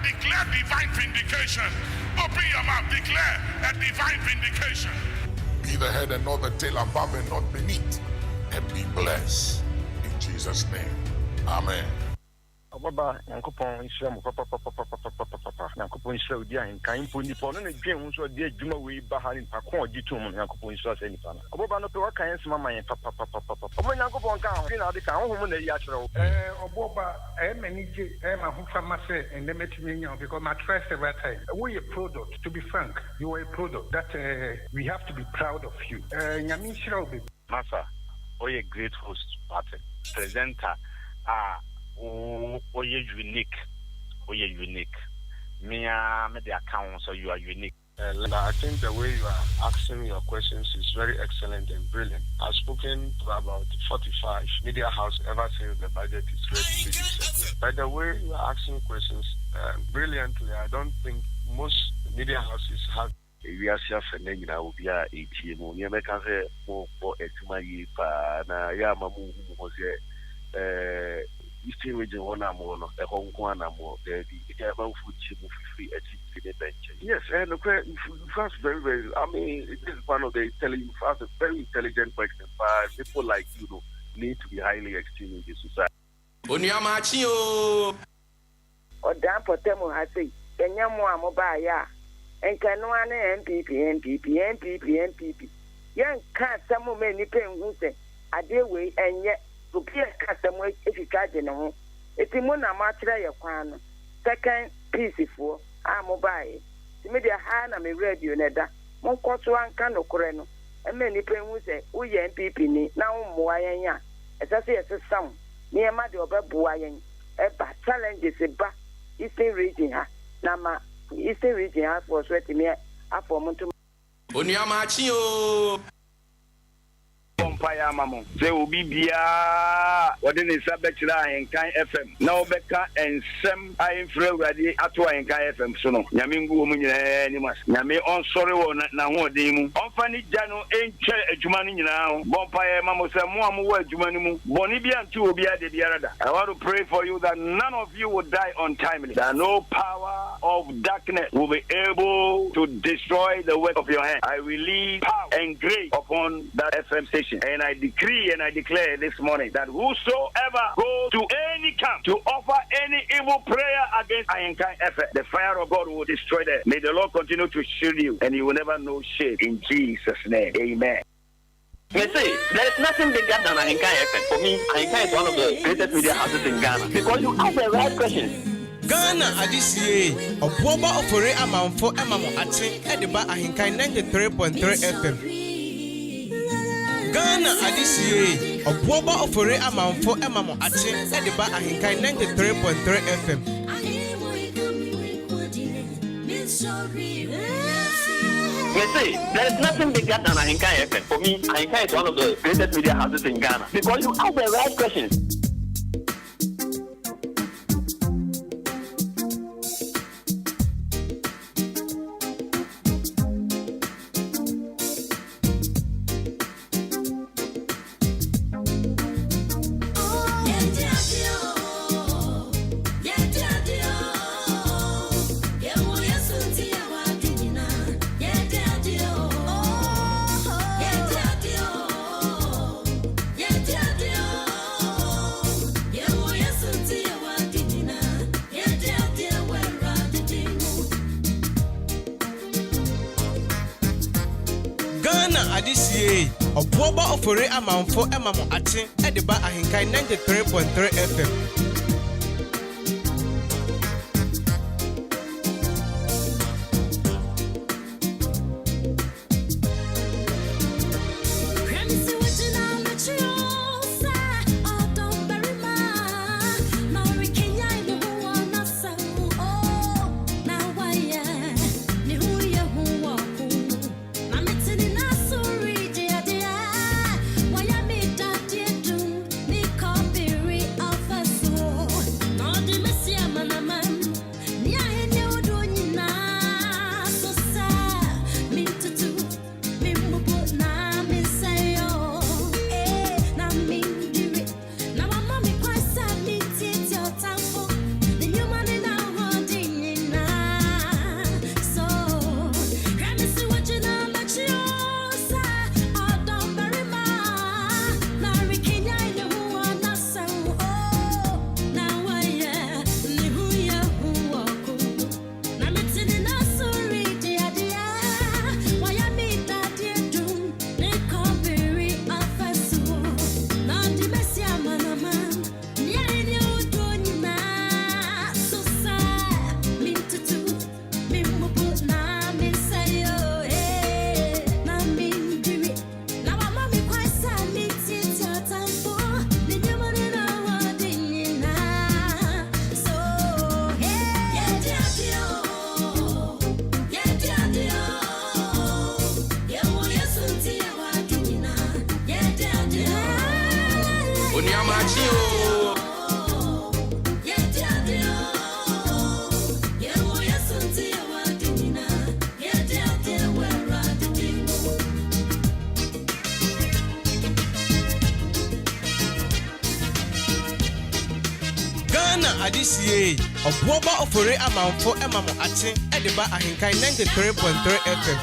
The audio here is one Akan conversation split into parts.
declare divine vindication. Open your mouth, declare a divine vindication. Be the head and not the tail, above and not beneath, and be blessed. In Jesus' name, amen. Obuoba yankopon Israel papa yankopon Israel di ahenkan po nipa no na dwen ho so de adwuma we ba ha nipa ko ogitu mu yankopon Israel se nipa na Obuoba no pe wa kan sema man papa omo yankopon kan ho na de kan ho na yi a kire wo Obuoba many ma ho fama say and them etimi because my trust every time we a product, to be frank, you are a product that we have to be proud of you nyame Israel be masa a great host party presenter you're unique. Me the account, so you are unique. I think the way you are asking your questions is very excellent and brilliant. I've spoken to about 45 media houses ever since the budget is ready to be discussed. By the way you are asking questions brilliantly, I don't think most media houses have. We are suffering now. We are 18. We are making more for a na ya mamu Eastern region one more, a Hong Kong more, the German food chip free at bench. Yes, and the first very, I mean, it is one of the first a very intelligent question, but people like you need to be highly esteemed in the society. Maakye or damn for them, I say, and Yamwa Mobile, and Canoana MPP. Young cat, some many pen who say, I deal with, and yet. To be a customer if you catch in a home. If you want a matcha, your crown. Second piece for I'm mobile. The media hand me radio nether. One quarter one can of coreno. And many pen who say, oh, yeah, MPP now more ya. As I say, as a song near Madi or Babuayan. A bad challenge is a back Eastern region. Nama Eastern region has for sweating me up for Montu. Maakye Empire Mamon. They will be what in the subject AHENKAN FM. Now Becca and Sam I am frail ready at AHENKAN FM. So no, Yamingu Munimas. Yami on sorry one now demu. On Fanny Jano ain't Jumani now. Bompire Mamo Samuamu Jumanimu. Bonibian two will be at the Biarada. I want to pray for you that none of you will die untimely. That no power of darkness will be able to destroy the work of your hand. I release power and grace upon that FM station. And I decree and I declare this morning that whosoever goes to any camp to offer any evil prayer against AHENKAN FM, the fire of God will destroy them. May the Lord continue to shield you and you will never know shame. In Jesus' name, amen. Me say, there is nothing bigger than AHENKAN FM. For me, AHENKAN is one of the greatest media houses in Ghana because you ask the right questions. Ghana adisiye Obuoba Ofori Amanfo emamo ate ediba AHENKAN933FM FM. Ghana adisiye Obuoba Ofori Amanfo emamo ate ediba AHENKAN933FM. Me say, there is nothing bigger than AHENKAN FM. For me, AHENKAN is one of the greatest media houses in Ghana because you ask the right questions. Adisiye Obuoba Ofori Amanfo emamo ate ediba AHENKAN933 FM. Why I made that you do, Nico Berry of a soul. adisiye Obuoba Ofori Amanfo emamo ate ediba ahenkan 93.3 FM.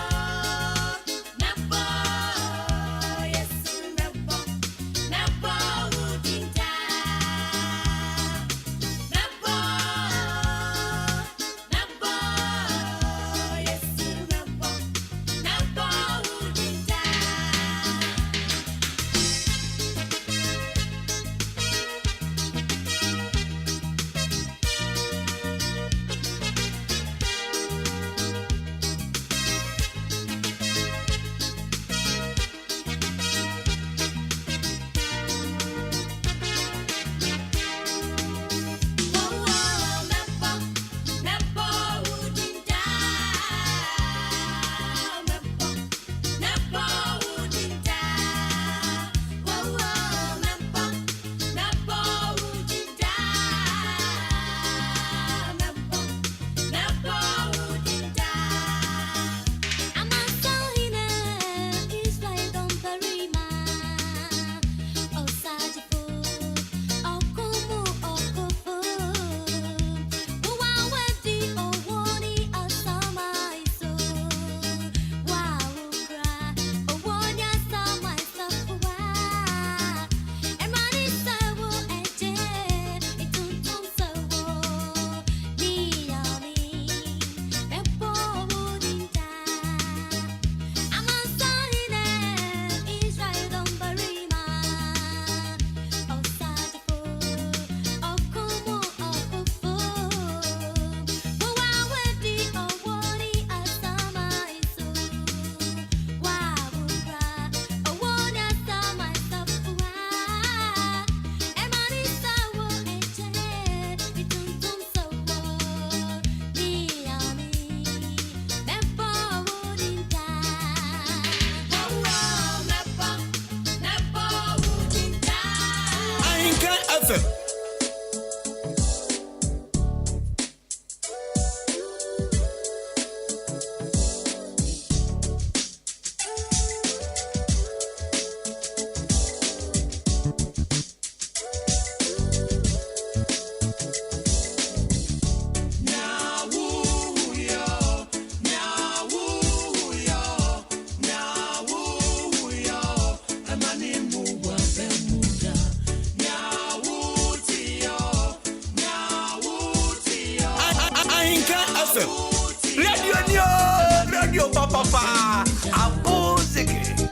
Radio Papa.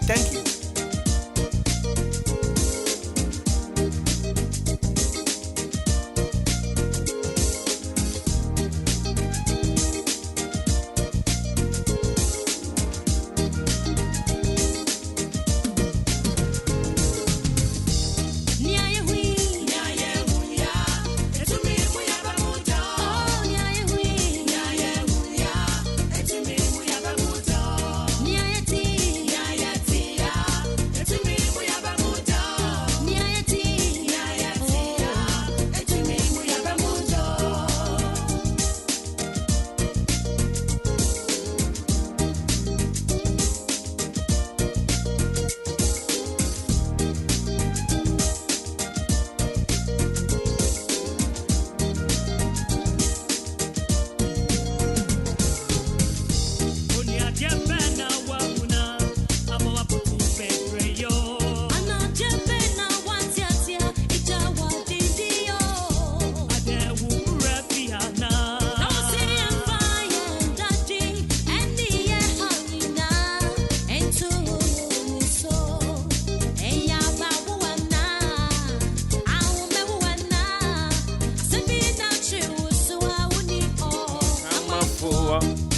Thank you.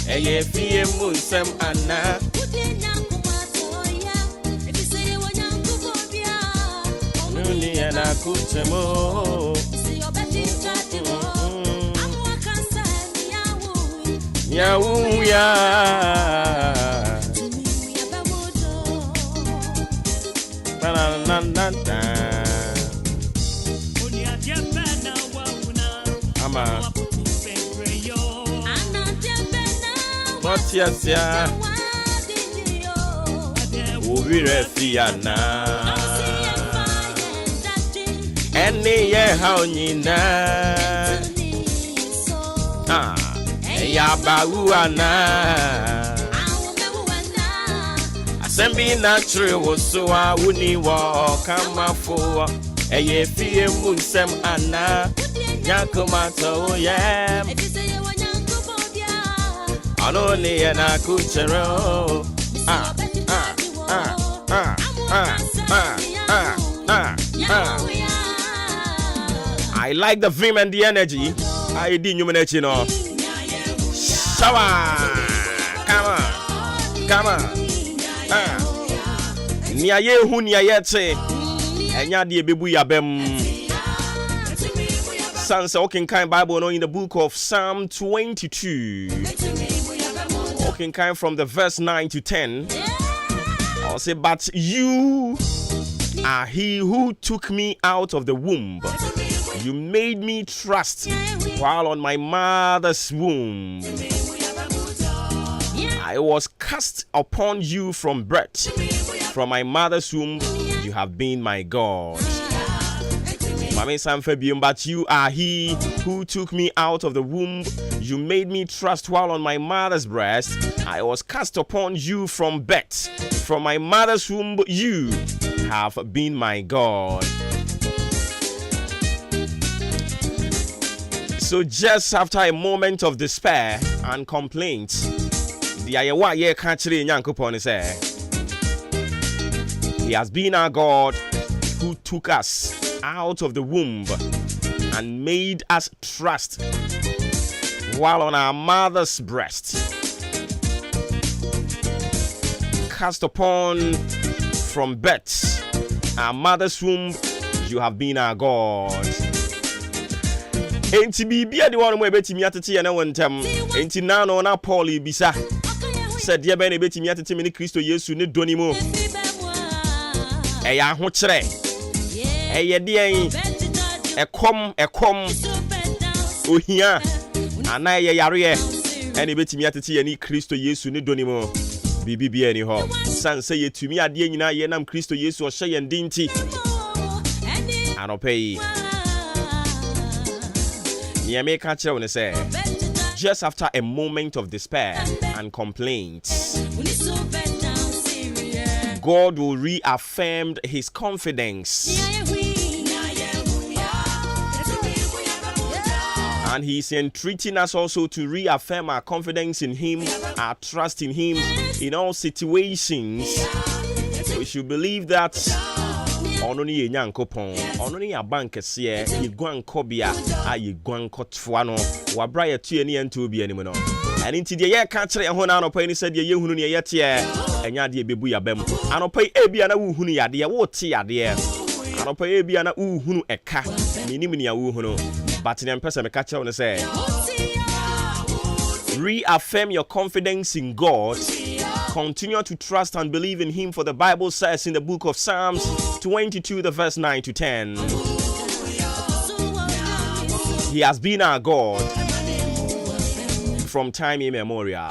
Eye fie munsem ana Nuni ana kuchemo Yawu ya Ama Motiasia Uwire fiana Eni ye hao nyina Yabawana Asembi natural so I wouldn't walk come for a ye fear munsem Anna Yakumato yam Anoni and I could chero I like the vim and the energy. I didn't you know. Shower. Come on. Niaye hunya yete. Enya die bebu ya bem. Sansa Okenkan Bible no in the book of Psalm 22. Okenkan from the verse 9 to 10. I'll say, but you are he who took me out of the womb. You made me trust while on my mother's womb. I was cast upon you from birth. From my mother's womb, you have been my God. But you are he who took me out of the womb. You made me trust while on my mother's breast. I was cast upon you from birth. From my mother's womb, you have been my God. So just after a moment of despair and complaint, the Ayawa ye country Nyankopon say, He has been our God who took us out of the womb and made us trust while on our mother's breast. Cast upon from birth, our mother's womb, you have been our God. Enti bibia de wonu ebetimi atete ye na wontem enti na no na Paul ibisa said ye be na ebetimi atete me ni Kristo Yesu ne doni mu eya ho kire eye de en ekom ohia ana ye yare ena ebetimi atete ye ni Kristo Yesu ne doni mu bibia ni ho sanse yetumi ade nyina ye nam Kristo Yesu o hye ye ndinti anopei. Just after a moment of despair and complaint, God will reaffirm his confidence. And he's entreating us also to reaffirm our confidence in him, our trust in him in all situations. We should believe that Ononi ye Nyankopon, ononi ya bankese ye gwan kobia aye gwan kotfoa no wabra ye tue ne ento obi anim no. Ani nti de ye ka kire ho na anopa ni said ye hunu ne ye te enya de bebu ya bam. Anopa ebia na wo hunu ya de wo te ya de. Anopa ebia na wo hunu eka minim ne ya wo hunu. But ne mpesa me ka kire no say reaffirm your confidence in God. Continue to trust and believe in him, for the Bible says in the book of Psalms 22, the verse 9 to 10. He has been our God from time immemorial.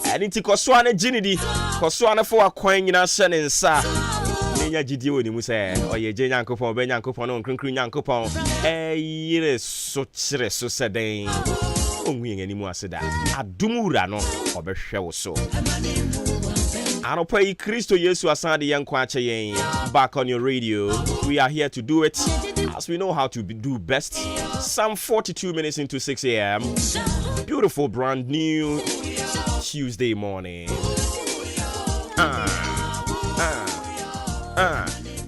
And it's Koswana Jinidi, Koswana for a coin in our son and sa. Nenya Gidio ni Muse, or ye Jankopo, Benyankopon, and Crinkrin Yankopon. It is so sedane. Wing anymore said that. Adumura no, or be show so. Anopai Kristo Yesu asante yankwache yen. Back on your radio. We are here to do it as we know how to do best. Some 42 minutes into 6 a.m. Beautiful brand new Tuesday morning.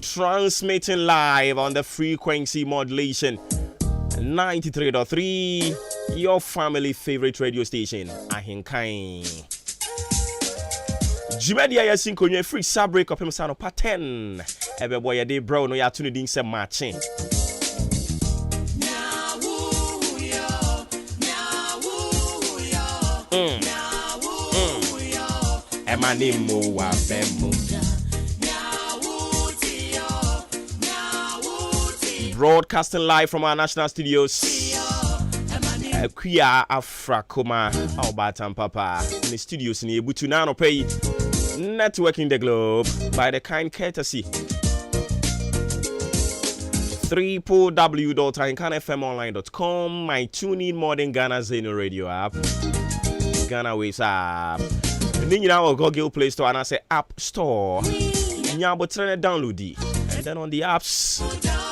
Transmitting live on the frequency modulation 93.3, your family favorite radio station, AHENKAN. Jimedia yasin konye free sabre kopem sano paten. Ebe boy ya de bro no ya tunu din se Maakye. Emanimo wa bemo. Broadcasting live from our national studios. Kuya Afrakoma Albatan Papa in the studios in Ebutu Nano Pay. Networking the globe by the kind courtesy www.ahenkanfmonline.com, my TuneIn Modern Ghana Zeno Radio app, Ghana Waves app. And then you know Google Play Store and I say App Store. Yeah, but turn it download. And then on the apps,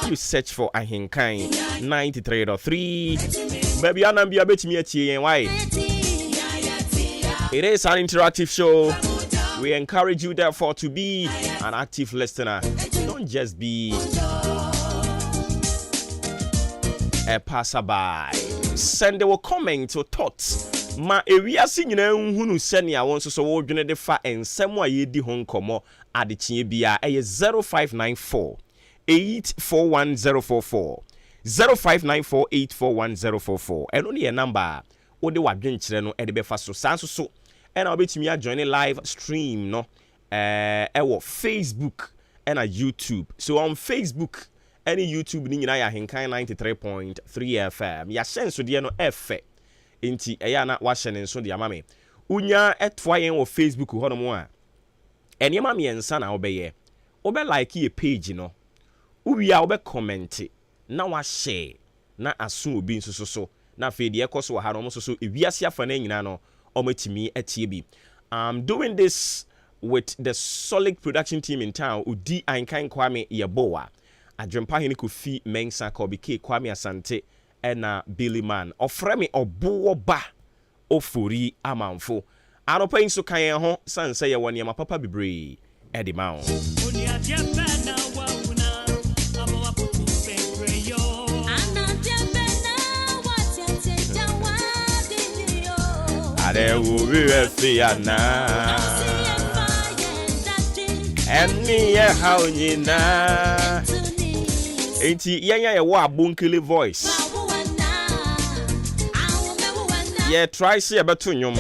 you search for AHENKAN933FM. Baby, I'm going to be me at why? It is an interactive show. We encourage you, therefore, to be an active listener. Don't just be a passerby. Send your comments or thoughts. Ma area singing who send ya once so we're gonna defa and somewhere ye di home como at the Chiebia 0594 841044 0594 841044 and only a number o de wadwen kire no e de befa so sanso so and I'll be to me join a live stream no Facebook and a YouTube. So on Facebook any YouTube ni nyina ya AHENKAN933 FM ya senso de no efe enti eya na wa hye ne nso de amame unya etwayen wo Facebook ho no mo a ene ma me ensa na obeye obe like ye page no uwi a obe comment na wa share na aso obi nso so na fe de ekoso wa ha no so ewiase afa na nyina no omatimi etie bi. I'm doing this with the solid production team in town. Udi AHENKAN Yeboa Adwempa Hene Kofi Mensa Kobike Kwame Asante ena Billy Man Ofremi Obuoba Ofori Amanfo Anopa inso kan ho sanse ye woni ma papa bibre edi ma ho Ade wo we fiana Eni ye haunina Enti yenya ye wa abonkele voice Ye try see abeto nyom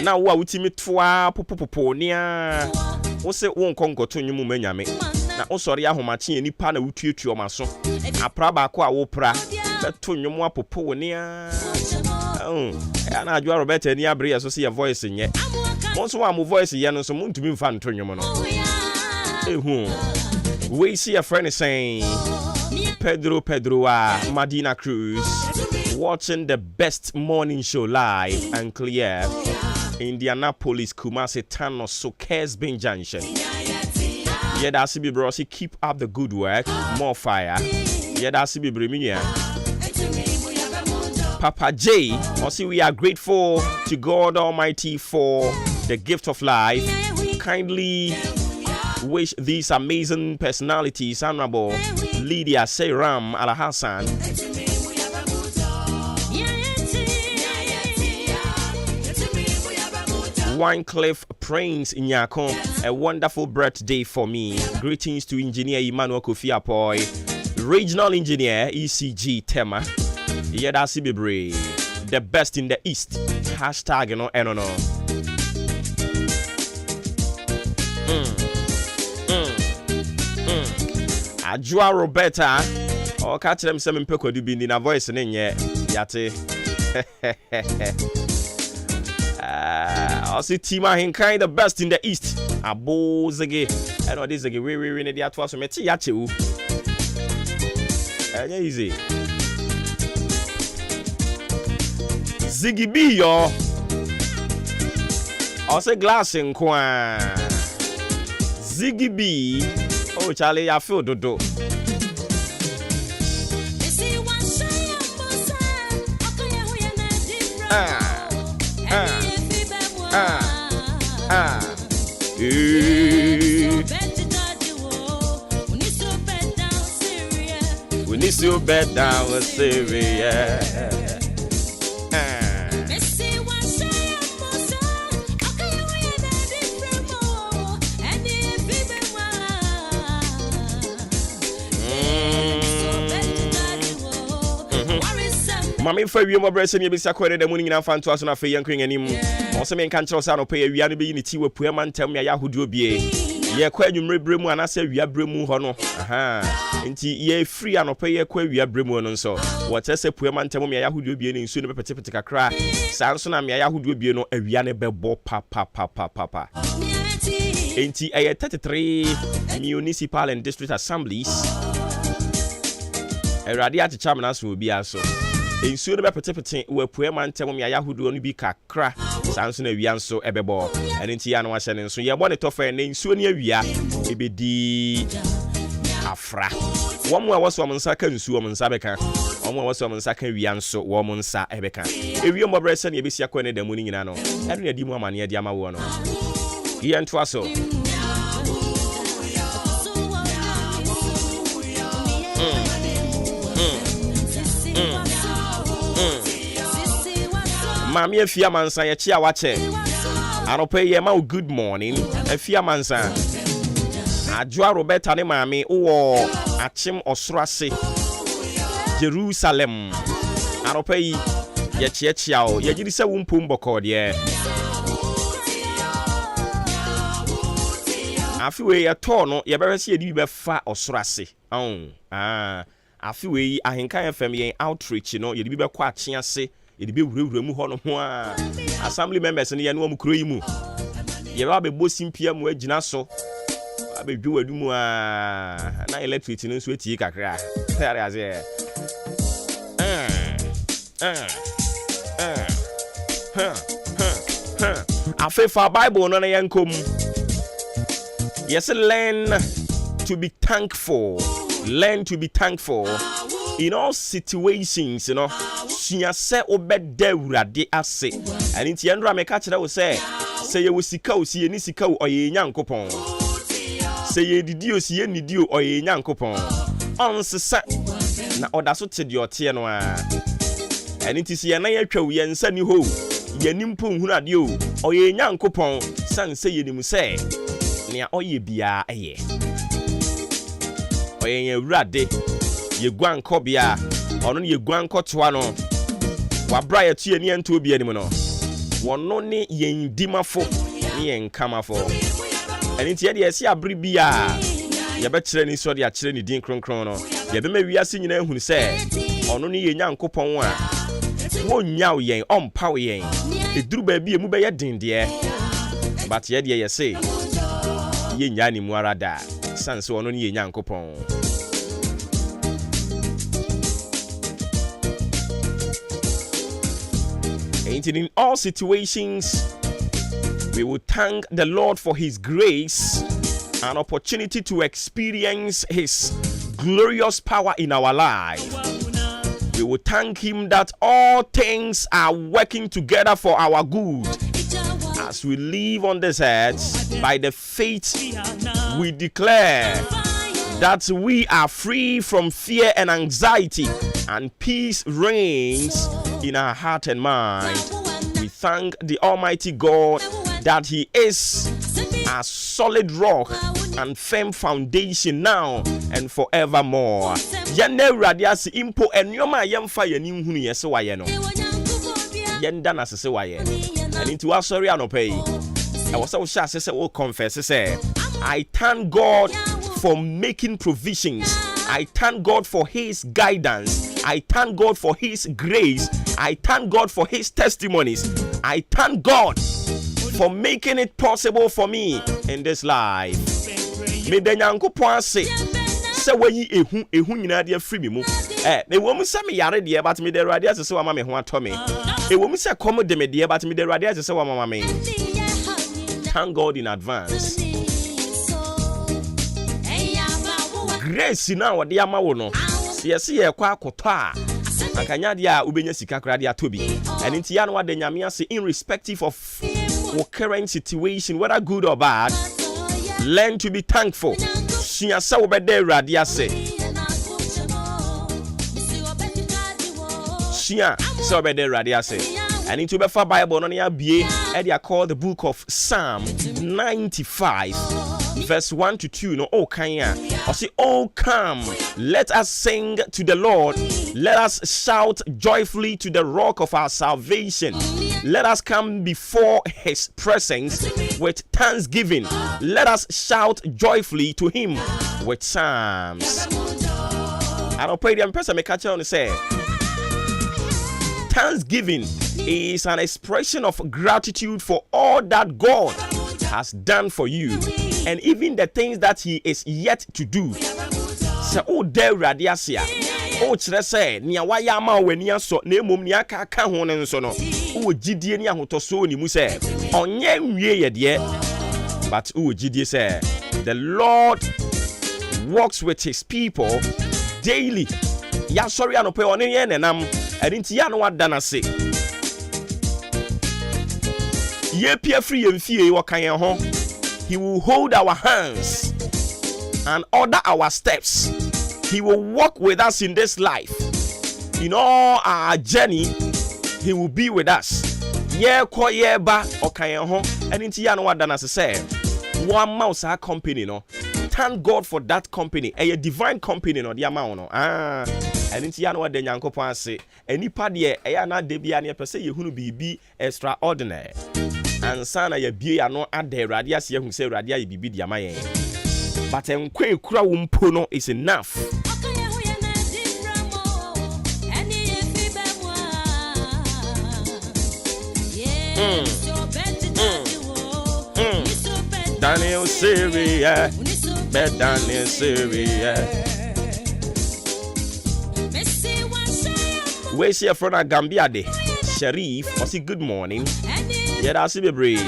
na wo a wutimi toa popopopo nia wo se won konkoto nyom manyame na wo sori ahomache nipa na wutuetu o maso apra ba ko a wo pra beto nyom apopo nia ya na adwa Robert ani abre so se ye voice nye mo so wa mo voice ye no so mo ntumi mfa nto nyom no we see a friend is saying Pedro Madina Cruz watching the best morning show live and clear Indianapolis Kumasi Tano Sokes Bin Junction. Yeah, that's be bro. Keep up the good work, more fire. Yeah, that's be bro. Papa J, also we are grateful to God Almighty for the gift of life. Kindly wish these amazing personalities, Honorable Lydia Seyram Alhassan, Winecliff Prince Inyako, a wonderful birthday for me. Greetings to Engineer Emmanuel Kofi Apoy, Regional Engineer ECG Tema. Yeah, that's Ibibre, the best in the East. Hashtag no. Ajua Roberta o catch them some mpeko du bi na voice ne nye yate also team AHENKAN the best in the East abo zege and all this zege we ne dia to aso meti yache u anya easy Ziggy B yo also glass nkwa Ziggy B. Oh, Charlie, I feel dodo. We need to bet down with Syria. Mami fa wi mo brese mi bisa kwere da muni nyina fa nto aso na fa yankwen anim o se men kan kire osa no pa ya wi anu be ni ti wapu ma ntam ya yahodo bie ye kwa anwumre bremu anase wi bremu ho no nti ye free anopa ye kwa wi bremu no nso wo tese pu ma ntam ya yahodo bie ni nsu no pepete kakra sa nso na me yahodo bie no awia ne bebo papa nti 33 municipal and district assemblies Erade achicha mena so obi aso. Ensuo no be petepete we puema ntem me ayahudo no bi kakra. Sanso na awia nso ebebo. Ene nti ya no ahye ne nso ye bo ne tofa ne nsuo ne awia ebedi afra. Womo a woso omonsa ka nsuo omonsa beka. Womo a woso omonsa ka awia nso wo monsa ebeka. Ewie mobere se ne ebesi akọ ne damu ni nyina no. Ene na di mu amane di ama wo no. Ye nto aso. Mami Afia Mansa ye chia wache. Anope ye ma good morning. Afia Mansa. Ajua Roberta ne mami uwo achim osrase. Jerusalem. Anope ye chia o. Ye jiri se wumpum boko de. Afiwe ye to no ye bere se ye di be fa osrase. Afiwe yi Ahenkan FM ye outreach no ye di be kwa achia se. Ye be wurewure mu ho no ho a assembly members ne ye no mu kuro yi mu ye ba be bosim pia mu agina so abe dwu wadu mu a na electricity no so eti kakra tare aze afefa bible no na yankom yes, learn to be thankful in all situations, you know. Sua se obeda urade ase. And inti yandra me ka kire wo say ye wosika o si ni sika o ye nyankopon. Say ye didi o si ye nidi o ye nyankopon. Onsesa na oda so te de ote no a. And inti si ye na ye twa wo ye nsa ni ho. Ye nimpo hunu ade o ye nyankopon san say ye nimu say nea oye bia eye. Oye ye urade ye guan kobia ono ye guan kotoa no wabra ye tu ye ni ento obi anim no wono ne ye ndimafo ne ye nkamafo eni tie de esi abri bia ye be kire ni so de a kire ni din kronkron no ye be ma wiase nyina ehunu se ono ne ye nyankopon a wonyaw yen ompaw yen eduru ba bia mu be ye den de but ye de ye se ye nya ni mu arada sanse ono ne ye nyankopon. In all situations, we will thank the Lord for His grace, an opportunity to experience His glorious power in our life. We will thank Him that all things are working together for our good. As we live on this earth, by the faith, we declare that we are free from fear and anxiety, and peace reigns in our heart and mind. We thank the Almighty God that He is a solid rock and firm foundation now and forevermore. Yende radiasi impo enyoma yemfa yenim hunu yese waye no. Yenda na sese waye. And into our sorry anope. I was so sure say we confess say I thank God for making provisions. I thank God for His guidance. I thank God for His grace. I thank God for His testimonies. I thank God for making it possible for me in this life. Me de nyankopon ase se wayi ehu nyina de afri me mu. Me wo mu se me yare de but me de rade ase se wa ma me ho ato me. E wo mu se kom de me de but me de rade ase se wa ma me. Thank God in advance. Grace na wo de ama wo no. Yes, ye kwa akoto a akanya de a ubenya sika kra de atobi. And inti ya no wade nyame ase irrespective of your current situation, whether good or bad, learn to be thankful. Sua se wo be de urade ase. Sua se wo be de urade ase. And into the Bible no ya bie e dey call the book of Psalm 95 verse 1 to 2 no oh kanya or say oh come let us sing to the Lord, let us shout joyfully to the rock of our salvation, let us come before His presence with thanksgiving, let us shout joyfully to Him with psalms. I don't pray the person make catch on say thanksgiving is an expression of gratitude for all that God has done for you and even the things that He is yet to do. So oh there radiasia o kyerɛ sɛ nea wayɛ ama w'ani asɔ na emom nea aka ho ne nso no o gidie ne ahotoso ni mu sɛ ɔnyɛ nwie yɛ deɛ but o gidie sɛ the Lord walks with his people daily. Ya sorry anope one ye nenam enti ya no wada na se ye pia free yemfie wo kan ye ho. He will hold our hands and order our steps. He will walk with us in this life. In all our journey, he will be with us. Ye ko ye ba okan ye ho enti ya no wada na se say one mouse our company no. Thank God for that company. A divine company no the amount no. And enti ya no wada nyankopon ase. Enipa de e na de bia ne pese ye hunu bibi extraordinary. Ansa na ye bie ya no ade Awurade ase ye hu se Awurade aye bibi de ama yen. But enkwe kura wo mpo no is enough. Daniel Syria, bed Daniel Syria. We see a front of Gambia de Sharif. I see good morning. Yeah, that's it, brave.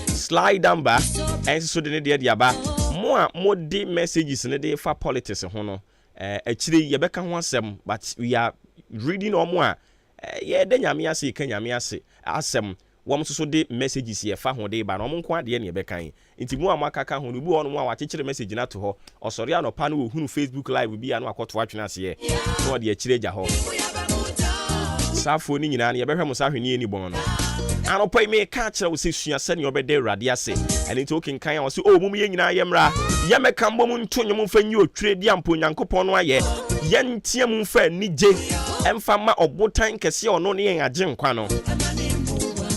Slide number and so the diaba more day messages in the day for politics. Actually, you better want some, but we are reading or more. Yeah, then Yamiasi, Kenyamiasi, ask them. Wom so de messages here fa ho de ba no monko ade ne bekan nti mu amaka ka ho no bi won mu awakekere message na to ho osori anopa no hunu Facebook live bi anu akoto atwene ase no de akire gya ho safo ni nyina ne ye behwe musa hwene ni bon no anopa me ka kire wo se sua se ne obede Awurade ase ene nti okenkan wo se o mum ye nyina ye mra ye meka mbom ntonyo mfa nyi otwire di ampo Nyankopon no aye ye ntia mum fa nije emfa ma obotan kese ono ne yen age nkwa no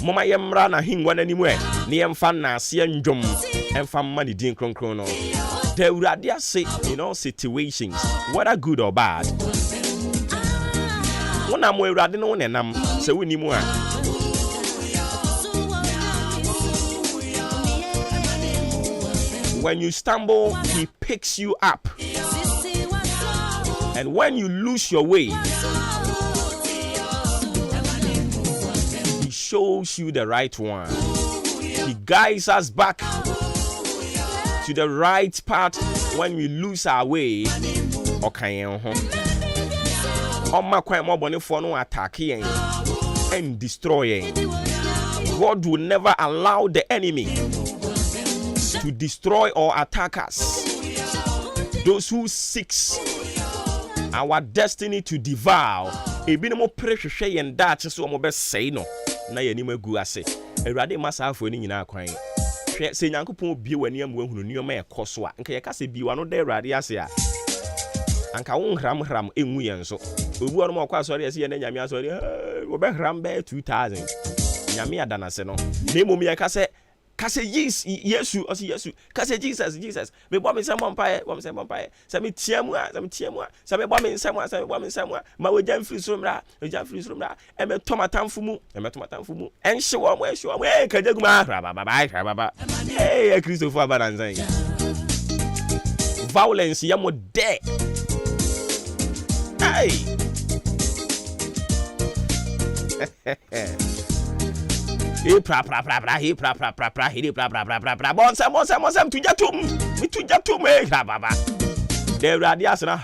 Mama yemra na hingwa n'animu ne yemfa na ase ndwom emfa mma ne din kronkron no. The Awurade ase in all situations, whether good or bad. Wona mo Awurade no nenam se wonimu a. When you stumble, he picks you up. And when you lose your way, shows you the right one. He guides us back to the right path when we lose our way. Okay, my quite more bonny for no attacking and destroying. God will never allow the enemy to destroy or attack us. Those who seek our destiny to devour, ebinimo prehwehwe and that so mo be say no. Na ye nima gu ase Awurade masafo ni nyina akwan hwe se Nyankopon bie wani am wahunu nioma ekoso a nka ye kase biwa no da Awurade ase a anka won hram enwu ye nso obu ono makwa asori ase ye na nyame asori wo be hram be 2000 nyame adana se no na emom ye kase Yesu osi Yesu kase Jesus me bo me semmpae se me tiamu a se me bo me nsem a ma we jan free sromra e me tomatamfu mu enhye wo mo kajaguma baba Christopher Abananzan violence ya mo de hey he pra bonsam tujatum baba de Awurade asena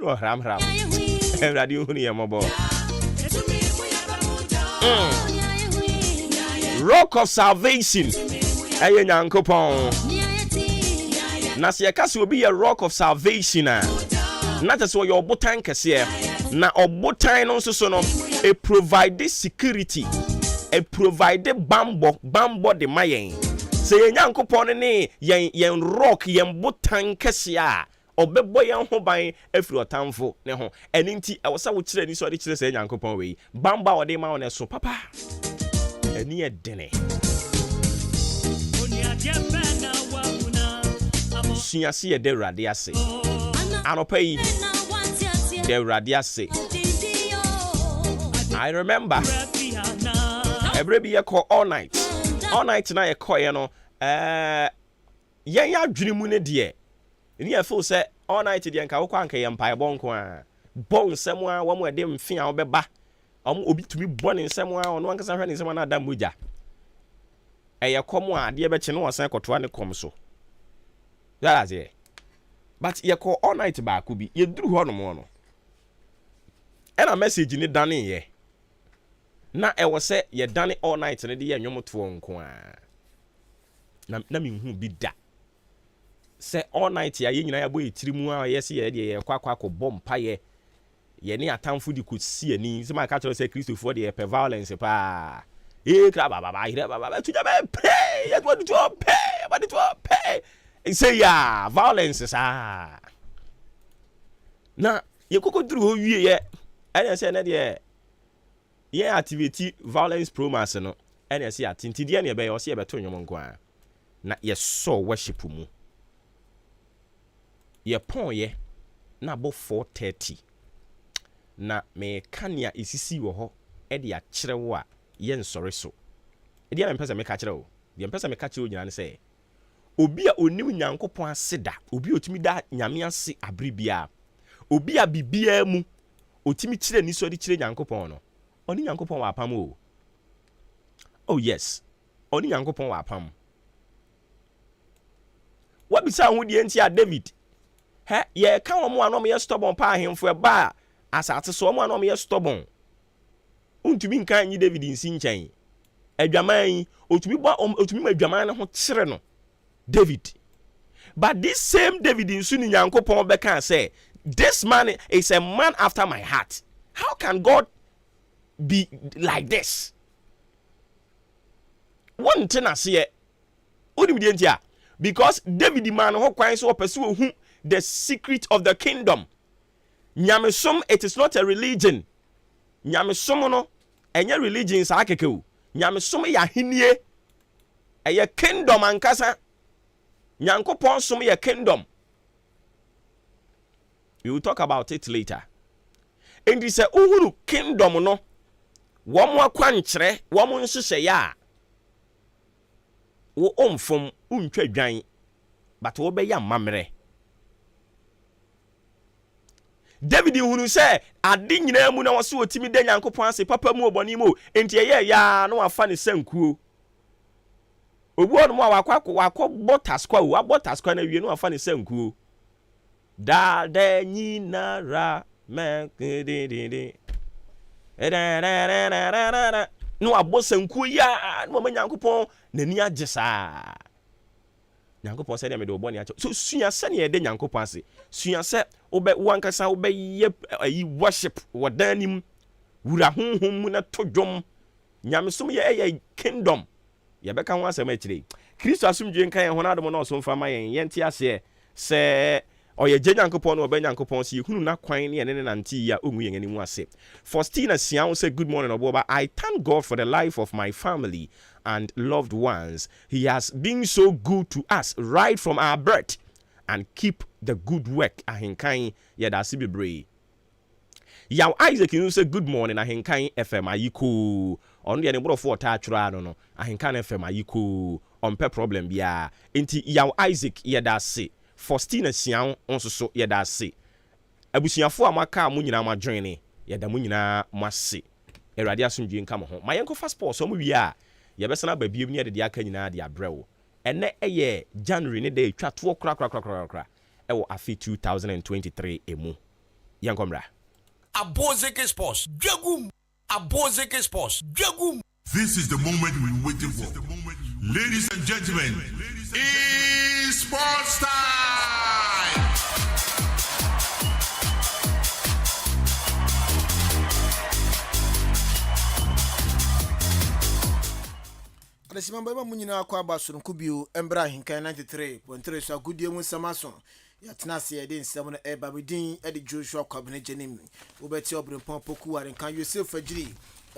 no hram Awurade hunu ye mobo rock of salvation aye Nyankopon na se yakase obi ye rock of salvation a na tese wo ye obotan kese na obotan no so no e provide security. A provide bambo de mayen. Say Nyankopon ne yen rock yen botan kese a obebo yen ho ban afiri otamfo ne ho eni nti e wosa wo kire ni so de kire say Nyankopon we bamba wo de ma wona so papa eni e dene suase ye de Awurade ase anopa yi de Awurade ase. I remember every be call all night na ye call you know yen ya dwene mu ne de ni e feel say all night the anka wokwa anka yempa ebonko a bon nsem a wo mo de mfe a obeba obi tumi bon nsem a ono anka sa hwe nsem na adam moja eye kom a de be che no wasan kotoa ne kom so that's it but ye call all night ba ko bi ye duru ho no mo no era message ni dane ye na e wo se ye dane all night ne de ye nwomoto nko a na mi hu bi da se all night ya ye nyina ya bo etirimu a ye se ye de ye kwakwa ko bompa ye ni atamfo di ko si ani se ma ka tro se Christopher de ye pe violence pa kra baba hire baba tu ja be pray ye do to pay but it will pay say ya violence sa na ye koko duru ho wie ye ene se na de ye activity violence promas no ene se atinti de ne be ye o se ye beto nwom nko a na ye so worship mu ye pon ye na bo 4:30 na me kania isisi wo ho e de a kire wo a ye nsore so e de na mpesa me ka kire wo de mpesa me ka kire wo nyina ne se obi a onim nyankopon aseda obi otimi da nyame ase abribia obi a bibia mu otimi kire ni so de kire nyankopon no oni nyankopon wa apam o oh yes oni nyankopon wa apam what be say hu de enti a David he ye ka wo mo anom ye stubborn pa ahemfo e ba asate so mo anom ye stubborn untumi nkan nyi David nsi nkyɛn adwaman otumi ba otumi ma adwaman ne ho kire no David. But this same David in Suni Yankopon Bekan say, this man is a man after my heart. How can God be like this? One thing I see because David the man who kwai so pursue who the secret of the kingdom. Nyamesom, it is not a religion. Nyamesom no enye religion sa akekeu. Nyamesom ya hinie eye kingdom ankasa. Nyankopon som ye kingdom. We will talk about it later. And this uhuru kingdom no. Womo akwankyere, womo nhyehyɛ ya. Wo omfom untwa dwan. But wo be ya mamre. David hunu se ade nyina mu na wo se otimi de Nyankopon ase papa mu oboni mu enti ye ya no afa ne sankuo. Obuo no wakọ botas kwa wo abotas kwa na wie no afa ne sankuo da da nyinara me de no abo sankuo ya no ma Nyankopon nani agesa Nyankopon se de me de obo ne acho so sua se ne de Nyankopon ase sua se obe wankasa obe ye ayi worship wodanim wura honhom mu na todwom nyamesom ye kingdom ye beka ho asem akire Kristo asomdwe nkan ye ho na adom na oso mfa ma yente ase se oye Nyankopon no obe Nyankopon se hunu na kwan ne ne nante ya ongu yen animu ase. Faustina Sian say good morning Obuoba. I thank God for the life of my family and loved ones. He has been so good to us right from our birth and keep the good work. AHENKAN yedasi bebre. Yaw Isaac you say good morning AHENKAN FM ayiko. On the number of 4 tachura no AHENKAN FM ayiko on pe problem bia. Enti Yaw Isaac yedasi. Faustina Sian onso so yedasi. Abusuafo amaka mu nyina ma join yeda mu nyina mase. Erade asomdwe nka mo ho. Mayenko fast sport so mu wi a yebesana ba biem ne de aka nyina de abrewo. Ene eye January ne de twa to kra ewo afi 2023 emu. Yankomra. Abozeke Sports. Jagum. Abozeke Sports. Jagum. This is the moment we waited for. Ladies and gentlemen, it's sports time! Adesimamba munyina akwa basoro kubio embra hinkan 93.3 so agudie mu samaso ya tenase ye den nsem no eba bedin e de Joshua kwabene jenim obeti obrempon poku are kan Yosef Fajiri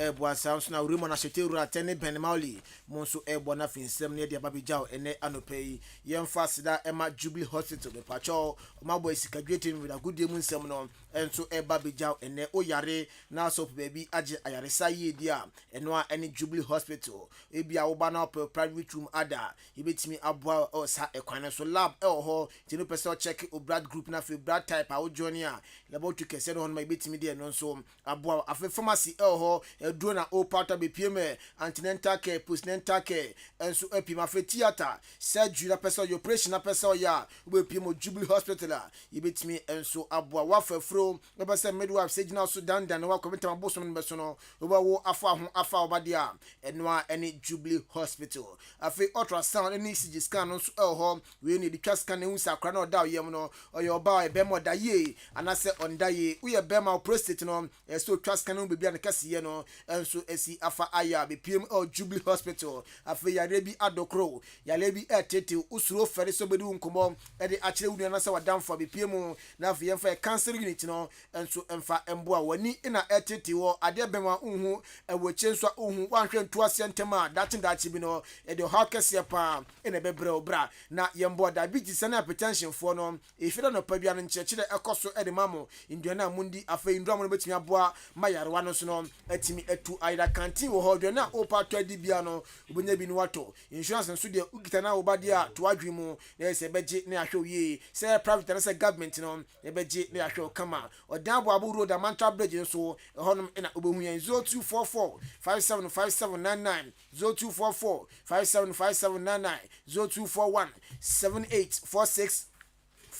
ebo sounds na urimo na sheteru atene benmauli monso ebo na finsem ne de babijao ene anopei yemfa sida ema Jubilee Hospital be pacho omabo esikadwetin with a good dem nsem no enso eba bijao ene oyare na so baby age ayaresa ye dia eno a ene Jubilee Hospital ebia wo ba na private room ada ibetimi aboa o sa ekwan so lab ho tinu person check o blood group na fe blood type a wo join a laboratory kese no ma ibetimi de no so aboa afi pharmacy ho eduro na o part be pm antenatal care postnatal care enso epima fe theater surgery na person operation na person ya we pm Jubilee Hospital a ibetimi enso aboa wa fafro no be say midwife signal so dan wa comment ma boso no be so no wo afa ho afa obadia eno a ene Jubilee Hospital afi ultrasound any CG scan no so ho we need the chest scan hu sakra na oda yem no oyo ba e be mo da ye anase onda ye we be ma prostate no so chest scan no be bia na kase ye no enso esi afa aya be pm Jubilee Hospital afi ya rebi adokro ya lebi etete usuro fere so bedu nkomo e de akire wunu na se wadamfo be pm na afi yemfa cancer unit no enso emfa emboa wani ina etete wo ade be ma unhu e wo chenso unhu wanhwe nto asentema dachi bi no e de hakese pa ina be bra na yembo diabetes na hypertension fo no e fida no pa bia no nchechire ekoso e de mamo induana mundi afa indro no betimi aboa mayarwa no so no atimi atu aida kantin wo ho na opa to adi bia no obonya bi no wato insurance nso de ugita na obade a to adwi mu na se beje na ahwe ye se private na se government no e beje na ahwe kama odan abo road amanta bridge nso honom ina obohu yan 0244 575799 0244 575799 0241 7846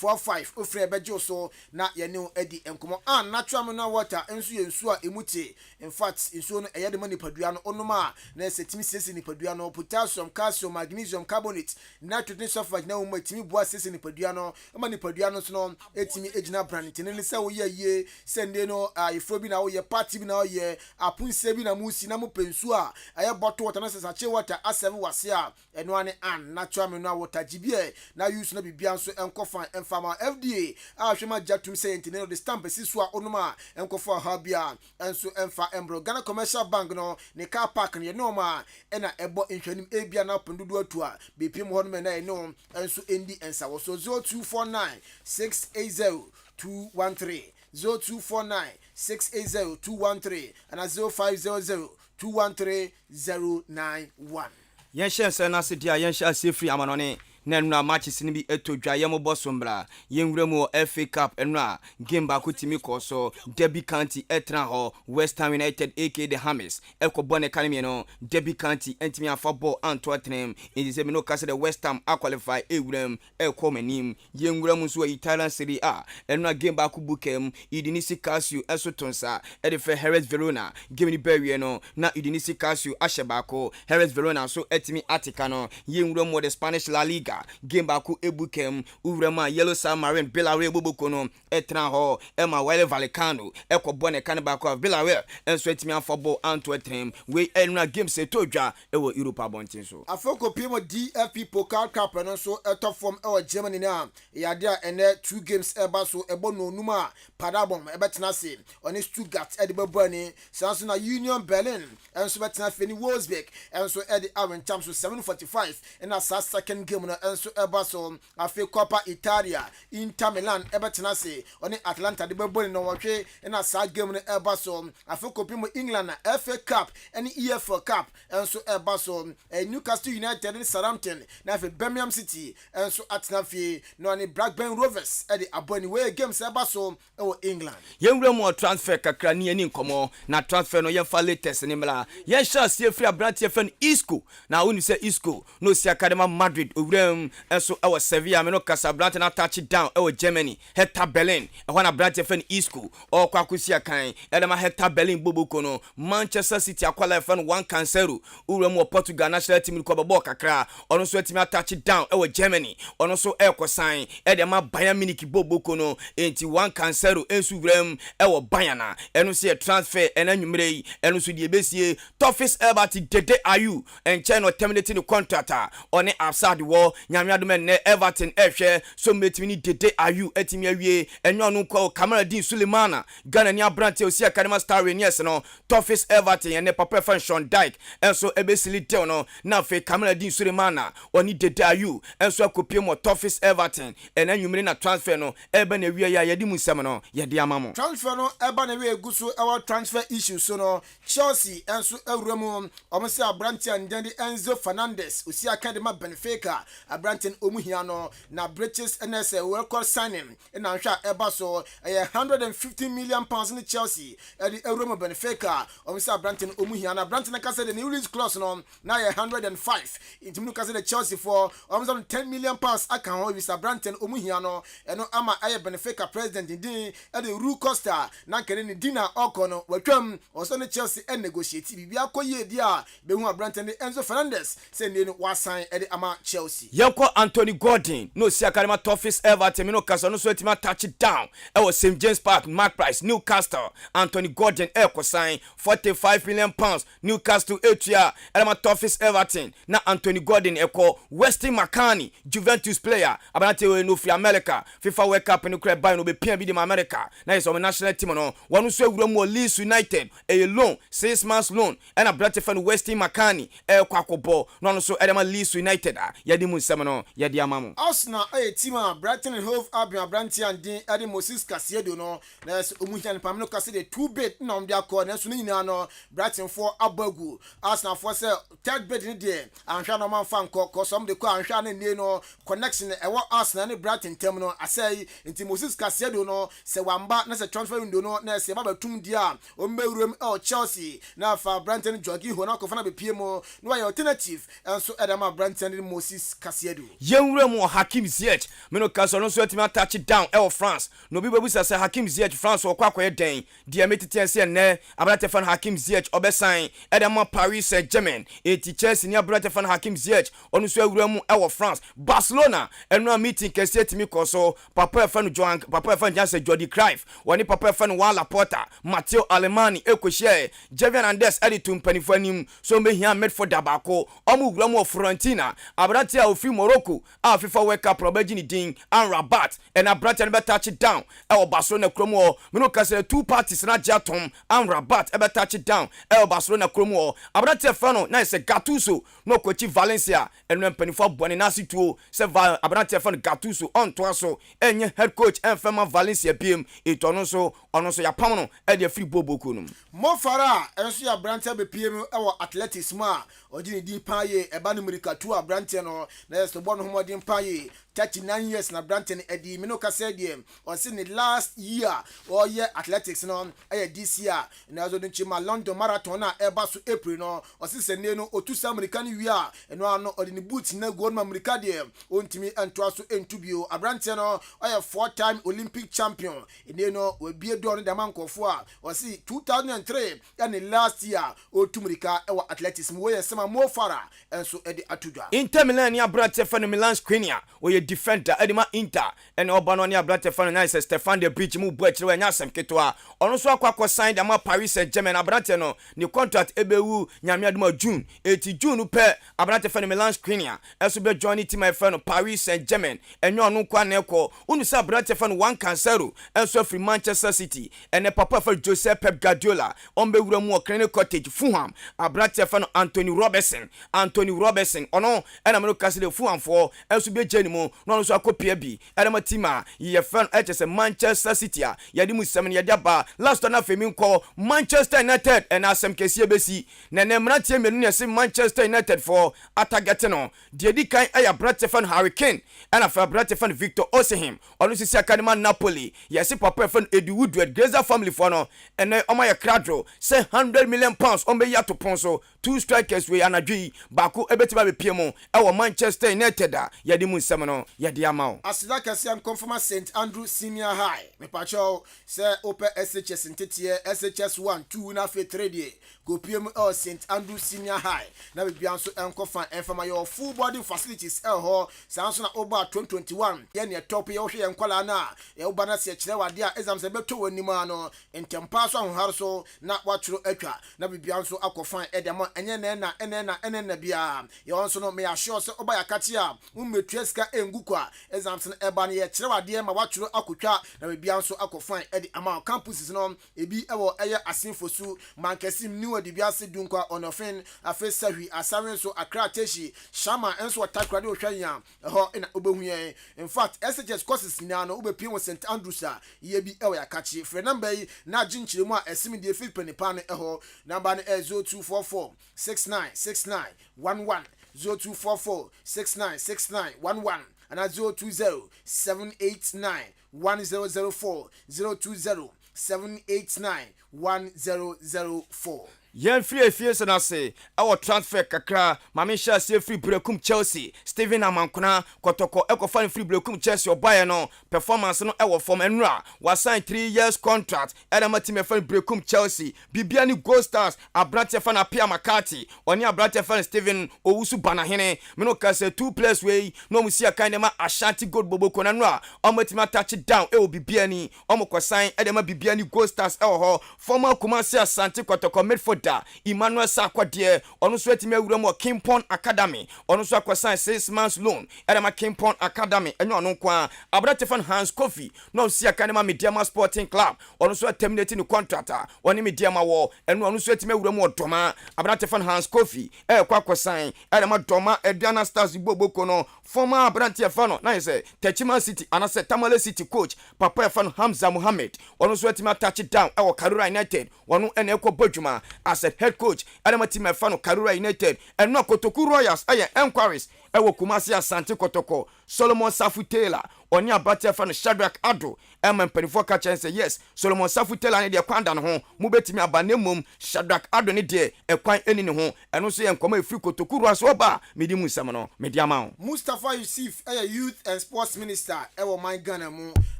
45 ofre bejo so na ye ne edi enkomo natural mineral water enso ye nsu a emute in fact nsu no eye de mani padua no onoma na setimi sesi ni padua no potassium calcium magnesium carbonate nitrogen sulfate na wo matimi boa sesi ni padua no mani padua no so no etimi ejina brand ne se wo ye sende no ifro bi na wo ye party bi na wo ye apunse bi na musi na mo pensu a aye bottle water na sesa che water asem wase a eno ane natural mineral water gibie na use na bibia nso enkofa Farmer FDA ahwema jatum say entine the stamp siso a onuma enkofa habia enso emfa embro Ghana Commercial Bank no ne car park ne no ma ena ebo nhwanim ebia na pondudu atu a bepim ho no na no enso endi ensa wo so 0249 680 213 0249 680 213 and 0500 213 091 Yensha sana sidia yensha sefri amanone Nenuna matches ni bi etodwa yemo bosombra yenwura mu FA Cup enra game ba ko timi ko so Derby County etra ho West Ham United AK the Hammers ekobone kanemi no Derby County entimi afa ball anto atnem in the no kase the West Ham qualify ewuram ekomanim yenwura mu so Italian Serie A enra game ba ko bukem Idinisi Casio esotonsa edife Heres Verona game ni bewie no na Idinisi Casio ashebako Heres Verona so etimi atika no yenwura mu the Spanish La Liga game baku ebukem uvrema Yellow Submarine Villarreal bobokono etra ho ema Wile Vallecano ekobone kan baku Villarreal enso etimi afoball anto etrem we enra game se todwa ewo Europa bontin so afoko pimo DFP Pokal Cup no so etop form ewo Germany na yade a ene 2 games eba so ebo no numa Paderborn ebetena se oni Stuttgart edebebo ni sanso na Union Berlin enso betena feni Wolfsburg enso edi awen champ so 7:45 and a second game no enso eba so afi Coppa Italia Inter Milan ebetena se oni Atlanta de bebo ni no wotwe na sa game no eba so afi kopimo England na FA Cup and EFL Cup enso eba so Newcastle United and Southampton na afi Birmingham City enso atnafi no ni Blackburn Rovers edi aboni we games eba so England yenwura mu transfer kakra ni ani nkomo na transfer no yemfa latest ni mla yensha siefri abrantie fan Isco na woni se Isco no si Academy Madrid owuram enso ewo Sevilla me no Casablanca na touch down ewo Germany Hertha Berlin ehwa na brantie fan Isco okwa kusia kan edema Hertha Berlin boboko no Manchester City akwala fan 1-0 owuram wo Portugal national team ko babo kakra ono so etimi touch down ewo Germany ono so ekosan edema Bayern Munich boboko no enti 1-0 ensu wuram ewo Bayern eno se transfer enanwumre eno so die besie Tofis Herbert Dede Ayu enche no terminating the contract on Absad war nyame adom ne Everton ehwe so metimi ni Dede Ayu etimi awie enyo no kwa Kamaradin Sulemana Ghana ni abrante osi Academy Star Rangers no Toughest Everton ne papa fan Sean Dyke enso ebesili tel no na fe Kamaradin Sulemana oni Dede Ayu enso akopie mo Toughest Everton ena nwumire na transfer no ebe na wie ya yedi musem no yedi amamo transfer no eba na wie guso our transfer issues so no Chelsea enso ewremu omse abrante andende Enzo Fernandez osi Academy Benfica abrante omuhia no na British NS record signing na nhwa eba so 150 million pounds in Chelsea e di ewremu Benfica omse abrante omuhia na abrante na kase the new release clause no na 105 intimi kase the Chelsea for almost 10 million pounds aka ho with abrante omuhia no eno ama aye Benfica president din e the Rui Costa na kere ni dina okono watwam oso ne Chelsea en negotiate bibi akoye dia behu abrante ne Enzo Fernandez say ne wasan e de ama Chelsea yako Anthony Gordon no si Academy Toughest Everton no kase no so etima touch it down e was St James Park Mark Price Newcastle Anthony Gordon e ko sign 45 million pounds Newcastle etua Academy Toughest Everton na Anthony Gordon e ko Weston McKennie Juventus player abrante we no free America FIFA World Cup no kra buy no be pia bi di America na is on national team no wonu so ewura mu Leeds United a loan 6 months loan and abrante fan Weston McKennie e kwa kobo no so edema Leeds United yadi mu nsem no yadi amamu Arsenal a team Brighton and Hove Albion abrante and Eddie Moses Caicedo no na omuhia ne pamno kase de 2 bid na omde akọ na so nyina no Brighton for abagu Arsenal for say third bid ni de anhwa no man fan ko some de ko anhwa na ne no connection e wo Arsenal ne Brighton tem no asai nti Moses Caicedo no se wamba na se transfer window no na se baba tum dia o mbewuram Chelsea na fa Brighton jogi ho na ko fa na be pie mo no ya alternative enso edama Brighton ne Moses Caicedo yenwuram Hakim Ziyech me no kaso no so etima touch down e France no bi bebusa se Hakim Ziyech France o kwakoye den dia metete se ne abrate fan Hakim Ziyech obesan edama Paris Saint-Germain eti Chelsea ni abrate fan Hakim Ziyech onu so ewuram e France Barcelona eno meeting kese etimi koso papa fan Joan papa fan Janse Jordi Cruyff woni papa fan Juan Laporta Matteo Alemani ekohye Javier Hernandez editum panifanim so mehia Medford abako omu wuram of Fiorentina abrate a ofi Morocco a FIFA World Cup probaji ni din and Rabat and abrate ne be touch it down e Barcelona kromo me no kase two parties na Jatom and Rabat e be touch it down e Barcelona kromo abrate fano na se Gattuso no kochi Valencia eno panifo bone na situo se abrate fano Gattuso on to so enye head coach enfema Valencia biem etono so ono so ya pam no e de free boboku no Mo Farah enso ya abrante be piem e wo athletics ma ogini di paye e ba no America 2 abrante no na so bo no homodin paye 39 years na Branton edi me no ka say dem o say the last year or year athletics no this year na zo nchi ma London marathon na eba so April no o say se ne no otusa American wia eno ano o the boot na gold America dem ontimi ento so entubio Branton no o 4-time Olympic champion ene no we bie do no the man kofo a o say 2003 and the last year o tumrika e wa athletics mo ye sema Mo Farah enso edi atudwa Inter Milan ya Branton fan Milan Skriniar o defender edima Inter and obano ne abrate fan na is Stefan de Bridge mu bo akire nya asem ketwa ono so akwa sign da ma Paris Saint-Germain abrate no ni contract ebewu nyame aduma June 80 June pe abrate fan Milan Skriniar eso be join team e fan Paris Saint-Germain enyo ono kwa na ekọ unu sa abrate fan 1 cancelo enso free Manchester City ene papa fa Jose Pep Guardiola on be wura mu Crane Cottage Fulham abrate fan Anthony Robertson ono ena me kase de Fulham for enso be jeni mu no so akopia bi edema team a ye fan HS Manchester City a yadi mu 7 yadi aba last na femi nko Manchester United and asem kesi ebesi na nemra tie menu ne se Manchester United for atagete no de di kan aya brate fan Harry Kane and afa brate fan Victor Osimhen onu sisi Academy Napoli yesi papa fan Eddie Woodward Glazer family for no and omaya kradro say 100 million pounds on be yato ponso two strikers we anadwi bako ebetiba be piemo e Manchester United a yadi mu 7 no yadi amao asida kase am confirm St Andrew Senior High me pacho say open SHS ntetie SHS 1 2 na fe 3 die go pm St Andrew Senior High na be bianso enkofa enfama your full body facilities ho sanso na oba 2021 ye ne top ye hwe enkwala na ye oba na se kire wade a exam se beto wanima no entempa so ahar so na waturo atwa na be bianso akofa edema enye na bia ye onso no me assure se oba ya akachi ummetreska engukwa examson eba ne ye kyerewade ma watworo akotwa na bibia nso akofan edi ama campuses no ebi ewo eye asinfosu mankesim ni wadi biase dunkwa onofin afesahwi asaren so akrateshi shama enso atakrade ohwan eho na obehuye in fact SHS courses na no obepie wo St Andrews ye bi ewo akachi frɛ number yi na ginchiremu a esimi de Philip pa no eho number no 0244 6969 11 0244 6969 11 and 020 789 1004 020 789 1004. Yen free so na say our transfer kakra mame sha say free brekum Chelsea Steven Amankona kotoko ekofan free brekum Chelsea obaye no performance no ewo form enra was sign 3 years contract edema team fan brekum Chelsea bibia ni Gold Stars abrante fan apia makati oni abrante fan Steven owusu banahene me no ka say 2 players wey no musi akan dem Ashanti Gold Boboko na no a omotima touch down e bibia ni omokọ sign edema bibia ni Gold Stars ewo ho former Kumasi Asante kotoko midfield Emmanuel Sakwade onu so etime awuram o Kimpon Academy onu so akwasan 6 months loan edema Kimpon Academy enyo onu kwa Abratefan Hans Kofi no si akanema Mediama Sporting Club onu so terminate ni contract oni Mediama wo enu onu so etime awuram o Doma Abratefan Hans Kofi kwa akwasan edema Doma Ediana Stars Boboko no former Abratefan no na say Techima City anase Tamale City coach Papa Efan Hamza Mohammed onu so etime touch down e Karura United onu ene ekọ Bojuma as a head coach Adama team Efano Karura United and no Kotoku Royals aye enquiries ewo Kumasi Asante Kotoko Solomon Safu Taylor oni abate Efano Shadrack Ado empenifo ka chen say yes Solomon Safu Taylor ne de kwanda no ho mubetimi abanemum Shadrack Ado ne de ekwan eni ne ho eno so ye nkoma efri Kotoku Royals oba medi musam no medi ama Mustafa Yusuf youth and sports minister ewo man Ghana mu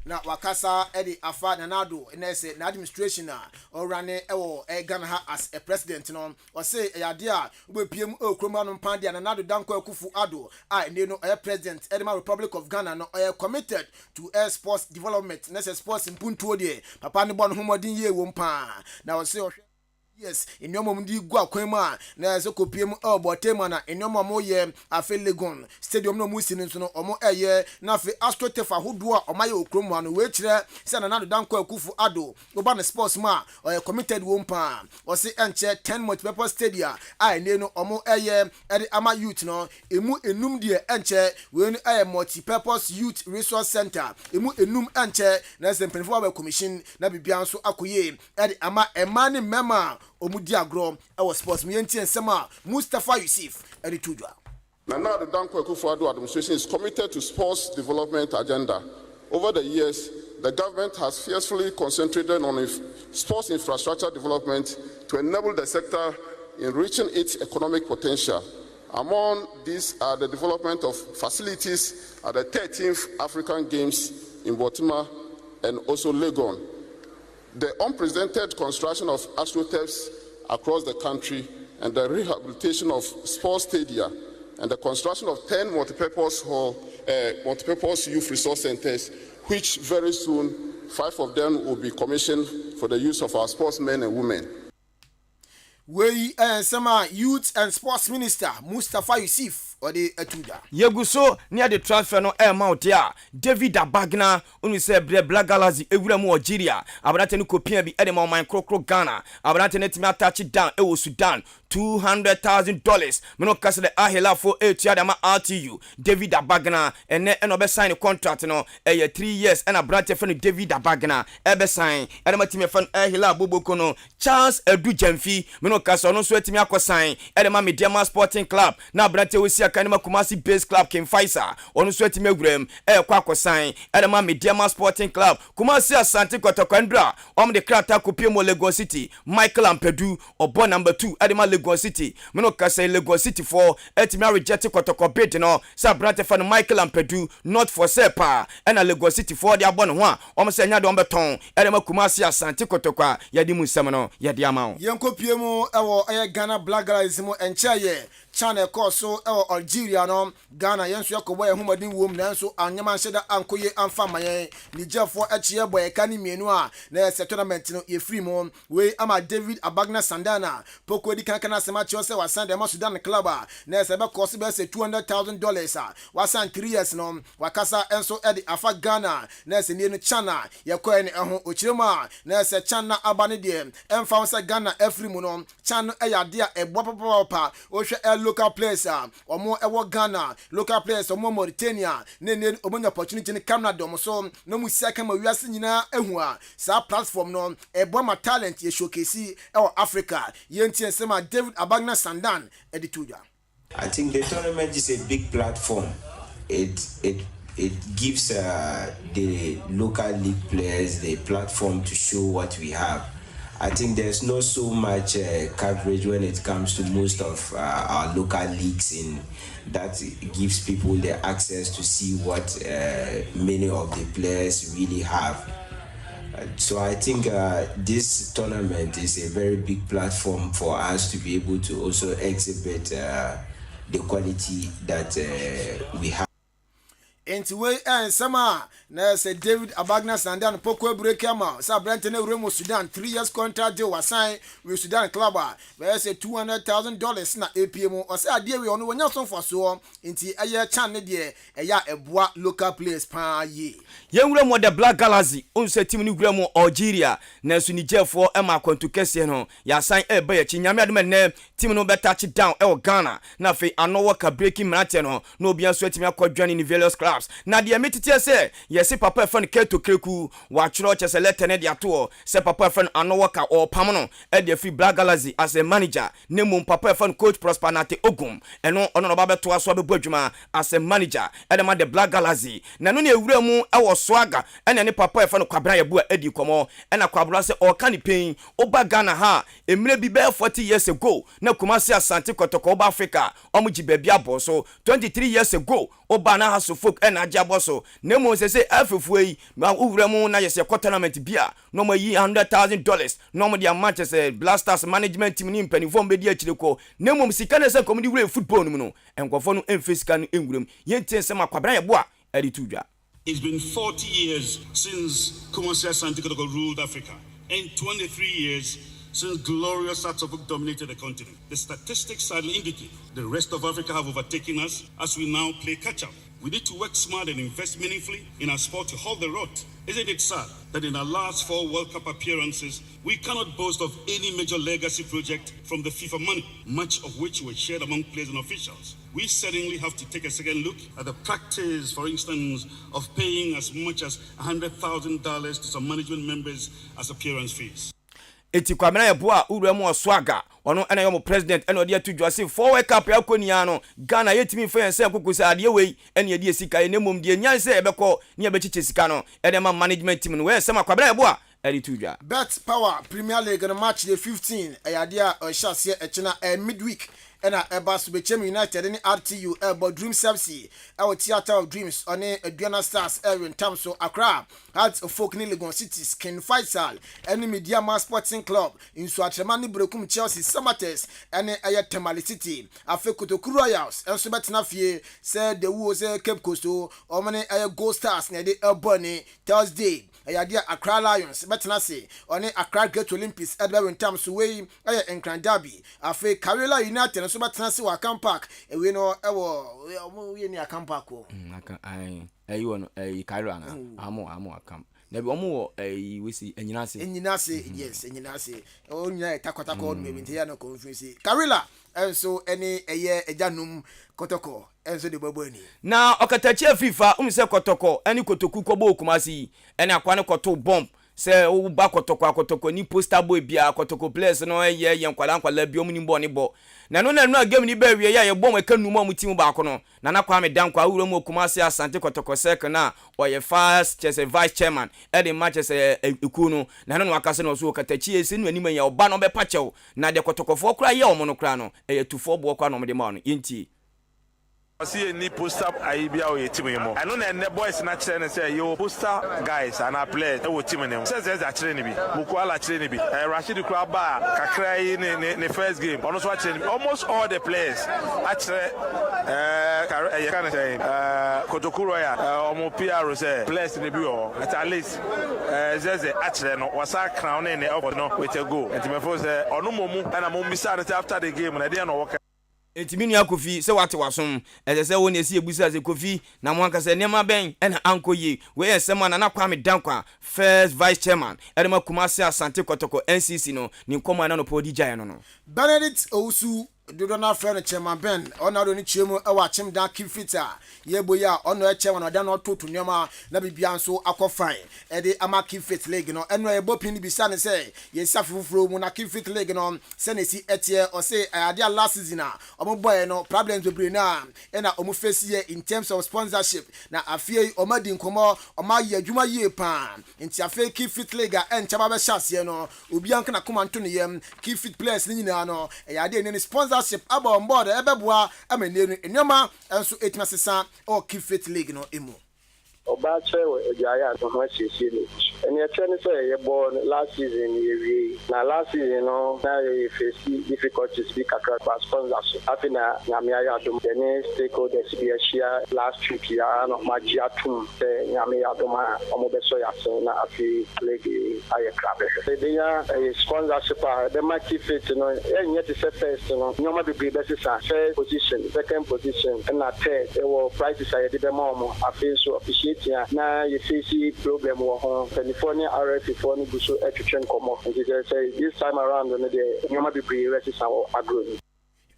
na wakasa edi afa nanado na say na administration na orane ewo Ghana ha as a president no o say yade a ubepiem okroma no mpande nanado danko akufu ado ne no president Edema Republic of Ghana no committed to sports development na say sports impuntuo de papa ne bon homodin ye wo mpa na o say yes enyomo ndi gu akwema na ze kopiem obotema na enyomo mo ye afe Legon stadium no musi nso no omo na afe astroturf ahodo a omaye okromu anu we kire se na nado danko akufu ado oba na sports ma committed wo mpa o se enche 10 multipurpose stadia ne no omo ama youth no emu enum de enche we no multipurpose youth resource center emu enum enche na se mpenfo aba commission na bibia nso akoye ama emani mema omudi agro ewo sports mienti ensema Mustafa Yusuf eritudwa Now the Danko Akufo-Addo administration is committed to sports development agenda. Over the years, the government has fiercely concentrated on sports infrastructure development to enable the sector in reaching its economic potential. Among these are the development of facilities at the 13th African Games in Botswana and also Legon. The unprecedented construction of astroturfs across the country and the rehabilitation of sports stadia and the construction of 10 multipurpose youth resource centers, which very soon 5 of them will be commissioned for the use of our sportsmen and women. We Sama Youth and Sports Minister Mustafa Yusuf or the Etuda. Yeguso near the transfer no mount ya David Abagna unu se bre galazi ewuramu Algeria abranate no kopia bi edema man krokro Ghana abranate netimi attach down ewo Sudan $200,000 meno kase the Ahela for Etiadama RTU David Abagna ene be sign contract no 3 years and abrante fan David Abagna ebe sign edema timi fan Ahela Boboko no Charles Edu Jamfi meno kase ono so etimi akosign edema Mediama Sporting Club na abrante wosi akanema Kumasi Base Club King Faisal ono so etimi agurem kwa akosign edema Mediama Sporting Club Kumasi Asante Kotokandra de krata kopie Lagos City Michael Ampedu obo number 2 edema Lagos City meno kase Lagos City for etimi reject Kotoko bid no sa brante fan Michael Ampedu not for sepa ena Lagos City for dia bɔ ne ho a ɔmo se nya de ɔmo beton edema Kumasi Asante Kotoko ya di musam no ya di ama yenkopie mu ewo Ghana Black Guys mu enche ye China ɛkɔɔ so ɛwɔ Algeria no Ghana yɛn nso yɛkɔbɔ yɛn homɔden wom nanso anyama nhyɛ da ankoye amfa ma yɛn Nigerfoɔ akyi yɛbɔ yɛka ne mmienu a na yɛsɛ tournament no yɛfiri mu wei ama David Abagna Sandana poko di kankana asɛm akyerɛ sɛ wasan dɛma Sudan club a na yɛsɛ bɛkɔ so bɛsɛ $200,000 a wasan 3 years no wakasa ɛnso ɛde afa Ghana na yɛsɛ nie no China yɛkɔɛ ne ɛho okyerɛmu a na yɛsɛ China aba ne deɛ ɛmfa wo sɛ Ghana afiri mu no China ɛyɛ ade a ɛboa papapapa wohwɛ local players a ɔmo ɛwɔ Ghana local players ɔmo Mauritania ne ɔmo nya opportunity ne Canada dɔm so no mu sia kama wiase nyinaa ehu a saa platform no ɛboa ma talent yɛ showcase ɛwɔ Africa yɛntie nsɛm a David Abagna Sandan ɛde tuja. I think the tournament is a big platform. It gives the local league players the platform to show what we have. I think there's not so much coverage when it comes to most of our local leagues in that gives people the access to see what many of the players really have. So I think this tournament is a very big platform for us to be able to also exhibit the quality that we have. Enti we ensama na say David Abagna Sandan poko break ama sa Brentene Remo Sudan 3 years contract deal wasan with Sudan club we say $200,000 na APM o say ade we ono wonya so for so enti aye chan ne de eya eboa local players pa ye yenwura mo the Black Galaxy onse team ni wura mo Algeria na su Nigerfo e ma kwantu kese no ya san e ba ya chi nyame adem na team no better touch down e Ghana na fe anowo ka breaking minute no na obian so atimi akwadwane ni various clubs na de metiti se yesi papa efan Keto Kreku wa chiro chese letter ne de ato se papa efan anowo ka o pam no e de free Black Galaxy as a manager ne mum papa efan coach Prosper Nate Ogum eno ono no ba beto aso abebu adwuma as a manager e de ma the Black Galaxy na no ne ewura mu e wo swaga ene ne papa efan kwabra ye bu edi komo e na kwabra se o kan pain oba Ghana ha emre bi be 40 years ago na Kumasi Asante Kotoko Oba Africa omuji bebia boso 23 years ago oba na haso folk na ajaboso na mo se afefu yi ma owura mu na yese tournament bia no mo yi $100,000 no mo dia Manchester Blasters management team ni mpanifo mbedi akire ko na mo sika na se komedi wura football no mu no enkofo no emfisika no enguram yentie se makwabra ye bo a edi tudwa. It's been 40 years since Kumasi Asante Kotoko ruled Africa and 23 years since glorious South dominated the continent. The statistics sadly indicate the rest of Africa have overtaken us as we now play catch-up. We need to work smart and invest meaningfully in our sport to hold the road. Isn't it sad that in our last 4 World Cup appearances, we cannot boast of any major legacy project from the FIFA money, much of which were shared among players and officials? We certainly have to take a second look at the practice, for instance, of paying as much as $100,000 to some management members as appearance fees. Eti kwamena ye boa uru mu oswaga ono ena yo mo president ena odi atudwa se for World Cup yakoni ano Ghana yetimi fa yense akukusa ade wei ena ye sika ne mom de nyanse ebekọ ne ebechiche sika no ede ma management team no we se makwabena ye boa edi tudwa Bet Power Premier League no match the 15 ayade a ohyasie echina midweek ena Ebas Bechem United ni RTU Ebo Dream FC our Theater of Dreams on Aduana Stars in Tamso Accra Hearts of Folk ni Legon Cities Ken Faisal any Media Mass Sporting Club in Swatremani Brokum Chelsea Samates any Aya Tamale City Afekutoku Royals and Subatina Fie said the was Cape Coast or many Aya Gold Stars near the Ebony Thursday Ayadia Accra Lions betenase on Accra Great Olympics Edward in Tamso way Aya Enkran Derby Afe Karela United so betenase wa Camp Park we no ewo we ni Camp Park ko ayi wono Cairo na amo akam na bi omo we si enyinase yes enyinase o nya takotako on me ntia no conference Karela enso ene eye ejanum kotoko enso de babani na okatachi FIFA umse kotoko eni kotoku kobo Kumasi eni akwane koto bomb se o ba kotoko ni poster boy bia kotoko place no ye nkwala bi omni bo ni bo na no game ni ba wie ye bom ekanu mu team ba ko no na kwa me dan kwa wuro mu Kumasi Asante kotoko sek na oye first chese vice chairman e de matches ekunu na no akase no so okatachi esi no ani manya oba no be pachew na de kotoko fo kra ye omo no kra no e tufo bo kwa no me de ma no yenti see any poster Ibia or team. I know that the boys not saying say you poster guys and I play with team name. Says that training be. Mukwala training be. Rashid Kraba Kakra in the first game. Almost all the players actually kind of say Kotokuroya Omopia Rose players in the bureau. At least there's actually no was a crown in the upper no with a go. And to me for say Onumomu and I'm decided after the game and I didn't know what. Etimi nua Kofi se wate wasom ese won esi ebusa se Kofi na mo anka se nema ben na anko yi we esema na Kwame Dankwa first vice chairman edema Kumasi Asante Kotoko NCC no ni nkomo na no podi jaya no Benedict Owusu Dodona friend chairman Ben ona do ni chiemu e wa chim dan kifita yeboya ono e chairman oda no to nyoma na bibia nso akofan e de ama kifit league no eno e bopin bisa ne say ye safufuro mu na kifit league no se na si etie o say ade last season a omo boy no problems we bring na e na omo face here in terms of sponsorship na afie omadi nkomo oma ye adwuma ye pa nti afie kifit league a enchaba be chance no obi anka na komanto ne yem kifit players ni nyina no e ade ne sponsorship aba on board ebeboa amenenu enyoma enso etimasesa o kifit league no emu Obache Ejaya to ho sisi and you tell say you born last season you na last season no na you face difficulties speak across sponsorship afina nyame ya dum the stakeholders be share last week ya no magia tum say nyame ya dum omo be so ya so na afi league aye krabe say they ya sponsorship the match fit no enye te first no nyoma be be say first position second position and na third they will prices aye de mo afi so appreciate na you see problem wo ho California RF for ni guso etwetwen komo say this time around no the nyoma be pre register agro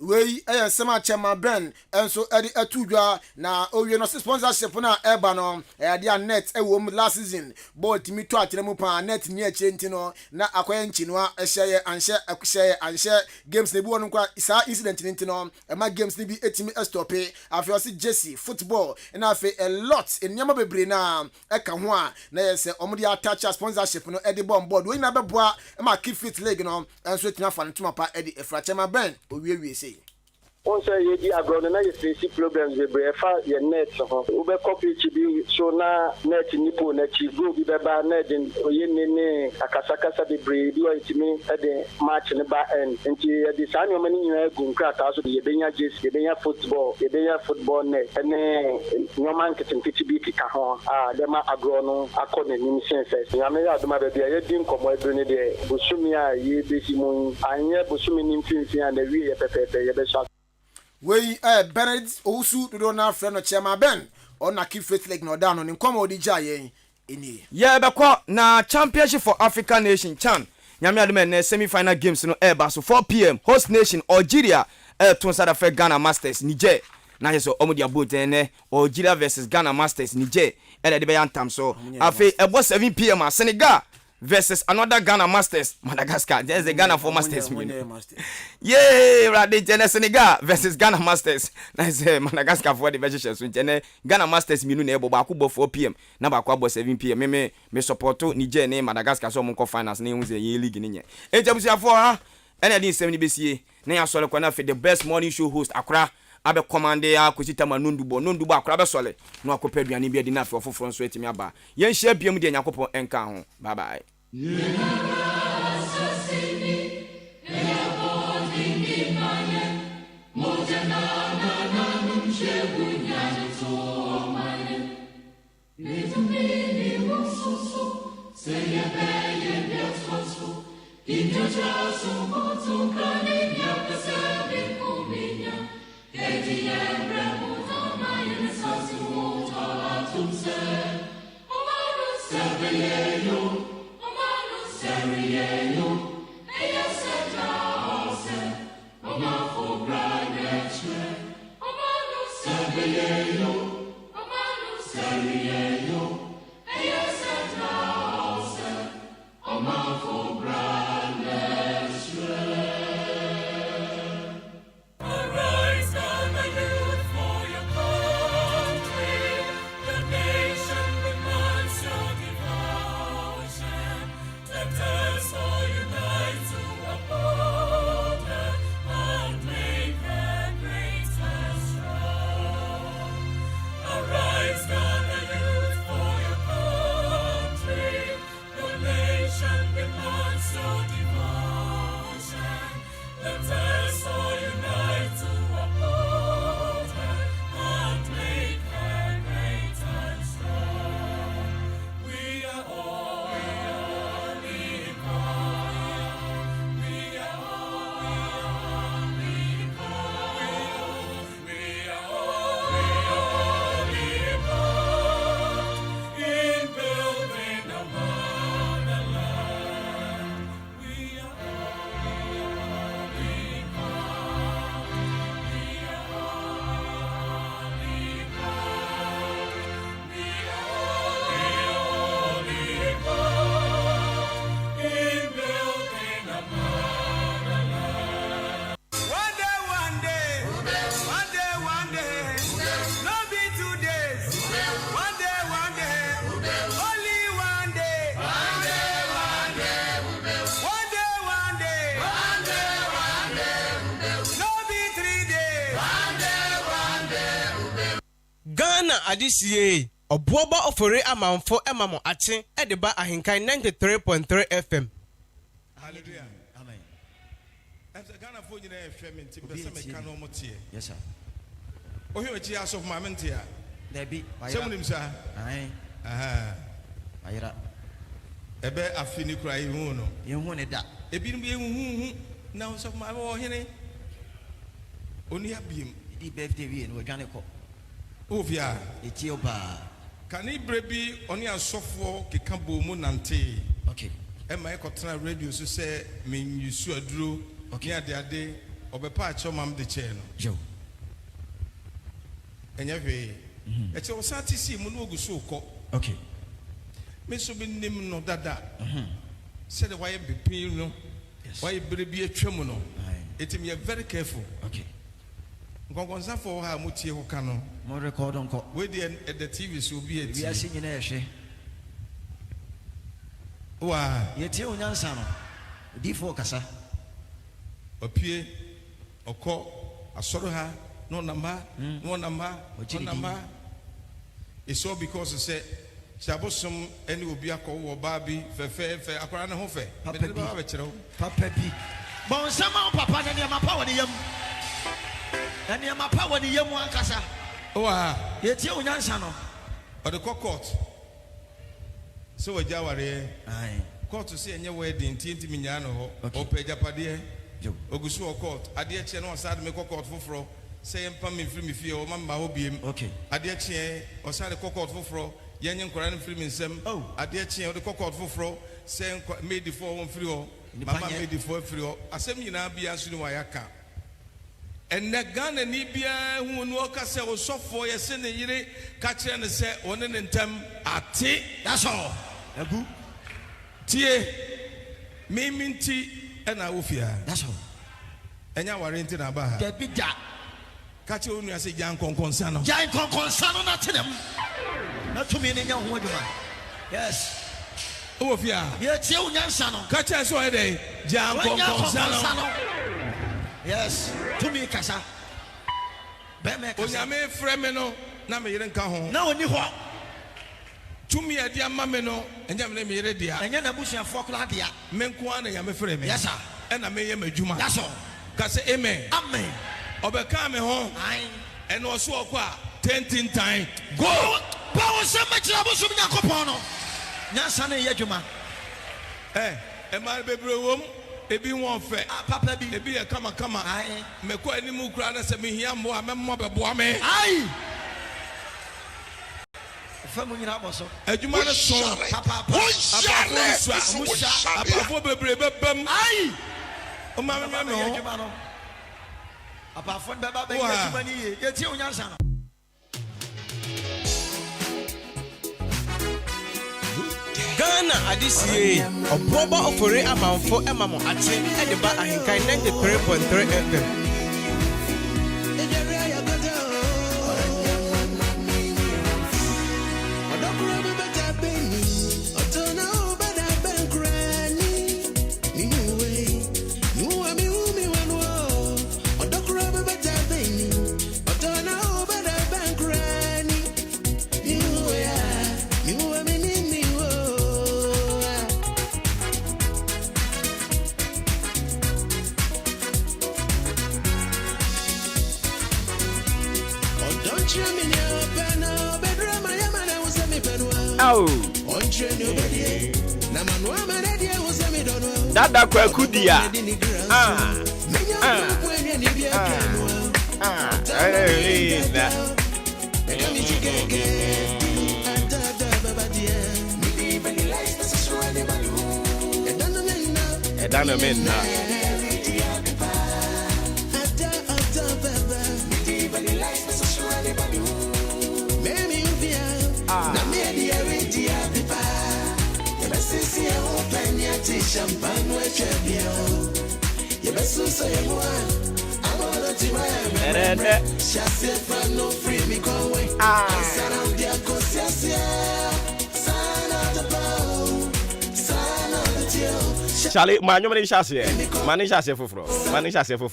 we sema chema Ben enso edi atudwa na owie no sponsorship na eba no dia net ewom last season but mi to atere mu pa net ni ache ntino na akoye nchino ehye anhye games ne bi wonu kwa isa incident ntino ma games ne bi etimi stop afi osi Jesse football na afi a lot enyama bebre na eka ho a na yese omudi attach sponsorship no edi bomb board we na beboa ma keep fit league no enso etina fa ntuma pa edi efra chema Ben owie say on say ye di agro na ye face problems we brefa ye net so we be copy chi bi so na net nipo na chi go bi be ba net oye ne akasakasa be bre bi wa itimi e de match ne ba end nti ye di sa nyoma ni nyina gu nkrata so ye benya jes ye benya football net ene nyoma nkiti bi kika ho de ma agro no akọ na nim sense ya me ya do ma be ye di nkomo ebru ne de busumi a ye besi mu anye busumi nim finfin and we ye pepepe ye be sha we Benedict Owusu Dodona friend of chairman Ben on na keep faith league no down on nkomo odi jaye eni yeah bekọ na championship for African nation chan nyame adom na semi final games no ba so 4 p.m. host nation Algeria to sada fe Ghana Masters Niger na yeso omodi abote ne Algeria versus Ghana Masters Niger de be yantam so afi ebo 7 p.m. Senegal versus another Ghana Masters Madagascar. There's a Ghana for Masters. Yay! Right, Senegal versus Ghana Masters. Nice Madagascar for the versus. Ghana Masters minu na ebo ba kubo 4 p.m. na ba kwa 7 p.m. Me support Niger ne Madagascar so mo finance na hu ze ye league ni nye. Ejabusia for ha. Ena din 7 besie. Na ya sole kwa na fe the best morning show host Accra. Abe commande ya kusita nondubo akra be sole no akopaduane bia di na fe ofoforo so etimi aba yen hia biam de yakopon enka ho bye bye. Adisie Obuoba Ofori Amanfo Emamo Ache Ediba AHENKAN933FM. Hallelujah. Amen. I'm the Ghana for you FM in Timbers. Yes, sir. Oh, you are cheers of my mentia. There be some of them, sir. Aye. Aha. Ayra. Ebe afini cry uno. You wanted that. A being now of my war henny. Only a beam. The birthday in Organico. Oh, yeah. It's your bar. Can he be only a software Kikambo Munante? Okay. And my cotton radio to say, mean you sure drew. Okay, the other day, or a patch of Mam the chain. Joe. And every. It's all Sati see Munogu so called. Okay. Miss Obin name no dada. Said why be pino. Why be a tremono. It me very careful. Okay. Gongonza for her muti hokano. More record on call. Wait at the TV so be it. We are singing a she. Wow, yet you Yansano. D4 Cassa. A peer or call a sorrow no number, no number, number. It's all because I said, Shabosum, and will be a call or Barbie, fair, a crown of fair. Papa B. Bon, somehow, Papa, and your power, and your power, the young one Cassa. Oh, yet you Yansano. Or the court. So a Jawari, court to see any wedding, Tinti Mignano, or Pejapadia, Ogusu court, Adia Cheno, Sad Meko court for. Say Pammy Free or Mamba Obium. Okay. Adiache or Sally Cockort for Yan Koran Freeman Sem. Oh, Adiache or the Cockort for saying made the 4 free or Mama made the 4 free or Assembly now be answering Wayaka. And that gun and Nibia who walk us or so for your sin and ye catch and say on an term at tea. That's all. A good tea, Maming tea and Aufia. That's all. And you are into Naba. That big jack. Catch you when I say Jan Conconsano. Jan Conconsano, not to them. Not to me in your woman. Yes. Oh, yeah. Yes, you Yansano. Catch us all day. Jan Conconsano. Yes. To me, Casa. Oyame Fremeno. Name Cajon. No, you what? To me, a dear Mameno, and Yamame Redia. And Yanabush and Fokladia. Menquana Yame Freme. Yes, sir. And I may a Juma. That's all. Case Amen. Amen. Obekame home and also 10 time. Go! Power so much Abusu Yakopono. Nasane Yajuma. Eh, a man be room, a be one fair. Papa be a kama. I may call any more crowd as a Mihiamo, a member Boame. Aye. Family Raboso. A Jumana song, Papa. Aye. Oh, Mamma. Apart from Baba, yet you Yansano. Ghana Adisie Obuoba Ofori Amanfo Emamo Ache Ediba AHENKAN933FM. Dada kwa kudia. Edana menna. Charlie, many chassis, money chassis for money chassis for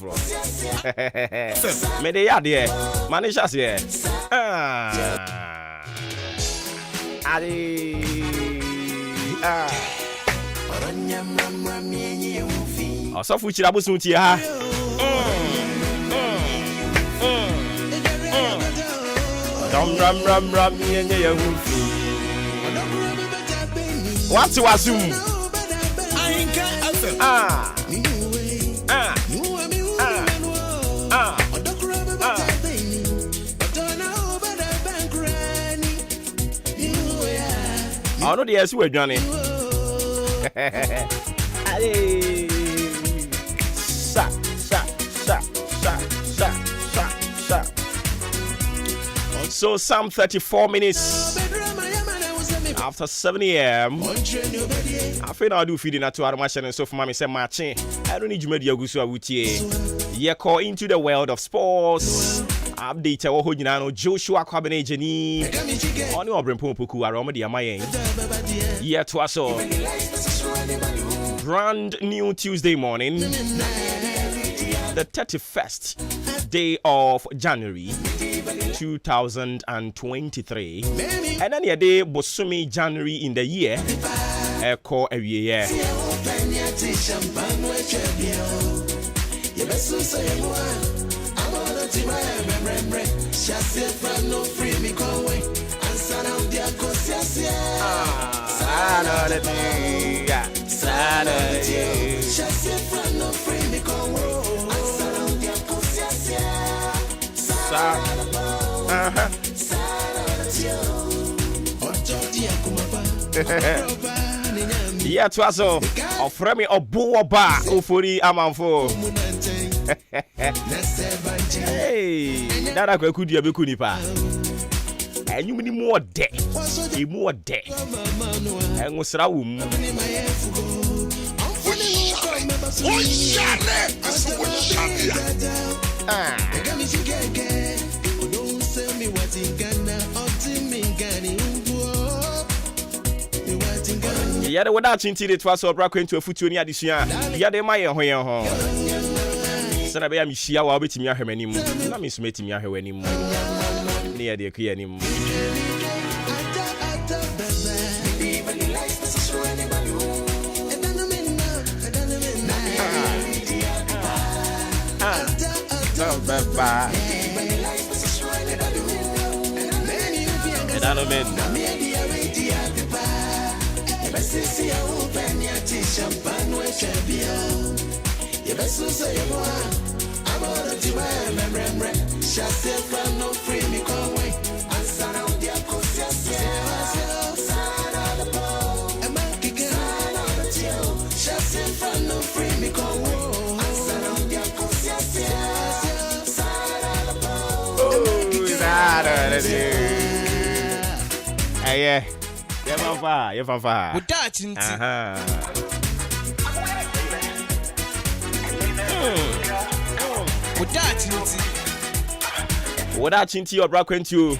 Medea, dear, money chassis. Ọsọfọ Chirabusu tie ha. Ram yenye ya hufi. What's wasum? AHENKAN FM. I know the yes we Johnny. So some 34 minutes after 7 a.m. I feel I do feeding at 2 hours and so for mommy say Maakye. I don't need you media gusu awutie. Yeah, call into the world of sports. Update our Hodinano Joshua Kwabene Jenny. Oni Obrempo Puku Aromadi Amayen. Yeah, to us all. Brand new Tuesday morning. The 31st day of January 2023. And then a day Bosumi January in the year. Echo every year. Yeah, to us all. Offer me Obuoba Ofori Amanfo. Hey, that I could be a Bikunipa. And you need more debt. More debt. And was Raum. Yeah, the without chinty it was over into a foot near this year. Yeah, they might home. Senabe Mishia will be to me a heminim. Not Miss Meeting me a heminim. Near the Kianim. Yeah. Yeah, Fafa. With that, without chinty or broke into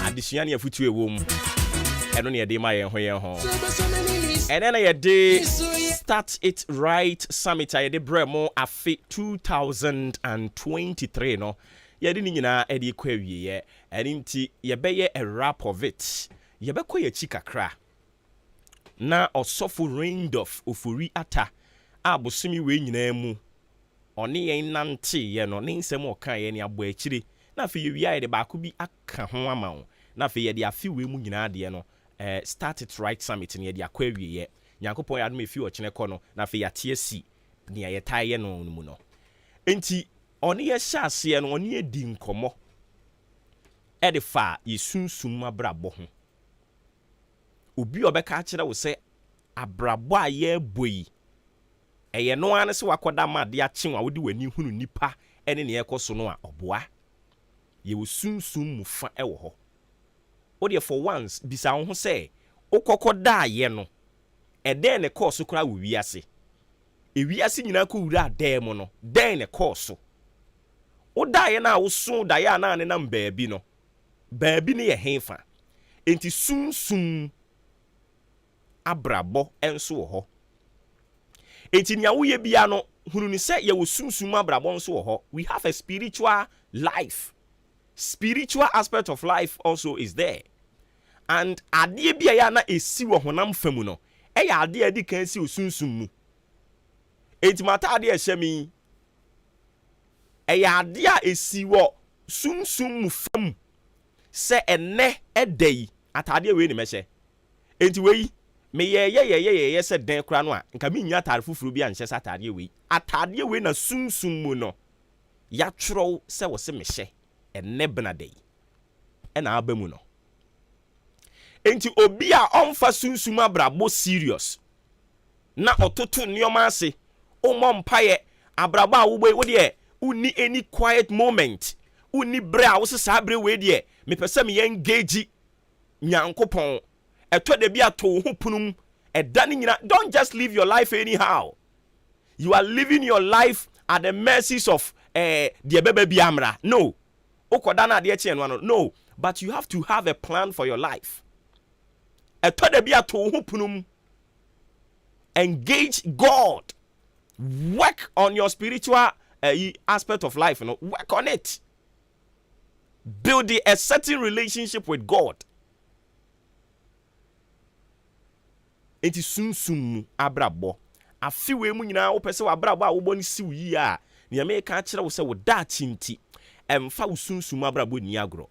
addition of future womb. And only a day my home. And then a day start it right summit. I did Bremo Afi 2023. No, you didn't know Eddie Query yet. And inti ye be a rap of it. Ye be quite a chica cra. Na osofu Randolph Ofori ata abosumi we nyina mu one yen nante ye no ne nsem o kan ye ne abo akire na fe ye wi de ba ko bi aka ho ama wo na fe ye de afi we mu nyina de no start it right summit ne ye de akwa wie ye nyankopon ya no me fi o kene ko no na fe ya tie si ne ye tai ye no mu no enti one ye hya ase no one ye di nkomo e de fa ye sunsum abrabo ho obi obeka kire wo se abrabo a ye boyi eye no ane se wakoda ma de achen wa wodi wani hunu nipa ene ne ekoso no a oboa ye wo sunsum mufa e wo ho o de for once bisa wo ho se okokoda ye no e den ne course kura wo wiase e wiase nyina ko wura dem no den ne course o da ye na wo so da ye na ne nam baabi no baabi ne ye henfa enti sunsum abrabo enso wo ho enti nia wo ye bia no hunu ni se ye wo sunsum abrabo enso wo ho. We have a spiritual life. Spiritual aspect of life also is there. and adeɛ bi a ya na esi wɔ honam fam no ɛyɛ adeɛ a di kan si osunsum mu etimata adeɛ ɛhyɛ mi ɛyɛ adeɛ a esi wɔ sunsum mu fam sɛ ɛnɛ ɛda yi atadeɛ wei ne mɛhyɛ enti wei meyɛyɛ sɛ den kora no a nka menya atade foforo bi anhyɛ sɛ atadeɛ wei na sunsum mu no yɛatwerɛw sɛ wɔ se mehyɛ ɛnɛ benada yi ɛna aba mu no enti obi a ɔmfa sunsum abrabɔ serious na ɔtoto nneɔma ase ɔmmɔ mpaeɛ abrabɔ a wo deɛ wonni any quiet moment wonni brɛ a wo se saa brɛ wei deɛ mepɛ sɛ meyɛ engage nyankopɔn ɛtɔ da bi ato ho punum ɛda ne nyina don't just live your life anyhow you are living your life at the mercies of deɛ bɛba bi amra no okoda na adeɛ kye no but you have to have a plan for your life ɛtɔ da bi ato ho punum engage God work on your spiritual aspect of life work on it build a certain relationship with God. Enti sunsum abrabɔ afiwe mu nyina wo pese abrabɔ a wo bɔ ne siw yi a ne me ka kyerɛ wo sɛ wo da chinti emfa wo sunsum abrabɔ ni agro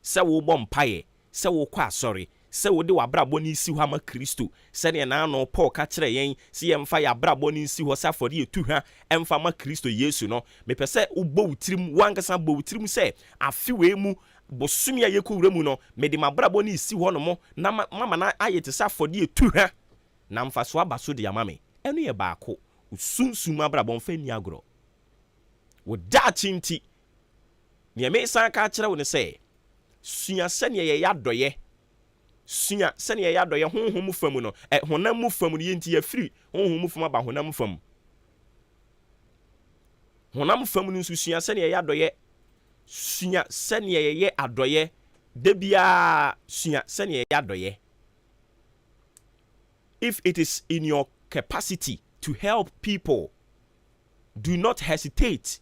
sɛ wo bɔ mpaye sɛ wo kɔ asɔre sɛ wo de wabrabɔ ne siw ha ma Kristo sɛ ne na no Paul ka kyerɛ yɛn sɛ yɛmfa ya abrabɔ ne siw hɔ sɛ afɔre etu ha emfa ma Kristo Yesu no me pese wo bɔ wutirim wankasa bɔ wutirim sɛ afiwe mu bosumi a yekowura mu no mede mabrabɔ ne isi hɔ no mo na mama na ayete sa fɔde etu ha na mfa so aba so de amame eno ye baako usunsum abrabɔ mfa ni agro wo da chinti ne me san ka kyerɛ wo ne sɛ sua sɛne ye yadoye sua sɛne ye yadoye honhom fam no honam mu fam no yenti ya firi honhom fam aba honam fam no nso sua sɛne ye yadoye sua sɛne ye adoye de bia sua sɛne ye adoye. If it is in your capacity to help people, do not hesitate.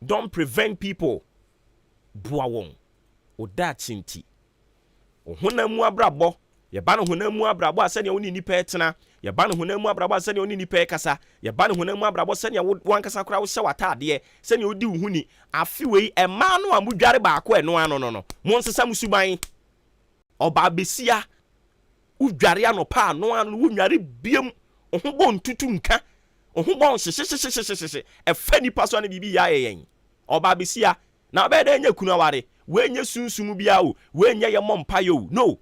Don't prevent people. Buawon oda chinti ohunamu abrabo ye ba no hunamu abrabo asane woni nipa etena ye ba no hunamu abrabo asane woni nipa ekasa ye ba no hunamu abrabo sane wankasa kora wo hye watade sane odi uhuni afiwei ema no amudware baako eno ano no mo nsesa musuban oba besia udware anopa ano ano wo nware biem ohubɔ ntutu nka ohubɔ hyehyehyehyehye efa nipa so na bibi ya yen oba besia na be da nya kunu aware we nya sunsum bia o we nya ye mompa yo no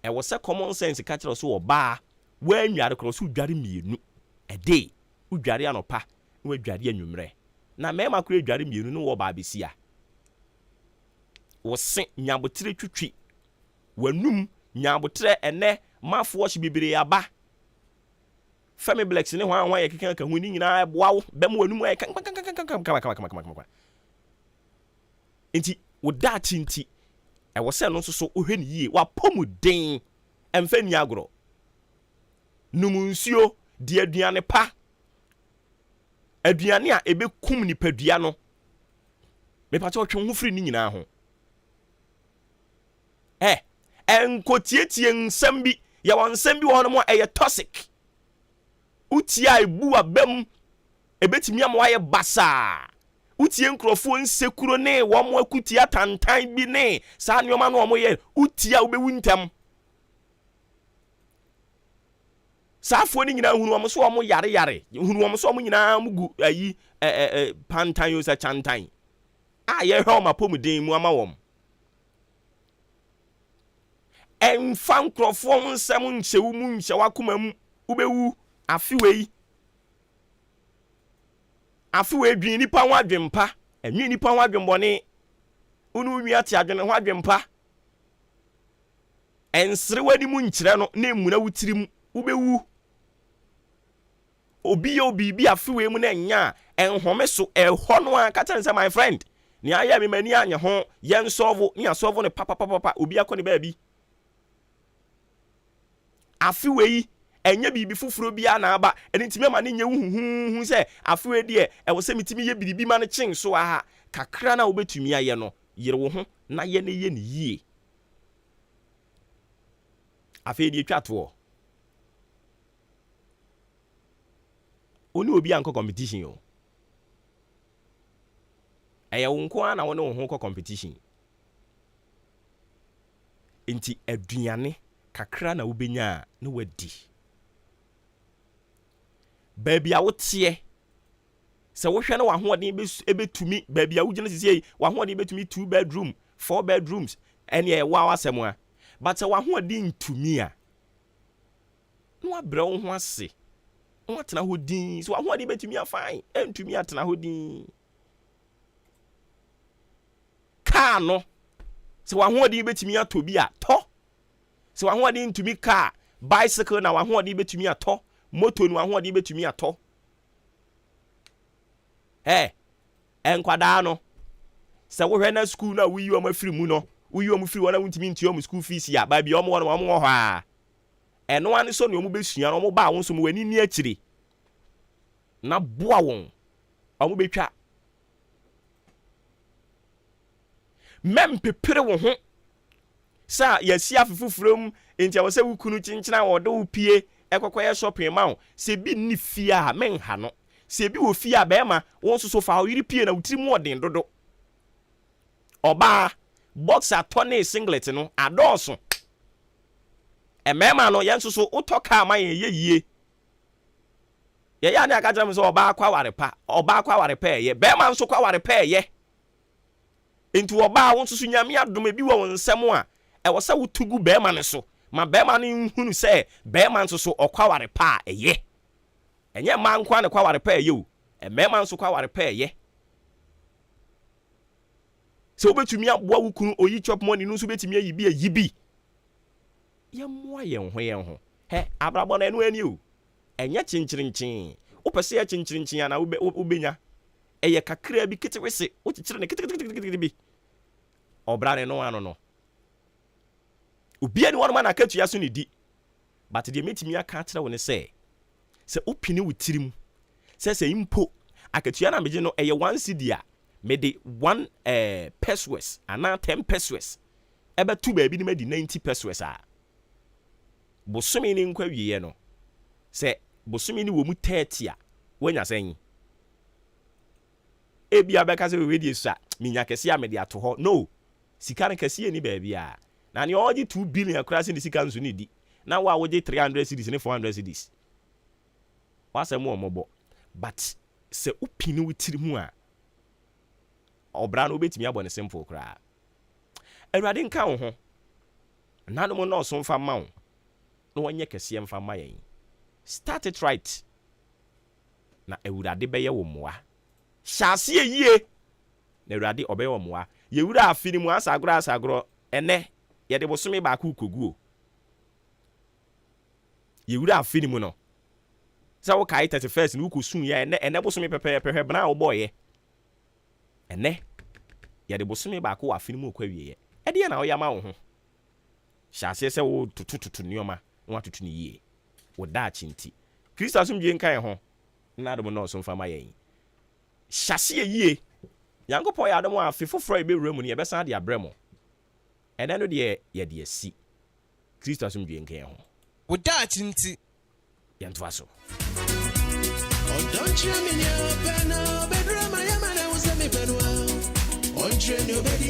e wo se common sense ka kire so oba we nware kro so udware mienu e dey udware anopa we dware anwumre na me ma kro dware mienu no wo ba besia wo se nyabotire twitwi wanum nyabotre ene mafo hye bibire aba family blacks ne hwan ye keka ka huni nyina boawo bem wanum ay kan enti wo da tinti e wo se no nso so ohwe ne yie wa pomuden emfa ni agro numunsuo di aduane pa aduane a ebekum ni padua no me pa cho twe ho firi ni nyina ho enkotietie nsɛm bi ya won nsɛm bi wɔ no mo ɛyɛ toxic utia ebu abam ebetimi am wayɛ basa utie nkrofo nsekuro ne wo mo akutia tantan bi ne saa nneoma no mo yɛ utia obewu ntam saafo ni nyina hunu wo so mo yare hunu wo so mo nyina mugu ayi pantan yo sa chantan a ye hwe ma pomuden mu ama wom enfan krofo nsem nchewu mu nchewa kuma mu ubewu afiwei dwi nipa ho adwempa enwi nipa ho adwembone unu nwi ate adwene ho adwempa ensere wani mu nkyere no na emuna wutirim ubewu obi bi afiwei mu na nya enhome so ehɔ no aka tell say my friend ni aya me mani anya ho yen solve ni asolve ne papa obi akɔ ne baabi afiwei enye bibi fufuro bia na aba enitime ma ne nye huhuhu se afiwei de e wo se mitimi ye bibi ma ne kyen so aha kakra na obetumi aye no yire wo ho na ye ne ye afi di twa to oni obi anko competition yo eye wonko ana wona wo ho competition enti aduane kakra na wobenya na wadi baby a wotie se wo hwe na wa hoden ebetumi baby a wugina sisi wa hoden betumi 2 bedroom 4 bedrooms ene e wa wasem a but wa hoden ntumi a no abre wo ho ase wo tena hodin so wa hoden betumi a fine entumi atena hodin car no se wa hoden betumi atobi a to se wa hoden ntumi car bicycle na wa hoden betumi ato moto no wa hoden betumi ato enkwada no se wo hwe na school na wuyi o mafiri mu no wuyi o mfiri wona wuntimi nti o school fees ya ba bi o mo ho ha eno ane so ne o mu besua no mo ba won so mo wani ni akire na boa won o mo betwa mem pepere wo ho sa yasi afufufrom enti a wo se wukunu chinchina wo do pie ekokoye shopping ma se bi ni fie a menha no se bi wo fie a be ma won so fa yiri pie na wutiri mu odin dodo oba boxer tony singlet no adoso emema no yenso so utoka ma ye ya ne aka jam so oba akwa ware pa ye be ma nso kwa ware pa ye enti oba won so nyame adom bi wo nsem a e wo se wutugu be ma ne so ma be ma ne hunu se be ma nso so okwa ware pa ye enye ma nkwa ne kwa ware pa ye o emema nso kwa ware pa ye se obetumi aboa wukunu oyi chop money no so betumi ayibi ye moa ye ho abrabo na enu ani o enye chinchirinchin opese ye chinchirinchin ana ubenya eye kakra bi kitewese o chichire ne kitikiti bi obrane no ano no obi ani wonu ma na katu ya so ne di but de metimi aka kire woni se opini wutirim se impo akatua na meje no eye 1 cedi a mede 1 pesos ana 10 pesos ebe tu ba bi ni medi 90 pesos a bosumi ni nkwa wiye no se bosumi ni wo mu 30 a wonya sen ebi abeka se we di sa minya kese a mede ato ho no sika ne kese ni ba bia na ne oji 2 billion akura se ni sika nso ni di na wa woje 300 cedis ne 400 cedis wasa mu omobo but se upini witiri mu a obra no betimi abone simple kra awurade nka wo ho nanom no so mfa ma wo no wonye kese mfa ma yen start it right na awurade beye wo moa hyase yie na awurade obeye wo moa ye wura afini mu asagro ene ye de bosome ba ku koguo ye wura afini mu no sa wo kai 31st ni wuko sun ya ene bosome pepe bana wo boye ene ye de bosome ba ko afini mu kwa wiye e de na wo yama wo ho hyase se wo tututu nioma wo tutu ni yie wo da chinti Kristo asomdwe nkan ho na adom no so mfa ma yen hyase yie yankopon ya adom afi foforo e be wura mu ne ye besa de abremo ene no de ye de asi Kristo asomdwe nkan ho wo da chinti yanto so don't you mean your pen bedroom I am and was me penwa on train your bed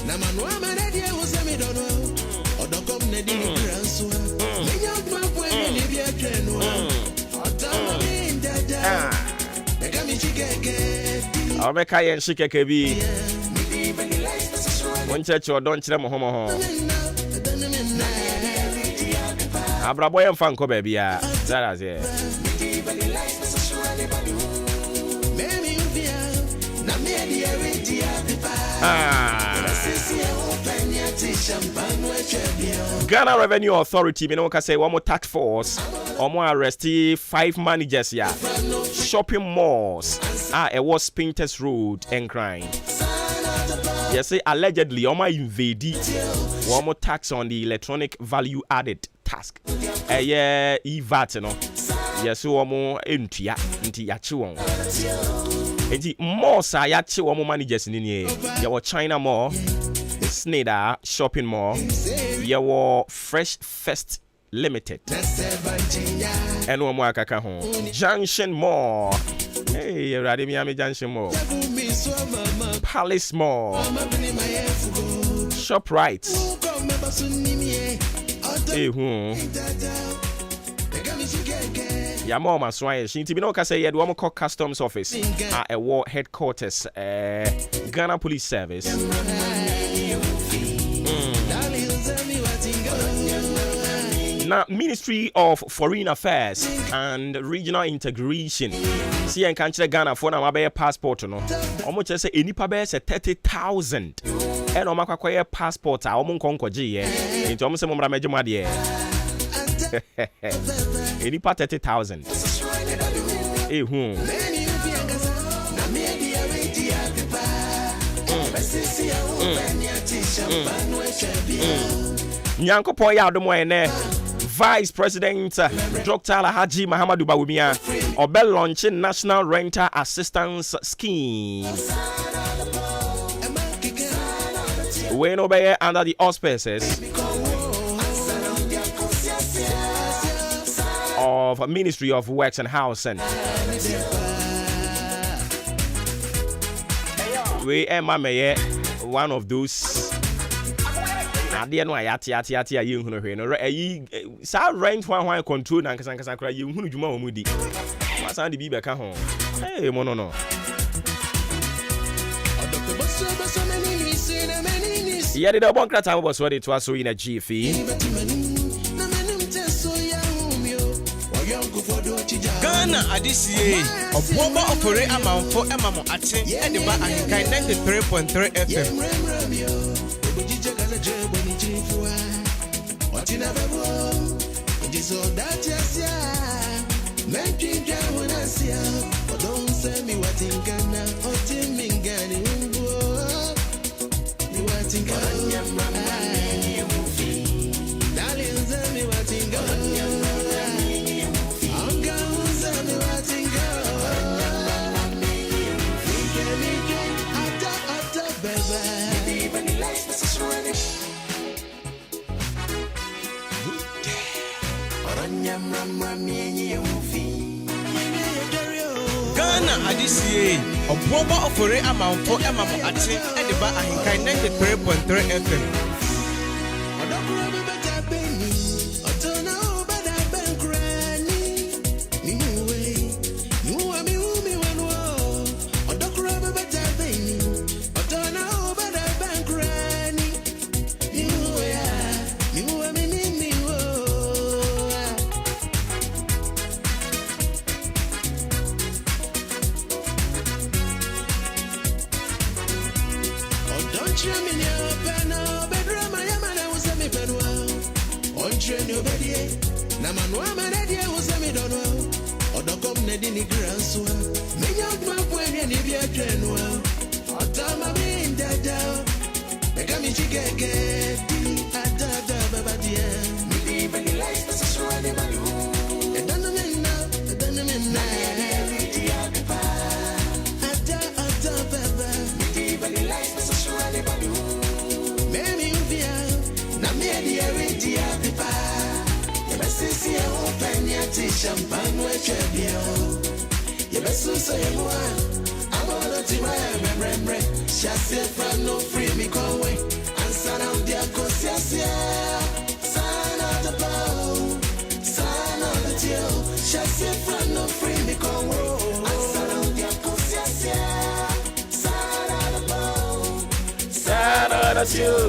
na manwa manade was me don't know or don't come ne di granso me young man when you be a train o don't mean dada me come chikeke o me kayen shikeke bi won cheche o don kire mo ho abrabo yem fa nko ba bia zara ze Ghana Revenue Authority, me no ka say one more task force, or more arrest 5 managers ya. Shopping malls, it was Spintex Road and crime. Yes, say allegedly, Oma invade one more tax on the electronic value added task. Yeah, VAT no. Yes, Omo entia ya chiwon. Enti malls ya chi omo managers ni ye. Ya China mall. Snida Shopping Mall, your Fresh Fest Limited, and one more Kakaho Junction Mall. Hey, Radimiami Junction Mall, Palace Mall, ShopRite. Hey, your mom as well. She be no say you do call customs office at a war headquarters, Ghana Police Service. Now, Ministry of Foreign Affairs and Regional Integration. See, I can't Ghana for now. My passport, no. How much I say? Any paper say 30,000. And I'm a passport. I'm on Concord. Into almost a moment. Any part 30,000. Eh, Nyanko Poya Domoene, Vice President Dr. Alhaji Mahamadou Bawumia, Obel launching National Renter Assistance Scheme. When obey under the auspices of Ministry of Works and Housing. We am one of those. I didn't know yati you know sa rent one control na nkasa kra you hunu dwuma omudi. Masa de bi be ka ho. Hey mo no. Yeah, the one crata was what it was so in a GFE. Ghana ADCA Obuoba Ofori Amanfo Emamo Ate Ediba AHENKAN933FM. Don't send me what in Ghana or Tim in Ghana. You want in Ghana? Darling, send me what in Ghana. Ghana ADCA Obuoba Ofori Amanfo Emamo Ate Ediba AHENKAN933FM. Champagne with your you best say you want. I'm gonna do my memory. Chassis from no free me go away. And son out there, cause yes, son of the bow, son of the tail. Chassis from no free me go away. And son out there, cause yes, son of the bow, son of the tail.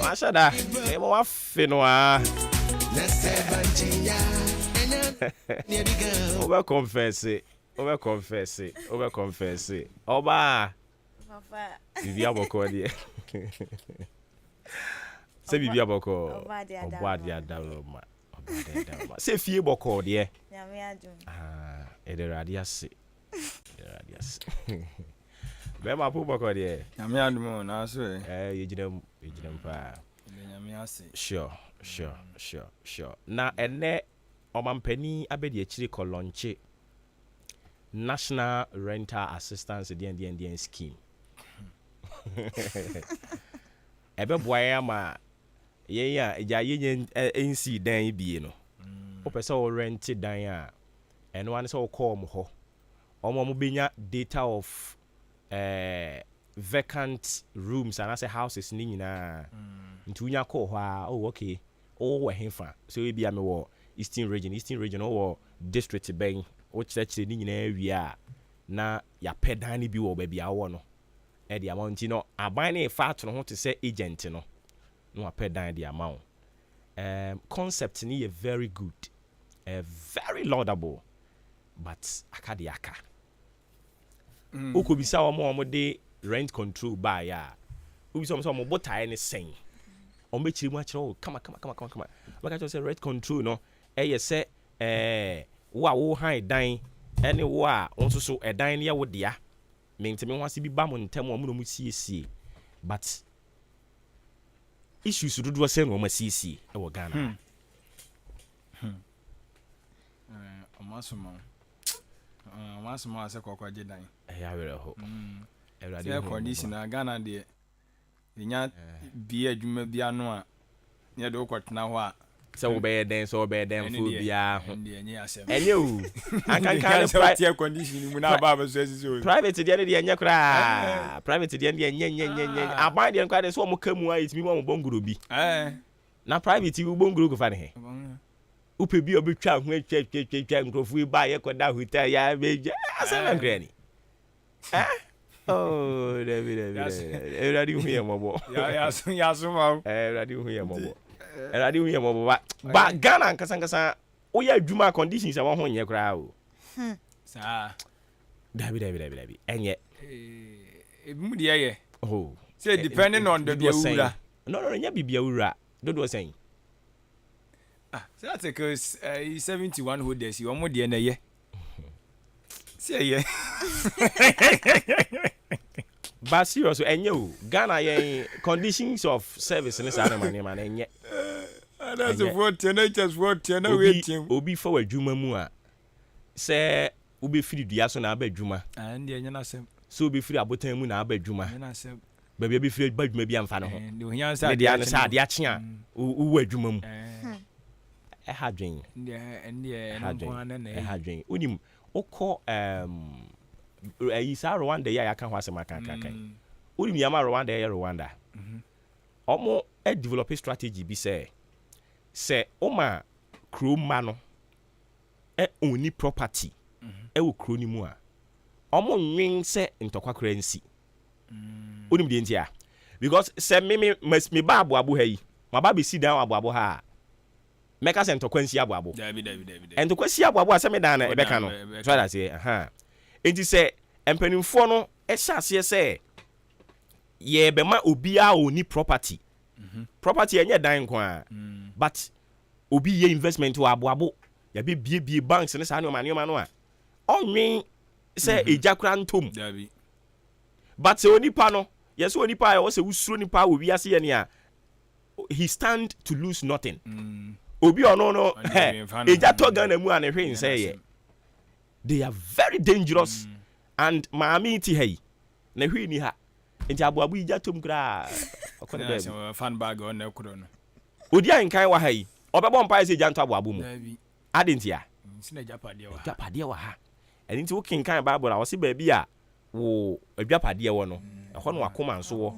Mashada, emo afinoa. Over confess it. Oba. Bibia boko die. Se bibia boko. Oba dia daloma. Se fie boko die. Nyame adum. Ederade ase. Bema pu boko die. Nyame adum na so yejidam pa. Nyame ase. Sure. Na ene omampani abedi akiri kolonche national rental assistance the scheme. Ebe boya ma ya NC dan bi no. O pese o rent dan a eno ane se o call mo ho. Omo mo benya data of vacant rooms and I say houses ni nyina. Ntu nya call ho a oh okay. Oh we henfa. So we be am wo Eastern region or district ben o church ni nyina wi a na ya pedan ni bi wo ba bia wo no. E the amount no aban na fa to no ho to say agent no no pedan the amount. Concept ni is very good. Very laudable. But akadiaka. Ukubisa omo de rent control by ya. Ubisa omo botai ne sen. Omo chiri mu achiro come. Like I say rent control no. Ye say wo han dan ene wo a onso so edan ne wo dia. Me nteme ho ase bi ba mo ntem omo no mu siesie. But issues do say no ma siesie e wo Ghana. Omasuma ase kokwaje dan. Ya were ho. Everybody the condition na Ghana de nya bi adwuma bi ano a nya de okotena ho a se wo be den so be den fu bia ho. Enye o. Ankan private condition mu na ba ba so asisi. Private de nya kra. Private de nya. Aban de kwa de so mo kamu a itimi mo bonguro bi. Na private u bonguro ko fa ne he. Upe bi obetwa ho atwa nkrofo ba ye koda hotel ya beja asem granny. Oh, David. Everybody hu ye mobo. Ya so ma. Everybody hu ye mobo. Everybody hu ye mobo ba Ghana nkasa o ya adwuma conditions e won ho nye kra o. Sa. David. Enye. Ebimu de ye. Oh. Say depending on the biawura. No, nya biawura. Dodo saying. So that's because 71 holders you almost the ye. See ye. But serious enye Ghana ye conditions of service in say man enye. That's what just what waiting. Obi for adwuma mu a say obi firi dua so na aba adwuma. And enye na sem. So obi firi abotan mu na aba adwuma. Na sem. Ba bi firi adwuma bi amfa ne ho. Ne dia sa ade ache a wo adwuma mu. Hadwen. Hadwen. Unim oko isa Rwanda ya kan ho asema kan. Unim yama Rwanda ya Rwanda. Omo develop a strategy bi say oma kro ma no oni property wo kro ni mu a omo nwen se ntokwa currency. Unim de ntia because say me ba abo ha yi. Ma ba be si down abo ha. Meka se ntokwansi abo. David. Entokwansi abo aseme dan na ebeka no. Try that say enti se empanimfo no ehase se ye be ma obi a oni property. Property enye dan kwa. But obi ye investment wa abo. Ya be bie banks ne sa ne ma no a. Onwen se ejakura ntom. David. But se onipa no, yes onipa e wo se usuro nipa wo wi ase ye ne a he stand to lose nothing. Obi no ejato Ghana mu an hwe say ye they are very dangerous and maami ti hey na hwe ni ha enti aboabo ejato m kra okone be fan bag on na kuro no odi ankan wa hai obebo mpa say ejanto aboabo mu adenti a sina japade wa ha enti wo kinkan bible a wo se ba bi a wo adwapade wo no ho no akoma nso wo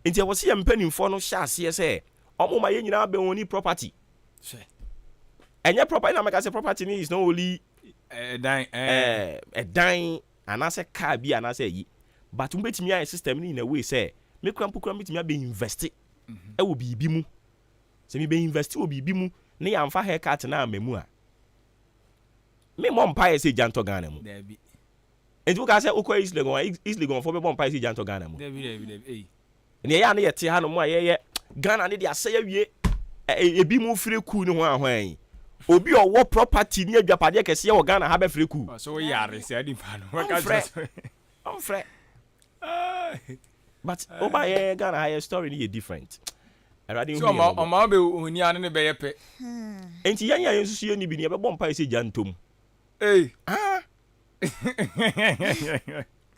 enti wo se yempanimfo no hya ase say omo ma ye nyina be woni property. Enye property na make say property ni is not only a dine and I say car bi and I say yi but we betimi a system ni in a way say me krampo betimi be invest e wo bibi mu say me be invest wo bibi mu na ya mfa haircut na amemu a me mom pay say janto Ghana mu David enti wo ka say okwa East Legon for be mom pay say janto Ghana mu David ne ya na ye te ha no mu a ye Ghana ne de asaya wie ebi mu fire ku ni ho ahwan obi owo property ni adwapade kese wo Ghana ha be fire ku so yare se adi pa no on fre but oba ye Ghana ha story ni different so ma be oni ane ne be ye pe enti yan susu ye ni bi ni be bom pa ese jantom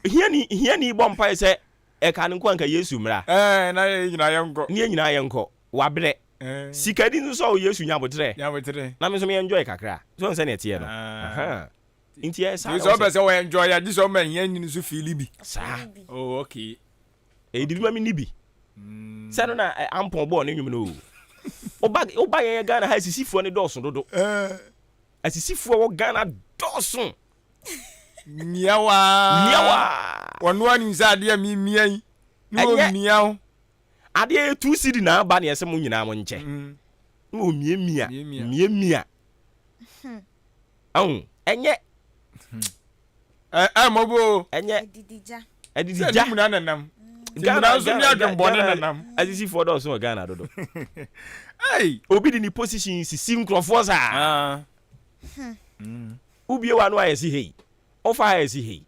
hiani bɔ mpa sɛ ɛka no nko anka Yesu mmra na nyina yɛnkɔ ne nyina yɛnkɔ wabrɛ sikadi nso sɛ Yesu nyabotrɛ na me so me enjoy kakra so nsɛ ne tie no aha nti ɛsa so bɛ sɛ wɔ enjoy ya di so ma hiani nso feel bi sa oh okay di ma me ni bi sɛ no na ampɔn bɔ ne nwum no oba yɛn Ghana ha sisifoɔ ne dɔɔso dodo asisifoɔ wɔ Ghana dɔɔso miawa wɔno ani sɛ adeɛ mimia yi ne wɔ miaw adeɛ 2 cedi na aba ne ɛsɛ mo nyinaa mo nkyɛ ne wɔ miamia ahu ɛnyɛ mɔbo ɛnyɛ adidija mu na nanam Ghana so mi adwembɔ ne nanam asisifoɔ dɔɔso wɔ Ghana dodo obi di ni position sisi nkrɔfoɔ saa ubie wa no ayɛ si hei ofa ayɛ si hei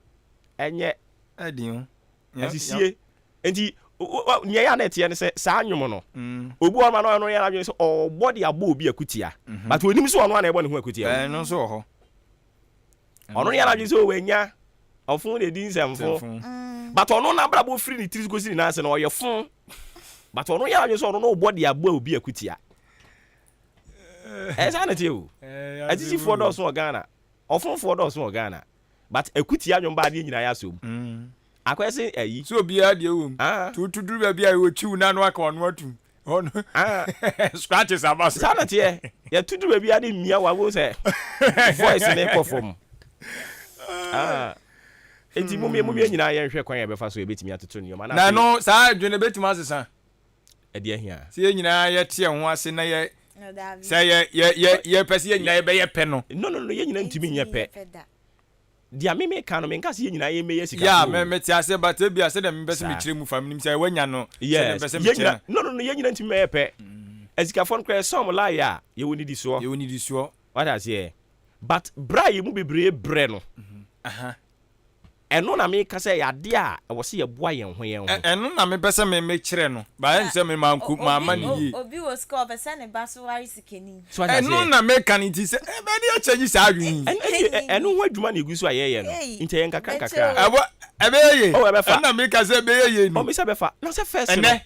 ɛnyɛ ɛdin asisie enti nya ya na tie ne sɛ saa nwom no obi wɔ ma no yɛ adwene sɛ ɔbɔ de abɔ obi akutia but onim so ɔno na ɛbɔ ne ho akutia no so wɔ hɔ ɔno yɛ adwene sɛ ɔwanya ɔfon de din sɛmfo but ɔno na brabo free ni tiri gosi na ase na ɔyɛ fon but ɔno yɛ adwene sɛ ɔno na ɔbɔ de abɔ obi akutia ɛsa na tie o asisifoɔ dɔɔso wɔ Ghana ɔfonfoɔ dɔɔso wɔ Ghana but akutia nwom ba de nyina ya so akwɛ se ayi so obiara de wom to duru ba bia wo chiu na no aka ɔno atu ɔno scratches about sa na tie ya to duru ba bia de mia wa wo sɛ voice ne perform enti mumie nyina yɛ nhwɛ kwan ya bɛfa so ebetimi atoto nyoma na no saa adwene betimi asesa ɛde ahia sɛ nyina yɛ tie ho ase na yɛ sɛ yɛ pɛ sɛ yɛ nyina yɛ bɛyɛ pɛ no yɛ nyina ntumi nyɛ pɛ dia me ka no me nka se yɛ nyina yɛ meyɛ sika ya me ti ase but ebia se dem bɛ se me kyerɛ mu family sɛ wanya no sɛ bɛ se me kyerɛ yɛ nyina ntumi yɛ pɛ azikafo no kra som la ya yɛ woni di soɔ what I say but bra yɛ mu bebree brɛ no ɛno na me ka sɛ yade a ɛwɔ se yɛ boa yɛn ho ɛno na me pɛ sɛ me kyerɛ no ba yɛ nsɛ me manku mama ne yi obi wo ska pɛ sɛ ne ba so wari sikeni ɛno na me ka ne ti sɛ ba ne akyɛ yi saa adwene ɛno ho adwuma na egu so ayɛyɛ no nti yɛn kakra ɛbɛyɛ ɛno na me ka sɛ ɛbɛyɛ no o me sɛ bɛfa na sɛ first ɛnɛ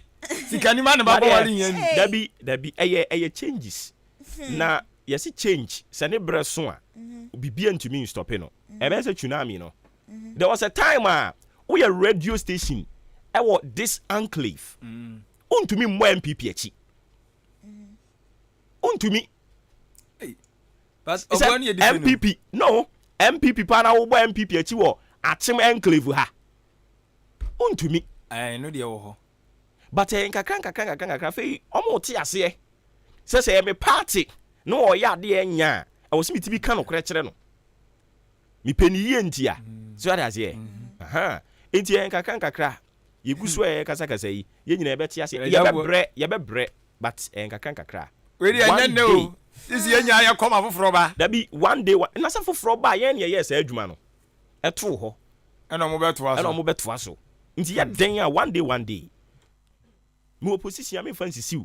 sikani ma ne ba bɔ wari yɛn dabi ɛyɛ changes na yɛsi change sɛ ne brɛ so a bibia ntumi stop no ɛbɛyɛ sɛ tsunami no there was a time we a radio station this enclave untumi mo MPP achi untumi but MPP no MPP pa na wo bo MPP achi wo atem enclave ha untumi no de wo ho but nkakra fe omo te ase se me party no o ya de nya e wo se mitibi ka no kra kire no mi peniye ntia so that as here enti nkakra yegu so kasa yi ye nyina ebe te ase ye be bre but nkakra we dey anya no this ye nya ya koma foforo ba da bi one day na sa foforo ba ye ne ye sa adwuma no eto ho eno mo beto aso nti ya den a one day me opposition me fancy siw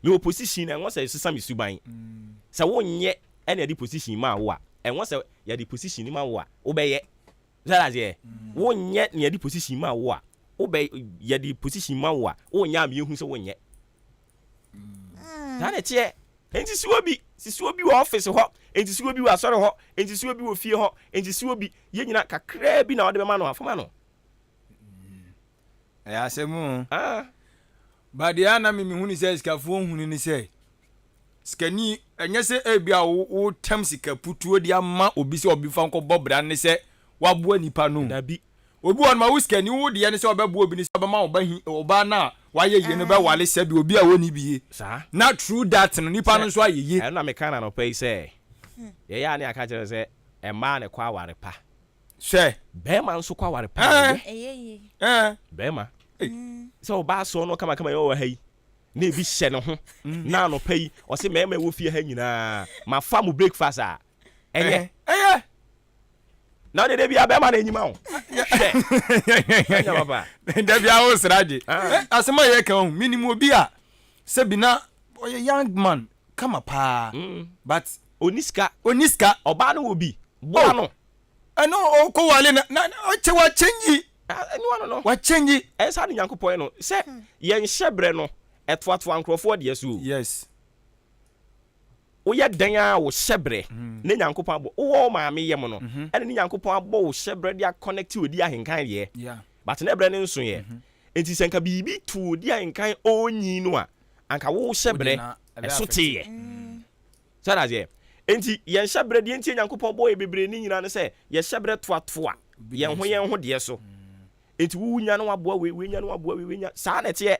me opposition na won say sesa me suban sa wonye ene di position ma wo a enwo say ya di position ma wo a obeye zarazie wonye ne di position ma wo a obe ya di position ma wo a wonya me hu so wonye na tie enti si obi wo office ho enti si obi wo asore ho enti si obi wo fie ho enti si obi ye nyina kakra bi na wo de be ma no afoma no ya semu ba dia na me hu ni say sikafo hu ni say skani enye se ebia wo tam sika putuo dia ma obi se obi fa nko bobra ne se waboa nipa no dabi obi won ma wo skani wo de ne se obeboa obi ne se obama oba na waye ye no be wale se bi obi a woni biye na true that no nipa no so ayeye na me kana no pay say ye ya ne aka kire se e ma ne kwa ware pa se be ma nso kwa ware pa be ma so ba so no kama yo wa hai na ebi hye ne ho na no pay o se mema wo fie ha nyina ma fa mu breakfast a enye na de bia be ma na enyima ho enya baba de bia wo sraje asema ye kan minimum obi a se bi na oye young man kama pa but oniska oba no obi boa no no ko wale na che wa change no wa change esa ni Nyankopon no se ye nhyebre no etoato ankrofo de so yes woyɛ dan a wo hyebre ne Nyankopon abo wo maame yɛ mo no ene ne Nyankopon abo wo hyebre dia connect odi ahenkan ye but na ebre ne nso ye enti senka bibi tu odi ahenkan onyi no a anka wo hyebre eso te ye so that ye enti ye hyebre de enti Nyankopon bo ye bebre ni nyina ne se ye hyebre toato a ye ho de so enti wo nya no abo we nya no abo we nya sa na te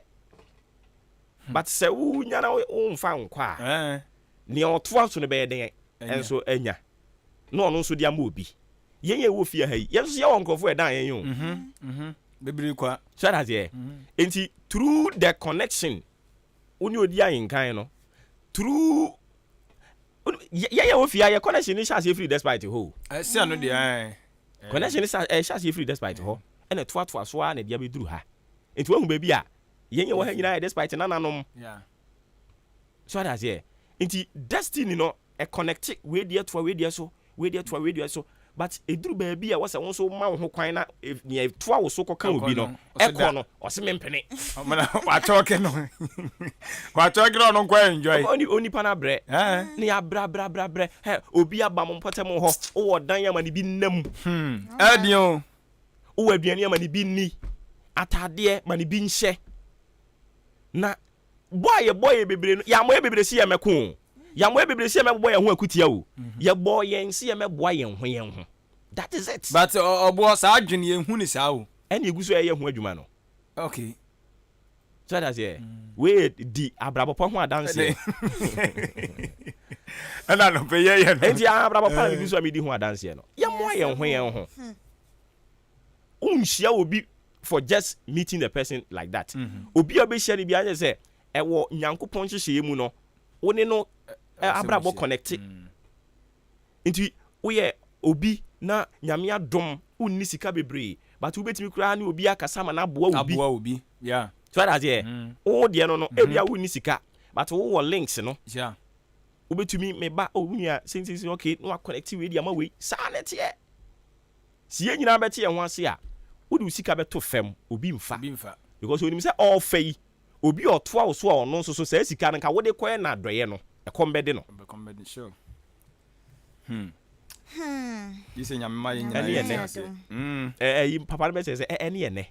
but se wo nya na wo mfa nkwa ni otoa so ne be den enso anya no ono nso dia ma obi yenye wo fie ha yi yenso ye wonkofo edan yen yo bebiri kwa so that ye enti through the connection oni odi ayenkan no through ye wo fie ya connection ni chance free despite ho se ano de connection ni chance free despite ho ene toa so a na dia be duru ha enti wo hu ba bi a yenye wo ha nyina despite nananom so that ye Inti destiny no e connect we dia to we dia so but eduru ba bia wo se won so ma wo ho kwan na ne to wo so koka obi no e ko no o se mempene wa talk no no kwa enjoy oni pana bre ne ya bra he obi aba mo potem ho wo dan ya ma ne bi nam adion wo aduane ya ma ne bi ni atade ma ne bi nhye na boy bebre no ya mo bebre si ya meko ya mo bebre si ya mebo ya ho akutia o ya boy yen si ya mebo ya ho that is it but obo sa adwene ye hu ni sa o ene eguso ya ho adwuma no okay so that's here we di abrabopo ho adanse ana no pe ye no enti abrabopo na eguso mi di ho adanse no ya mo ya ho unhia obi for just meeting the person like that obi obi share ni bi anye say ewo Nyankopon hyehyɛ mu no woni no abrabo connect nti woyɛ obi na nyame adom unni sika bebre but wobetimi kura na obi akasa ma na aboa obi yeah so that here wo de no ebia unni sika but wo links no yeah wobetumi meba owunia sense okay no connect we dia ma we sa na te sie nyina beti ye ho ase a wodi sika beto fam obi mfa because onim say all fei obi otoa wo so a ono so sa sika nka wode koye na doye no ekombede no sure yise nyame ma yen yi papa be say ene ene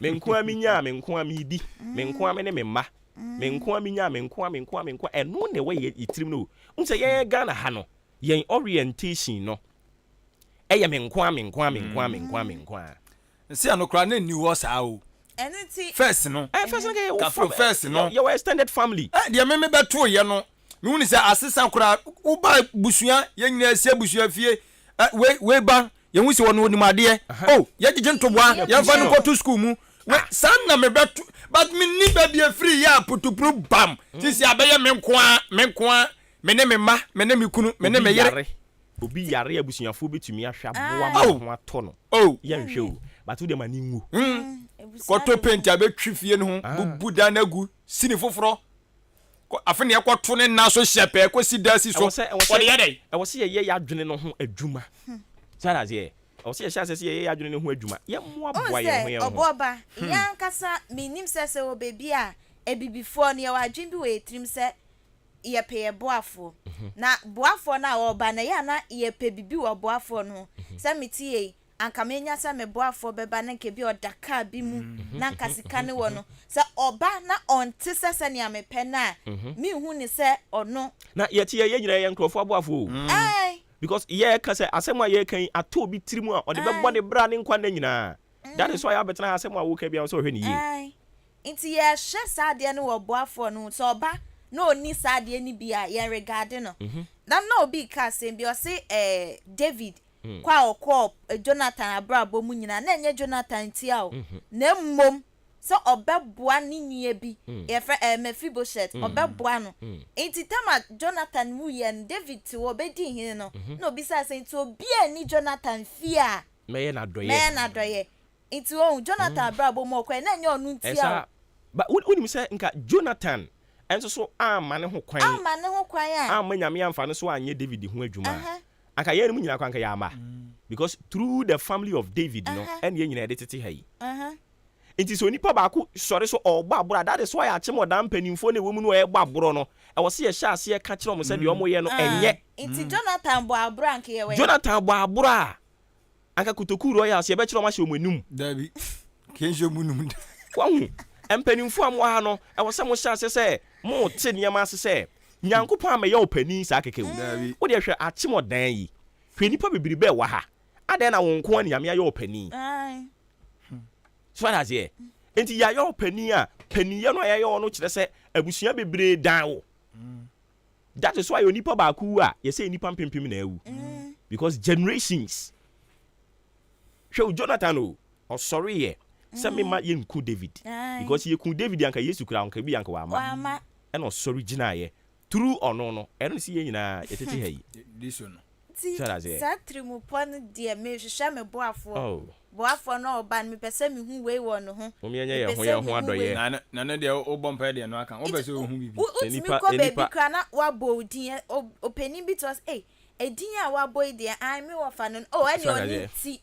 menko aminya menko amidi menko amene memma menko aminya menko eno ne we yitirim no unse yen Ghana ha no yen orientation no eye menko nsi anokra na ni wo sa o eniti first no first no your extended family de me beto ye no me hu ni say assistant kra uba busua ye nyina asia busua fie we ba ye hu si wono onimade oh ye gije ntoboa ye fa no go to school mu san na me beto but me ni ba bia free ya putupru bam sisi abeye menkoa mene me ma mene me kunu mene me yere obi yare abusuafo betumi ahwa boa ma ho ato no ye nhwe o but de mani nwu koto paint abetwi fie no ho bubu da na gu sini foforo afene ye koto ne na so hyepe ko si da si so wode ye dai e wo se ye yadwene no ho adwuma sara ze o se ye sha se ye yadwene no ho adwuma ye mo aboa ye ho Obuoba yan kasa minim se o baby a ebibifo ne ye wadwen bi we trim se ye pe boafo na boafo na oba na ya na ye pe bibi wo boafo no se metie anka menya se me boafo beba na nke bi odaka bi mu na nka sika ne wo no se oba na onte se ne amepe na mi hu ni se ono na ye tie ye nyina ye nkrofo boafo because ye ka se asema ye kan ato bi tirimu a ode bebo ne bra ne nkwa na nyina that is why I betena asema wo ka bia so hwe ne ye nti ye hwe sade ne wo boafo no so oba no ni sade ni bia ye regard no na no bi ka se bi o se David kwa okọ Jonathan abrabo mu nyina na enye Jonathan ti a o na mmom so obeboa ni nyie bi ye fra Mephibosheth obeboa no enti tama Jonathan mu ye David ti wo bedi hin no no bi sa se nti obi ani Jonathan fia me na doye enti o Jonathan abrabo mu okọ na enye onu ti a ba woni mi se nka Jonathan enso so ama ne ho kwan a ama nyame amfa ne so anye David ho adwuma Anka ye mu nyina kwanka ya ama. Because through the family of David no and ye nyina edetete hayi. It is only Pabaku, sorry, so or Babra. That is why I chimo damn penny for the woman who are Babrono. I was here, shall see a catch on said your moyano, and yet it's Jonathan Boabrank here. Jonathan Babra. Anka Kutoku Royals, your bachelor mushroom num. Debbie, Kenjo Munum. And penny for Moano, I was someone shall say, more 10 year master say, Yanko Palmer, your penny, Saki. What you shall at Chimo Day? Penny probably be bear waha. I then I won't call Yamia your penny. So as ye enti ya yo pani ya no ya yo no kire se abusua bebre dan. That is why onipa ba ku a ye say nipa mpempem na awu because generations show Jonathan o sorry ye say me ma ye nku David because ye ku David anka Yesu kura anka bi anka wa ma e no sorry gina ye true or no e no si ye nyina ye tete hayi this one so as ye satrimu pon de me hwehwe me boafo boafo no ban me pese me hu we wo no ho mo ye ho adoye na de o bompa de no aka o pese o hu bibi enipa kana wa bodin openi bi tos edin a wa boy de an me wo fa no ani oni ti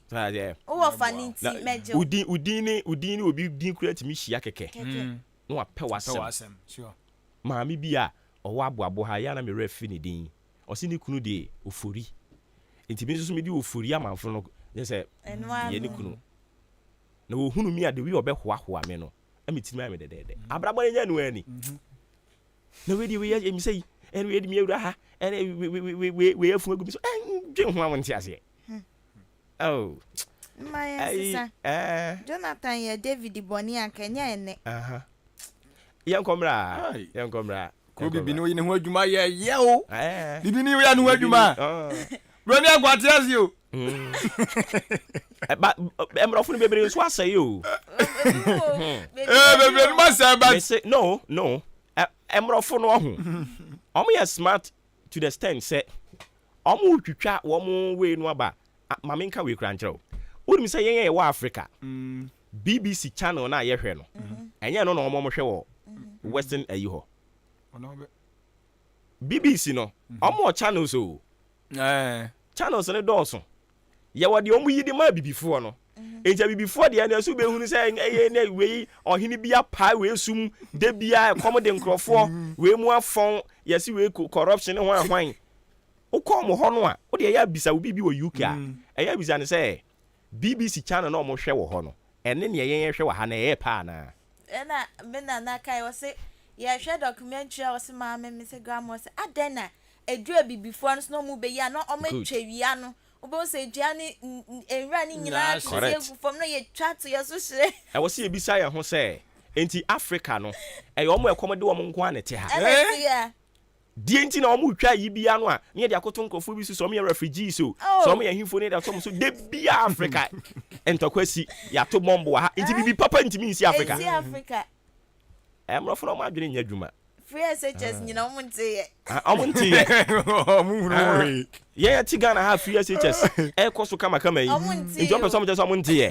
o wo fa ni ti meje udini obi din kura ti mi hia keke no wa pe wasem sure maami bi a o wa aboabo ha ya na me refi ni din o si ni kunu de ofori enti bi so me di ofori amanfo no say ye ni kunu na wo hunu mi ade wi obehwa me no amitimi me dede abrabo nya nu ani na we di we ye say en we di mi ewura ha en we afu agu mi so dwe ho amon ti ase oh my sister Jonathan ye David Boni ankanya ene yan komra ko bibi no yin ho adwuma ye o bibi ni we anu adwuma broni agwate asio but emrofo bebre nso asay o bebre no say but no emrofo no ho omo ye smart to the extent say omo twitwa wo we no aba mamenka we kranchero onim say yen ye wa Africa BBC channel na ye hwe no enye no omo hwe wo Western ayi ho BBC no omo channels o channels ne dawson ya wade omu yidi ma bibifo no eja bibifo de na so be hunu say na we ohini bia pa we sum de bia kom de nkrofo we mu afon yesi we corruption ho ahwan ukom ho no a wo de ya bisa wo bibi wo UK a ya bisa ne say BBC channel na omo hwe wo ho no ene ne yen hwe wa ha na ye pa na ena me na kai wo say ya hwe documentary wo say ma me say grandma say adena edua bibifo no mu be ya no omo twewia no obo say duane enra ni nyina kuse fom no ye twa to ye so hire I was see ebisa ya ho say enti Africa no omo ekomode wo nko anete ha die enti na omo twa yi bia no a ne de akoto nkofo bi so me refugees so me ya himfo ne da so de bia Africa entokwasi ya to bombo ha enti bibi papa enti mi si Africa emro fo no ma adwene nya dwuma free SHS nyina omunte ye omunte ye omunhuru ye ti Ghana ha free SHS koso kama yi nti o person mo just omunte ye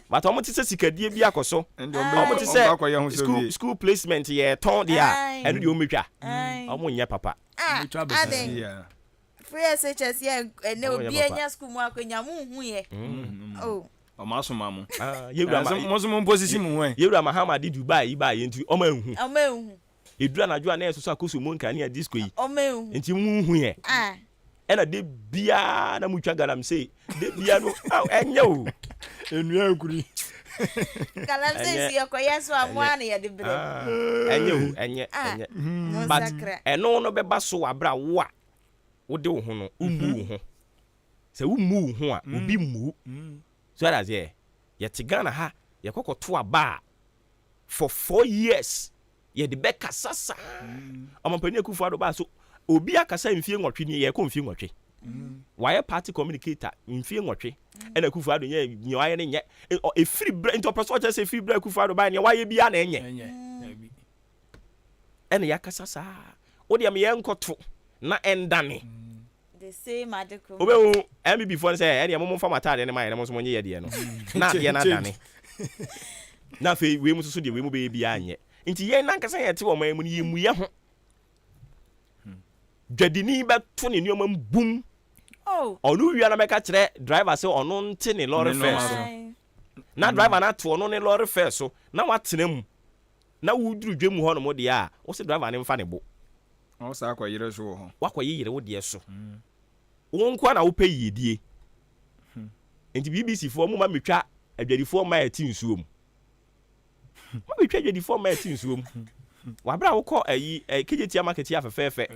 but omunte se sikadie bi akoso omunte se school placement ye ton dia enu de omedwa omunya papa omedwa besi ya free SHS ye ne obi enya school mu akonya mu hu ye o maso mamu yewura mo position mu wen yewura Mahama di Dubai ba ye nti o ma hu edura na jua na eso akoso mu nka ne disco yi enti mu hu ye ena de bia na mutwa galam say de bia no enye o enu akuri galam say si akoye so amwa na ye de bre enye but eno no beba so abra wo a wo de wo ho no umu wo ho se umu wo ho a obi mu so that is ye tigana ha ye kokoto aba for 4 years ye de beka sasa amampani akufo ba so obi akasa mfie nwotwe ni ye ko mfie nwotwe why party communicator mfie nwotwe ena akufo ado nye nyaye ne nye e free break into person just say free break akufo ado ba ne why bia na enye ena yakasa sa wo de me ye nkoto na endane the same adeko obehu emi before say ena mo mfa matade ne maye ne mo so monye ye de no na ye na dane na fe we mu so de we mu be bia anye nti ye nankasa ye te wo man mu ni yemu ye ho dwadini ba to ne nioma mbum Onu wi na meka kire driver say onu nte ne lorry first. Na driver na to onu ne lorry first so na watena mu. Na wuduru dwemu ho no mo de a, wo se driver ne mfa ne bo. O sa akoyire so ho. Wakoyire wo de so. Wo nkwa na wo pɛ yedie. Enti BBC fo mo ma metwa adwadifo ma ati nsuo mu. Ma metwa adwadifo ma ati nsuo mu. Wabra wo kɔ KJT market ya fefefe.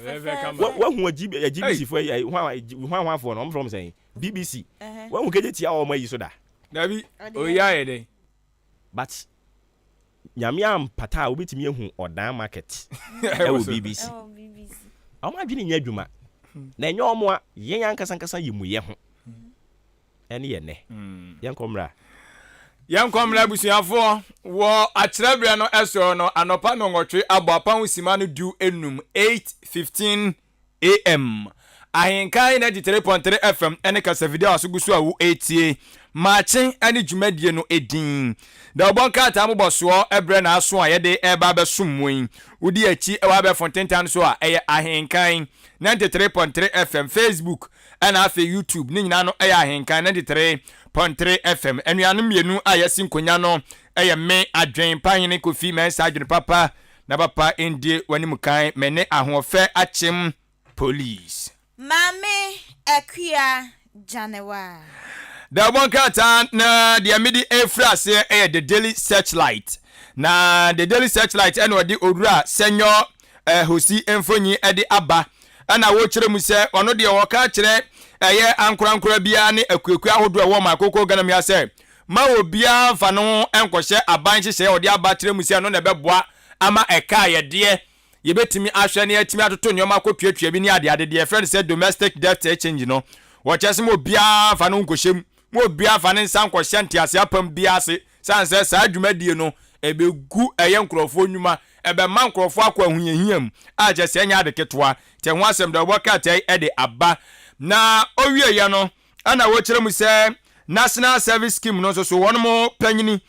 Wa hu GBC fo hwan fo no from say BBC. Wa hu KJT a o ma yi so da. Dabi oya de. But nyame ampata obetimi ehu odan market. E wo BBC. O ma dwene nya adwuma. Na enye omo a yen ankasa yimu ye ho. Ene ye ne. Yen komra. Yen komra busuafo wo akyerabere no eso no anopa no ngotwe abapa husima no du enum 8:15 am. Ahenkan 93.3 FM ene kasa video asugusu awu 8 Maakye ene dwumadie no edin. Da obonka atamu boso ebre na aso a yede eba besumwen. Udi achi ewa be fontentan so a eye Ahenkan 93.3 FM Facebook ana afi YouTube ni nyina no eye Ahenkan 93.3 FM. Enuanu mienu ayesi nkonya no eye me adwen panyene Kofi Mensa adwen papa na papa endie wanimukan mene ahofe achim police. Mame Ekia Janewa. The one kata na the midi efrase the Daily Searchlight. Na the Daily Searchlight eno di odura senior hosi emfonyi edi aba. Ana wo kire mu se ono de wo ka kire eye ankura bia ne akuaku ahodo wo makoko gana mi ase. Ma obia fa no enkohye aban hyehye odi aba kire mu se no na beboa ama eka ye de ye betimi ahwe ne atimi atoto nyoma akotwatwa bi ne ade de friend say domestic debt exchange no. Wo chese mo bia fa no nkohyem mo bia fa ne nsan kwɔhyɛ ntiase apam bia ase sanse saa dwumadie no ebegu eye nkrofo nnwuma ebe man nkrofo akɔ ahuyehiam a je se nya adeketoa te ho asɛm da wɔka ede aba na owie ya no ana wo kyerɛ mu sɛ national service scheme no so wɔn mo panyini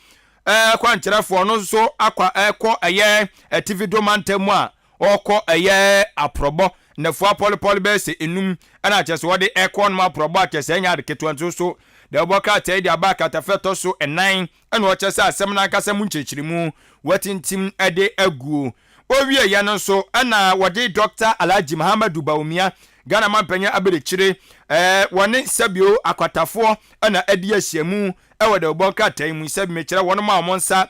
kwankyerɛfo no so akɔ ɛkɔ eye activity mantam a ɔkɔ eye aprobo na fo apolipoli bɛse enum ana kyerɛ wɔde ɛkɔ no aprobo a kyerɛ se nya adeketoa nso so the boka tell the abaka tafeto so a 9 and watch us as semana kasamun chirimu watintim ede agu owie ya no so ana wode Dr. Alhaji Muhammadu Baumia Ghana mampanya abere chire wone sabio akwatafo ana ade ahyiamu ewo the boka tell mu sabi me chire won ma omonsa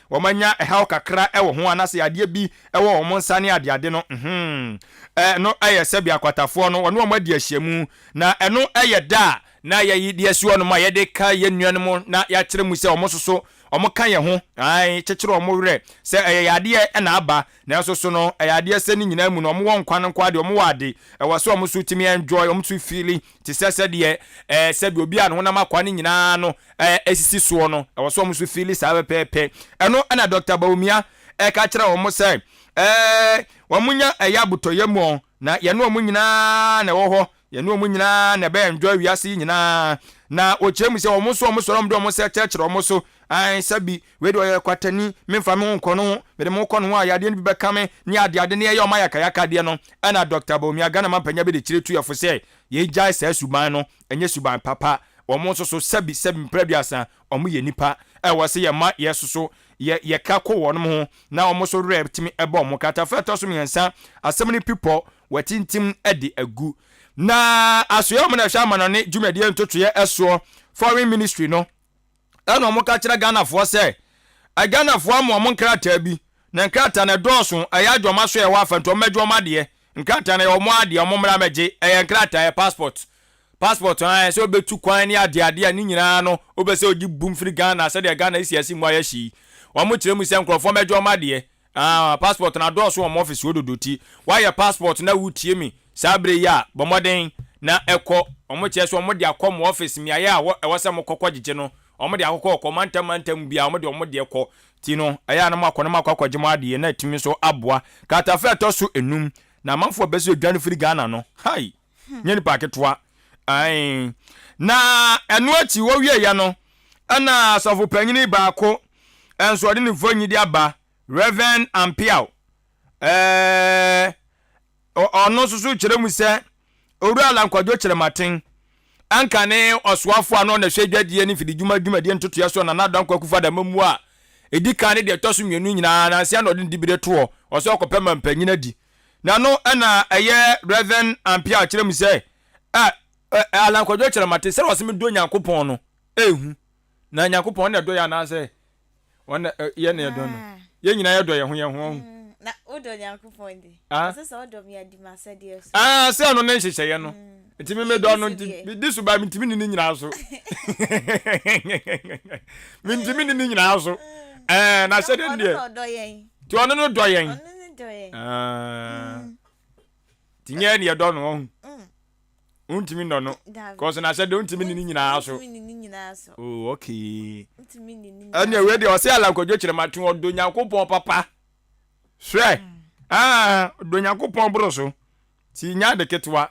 womanya ehaw kakra ewo ho anase ade bi ewo omonsa ne ade no no aye sabi akwatafo no wone omadi ahyiamu na eno aye da na ya yidi asuo no ma ye de ka ye nuanom na ya kire mu se omososo omoka ye ho ai kekere omowre se yade na aba na soso no yade se ni nyina mu no omwo nkwan nkwa de omwo ade waso omoso timi enjoy omoso feeling ti se de se bi obi an honam akwa ni nyina no esisi so no waso omoso feeling sa pepe eno na Dr. Baumia ka kire omo se wamunya yabuto yemu na ye no omu nyina na wo ho yenu omu nyina na be enjoy wiase nyina na ochemu se omuso omusorom de omuso chechero omuso ai sabi we do kwatani memfa me nkono me de mo kono a yade ni be kame ni ade ne ye o mayaka yaka de no ana Dr. Baumia Ghana mampanya be de kiretu yefo se ye jai sa suban no enye suban papa omuso so sabi mpraduasa omu ye nipa wo se ye ma ye soso ye ka ko wonom ho na omuso rep timi ebe omu kata feto so miensa assembly people watintim edi agu na asoya mo na hwa manone dwumadie ntotoye eso foreign ministry no ana mo ka kira Ghana fo se Ghana fo mo nkrata bi na nkrata na dɔɔso aya dwoma so ye wa fanto medwoma de nkrata na ye mo ade mo mra meje nkrata ye passport so betu kwan ni ade ni nyina no obese ogi bum firi Ghana se de Ghana isi mu ayashi wa mo kire mu se nkrofo medwoma de passport na dɔɔso mo office ododoti wa ye passport na wutie mi sabre ya bomoden na eko omoche so omode akom office mi aya ewo se mokokọ gije no omode akokọ mantam bia omode ekọ ti no aya na makọ na makọ gije ade na timi so aboa kata fe to so enum na manfo beso odwan firi Ghana no hai nyeni paketoa ai na enu achi wo wie ya no ana sofo panyini baako enso ode ni fonyi di aba Reverend Ampiao ono susu kire mu se owura alankwadwo kyerematen anka ne oswafo ano na hwedwadie ne fidi dwumadwumadie ntotoya so na nadon kwakufa da mamu a edi kan ne de toso mienu nyina na ase na odi dibire to oso okopema mpanyina di na no na eye Reverend Ampia kyerem sɛ alankwadwo kyerematen sɛ wose me do Nyankopɔn no ehu na Nyankopɔn na do ya na sɛ wona ye na do no ye nyina ye do ye ho na odo Nyankopɔn di sɛ odo me adi ma sɛ de sɛ no ne hyehyɛ no ntimi me do no di so ba ntimi ni nyina so ntimi ni nyina so na sɛ de ndie ti ono no do yen tinye ne do no ntimi no no cause na sɛ de ntimi ni nyina so oh okay ntimi ni ani we de o sɛ alankwadwo kyerematen odo Nyankopɔn papa hwɛ do Nyankopɔn bro so ti nya de ketwa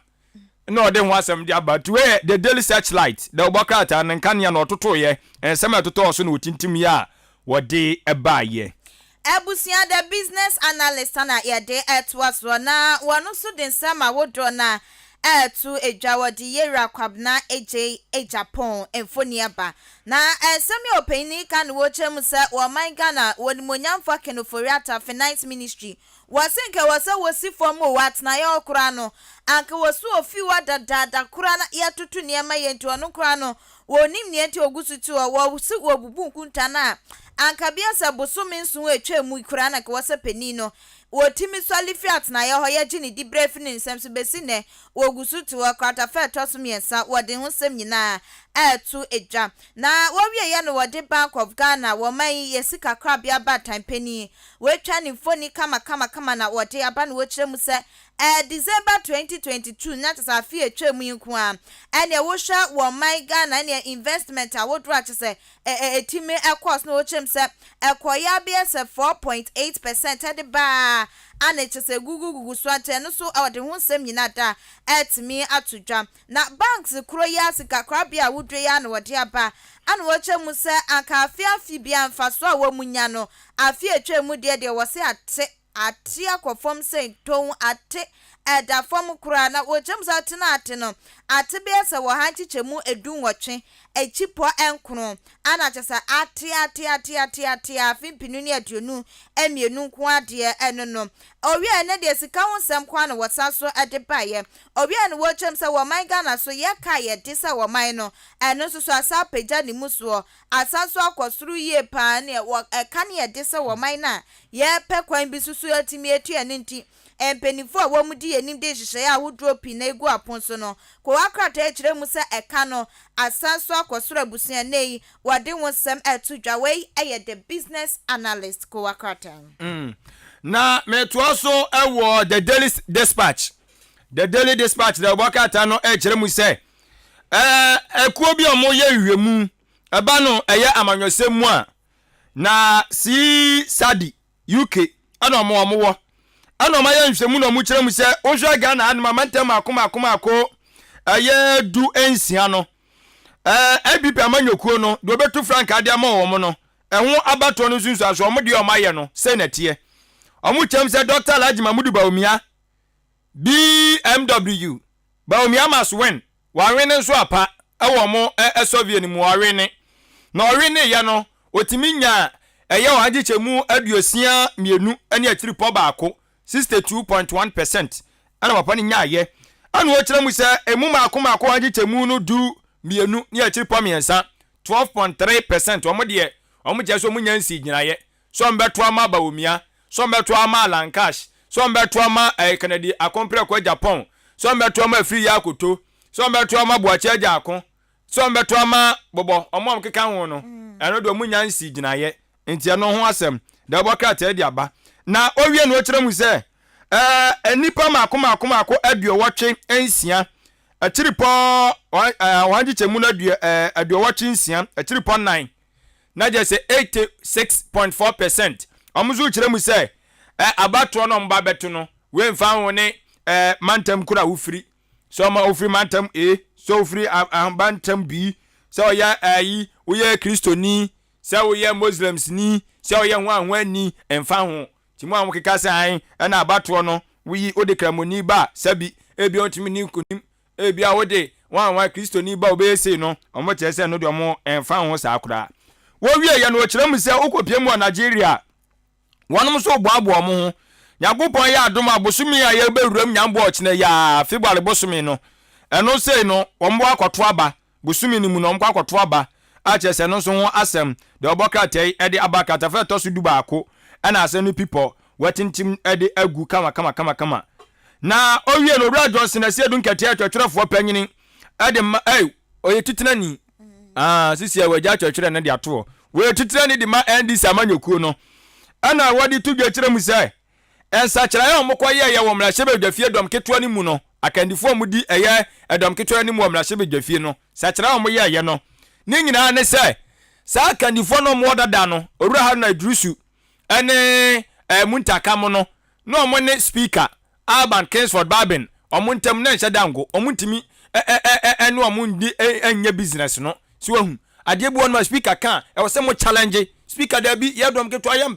na ode ho asɛm de aba to the Daily Searchlight da obakata na nkanea na ototo ye ensɛm atoto so na otintim ya wode eba ye Ebusia the business analyst na yede etwaso na wonu so de nsɛm a wodro na etu edwawodi yera kwabna Japan enfoniaba na ensɛm openi kan wo chem sɛ wo man Ghana wonimonyamfa kenofori ata finance ministry wasinke wasa wasi fomo watna ya okura no anka wasu ofi wadadada kura na ya tutu niema yentu onu kura no wonim nienti ogusutu wo si obubu nkunta na anka bia se bosumi nsu etwa mu kura na ka wasa peni no wotimi swali fiat na ya hoya gini di bref ni nsem so besi ne wogusutu wa kwata fe toso miensa wode ho sem nyina etu edwa na wowie ye no wode Bank of Ghana wo man yesika krabia batan peni we twa ni foni kama na wode aba no wokire mu se December 2022 na tsa fi etwa mu nku a ene wo hwa wo man Ghana ene investment a wodro a se etime ekos no wokire mu se ekoya bia se 4.8% ade ba ana chese gugu swante no so awde ho nsem nyina da etimi atodwa na banks kuro ya sika krabia wodwe ya na wode aba ana woche mu se aka afi bia mfaso a womunya no afi etwa mu de wo se ate akofom se ton ate da fom kura na woche mu ate na ate no ate bia se wo han chichemu edun wotwe echipo enkro ana chesa ate afi pinu ne aduonu emienu nko ade eno no owie ene de sika ho sem kwa na wosaso ade baye owie ene wo chem se wo man Ghana so ye ka ye de se wo man no eno so asa peja ni muso asaso akosuru ye pa ne wo ka ne ye de se wo man na ye pe kwan bi susu atimi etu ene nti empenifo a wo mudi enim de hyehyɛ a wodro pi na egu aponso no ko akrata ekire mu se eka no asanso akosoro abusia nei wade wonsem etu dwawei eye the business analyst ko akrata na meto so ewo the Daily Dispatch the obakata no ekire mu se ekuo bi omo ye hwemu eba no eye amanyosem mu a na si Sadi UK ana omo wo ana ma ye nhwemu no mu kire mu se onhwe Ghana anima mantem akoma aye du ensia no ABP amanyokuo no do betu frank ade ama wo mo no eho abato no sunsu aso omo de o maye no se na tie omo chem se Dr. Alhaji Mamudu Baumia BMW Baumia must win wa win nso apa ewo mo esovie ni mu wa win na o win ye no otimi nya eye o haji chemu aduosia mienu ene atiri po baako 62.1% ana papa ni nya ye ana wo kire mu se emu maako haji chemu no du mienu ni atiri po miensa 12.3% omo de omo je so mu nya nsi gyina ye so mbeto ama Baumia so mbeto ama Lancash so mbeto ama Canada akompre kwa Japan so mbeto ama free ya koto so mbeto ama Boachi aja akon so mbeto ama bobo omo keka ho no eno do mu nya nsi gyina ye enti eno ho asem da bokata edi aba na owie no kire mu se enipa maako aduowotwe ensia atiripo wanji chemu na aduowotwe ensia atiripo 9 na je se 86.4% omuzu kire mu se abato no mba beto no we mfa ho ne mantem kura ufiri so ma ufiri mantem so ufiri bantam B so ya ayi uye kristoni so uye muslims ni so uye hwanhwani emfa ho timu amukeka sai na abato no wi odekramoni ba sabi ebi ontimi ni kunim bia wo de wan Kristo ni ba obese no omo chese no de omo enfa ho sa akura wo wie ye no kire mu se okopie mu Nigeria wonom so boabo omo ho Nyankopon ya adom abosumi a ye bewuram nyambo ochine ya February bosumi no eno sei no ombo akoto aba bosumi ni mu no ombo akoto aba a chese no so ho asem de obokratai e de abakata fe to so dubaako ana ase no people watintim e de agu kama na owie no Brad Johnson ase edu nkete atwetwerefo panyini e de oye titena ni sisi awaja atwetwere na de ato we titena ni de ma NDC amanyokuo no ana wadi tudwa kyerɛ mu sɛ ensa kyerɛ yɛ omokoye yɛ wɔ mrahye bedwafie dɔm ketewa ni mu no akandifo mu di ɛyɛ ɛdɔm ketewa ni mu wɔ mrahye bedwafie no sa kyerɛ omo yɛ yɛ no ne nyinaa ne sɛ sa akandifo no mo dada no owura ha na Idrusu ɛne muntaka mo no no omo ne speaker Alban Kingsford Babin omo ntem na nhyɛ dango omo ntimi ɛne omo ndi anya business no si wahu ade bu on ma speaker kan e wo sɛ mo challenge speaker da bi yɛ dɔm ketewa yɛ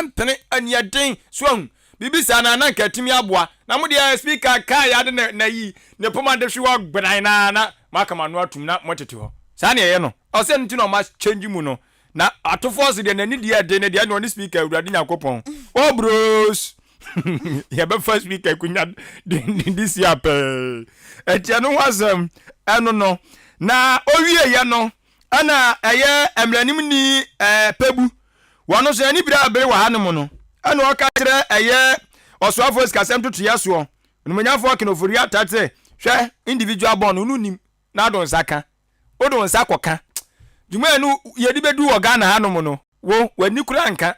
mpene aniaden so wahu bibisa na na nkatimi aboa na mo de speaker kan ya de na yi ne poma de hwe wa gbenan na maka manu atum na motete ho sa na ye no o se nti no ma change mu no na atofo se de na ni de de ne de no speaker awurade Yakopon o bros ya be first speaker kunya this year pe etia no wasem eno no na owie ye no ana eye emranim ni pebu wano so ani bira abere wa hanom no ana o ka kire eye osoafo skasem tutu yeso numunyafo kinofori atate hwe individual bond unu nim na don saka o don sakoka dwuma enu yedi bedu wo Ghana hanom no wo wani kura nka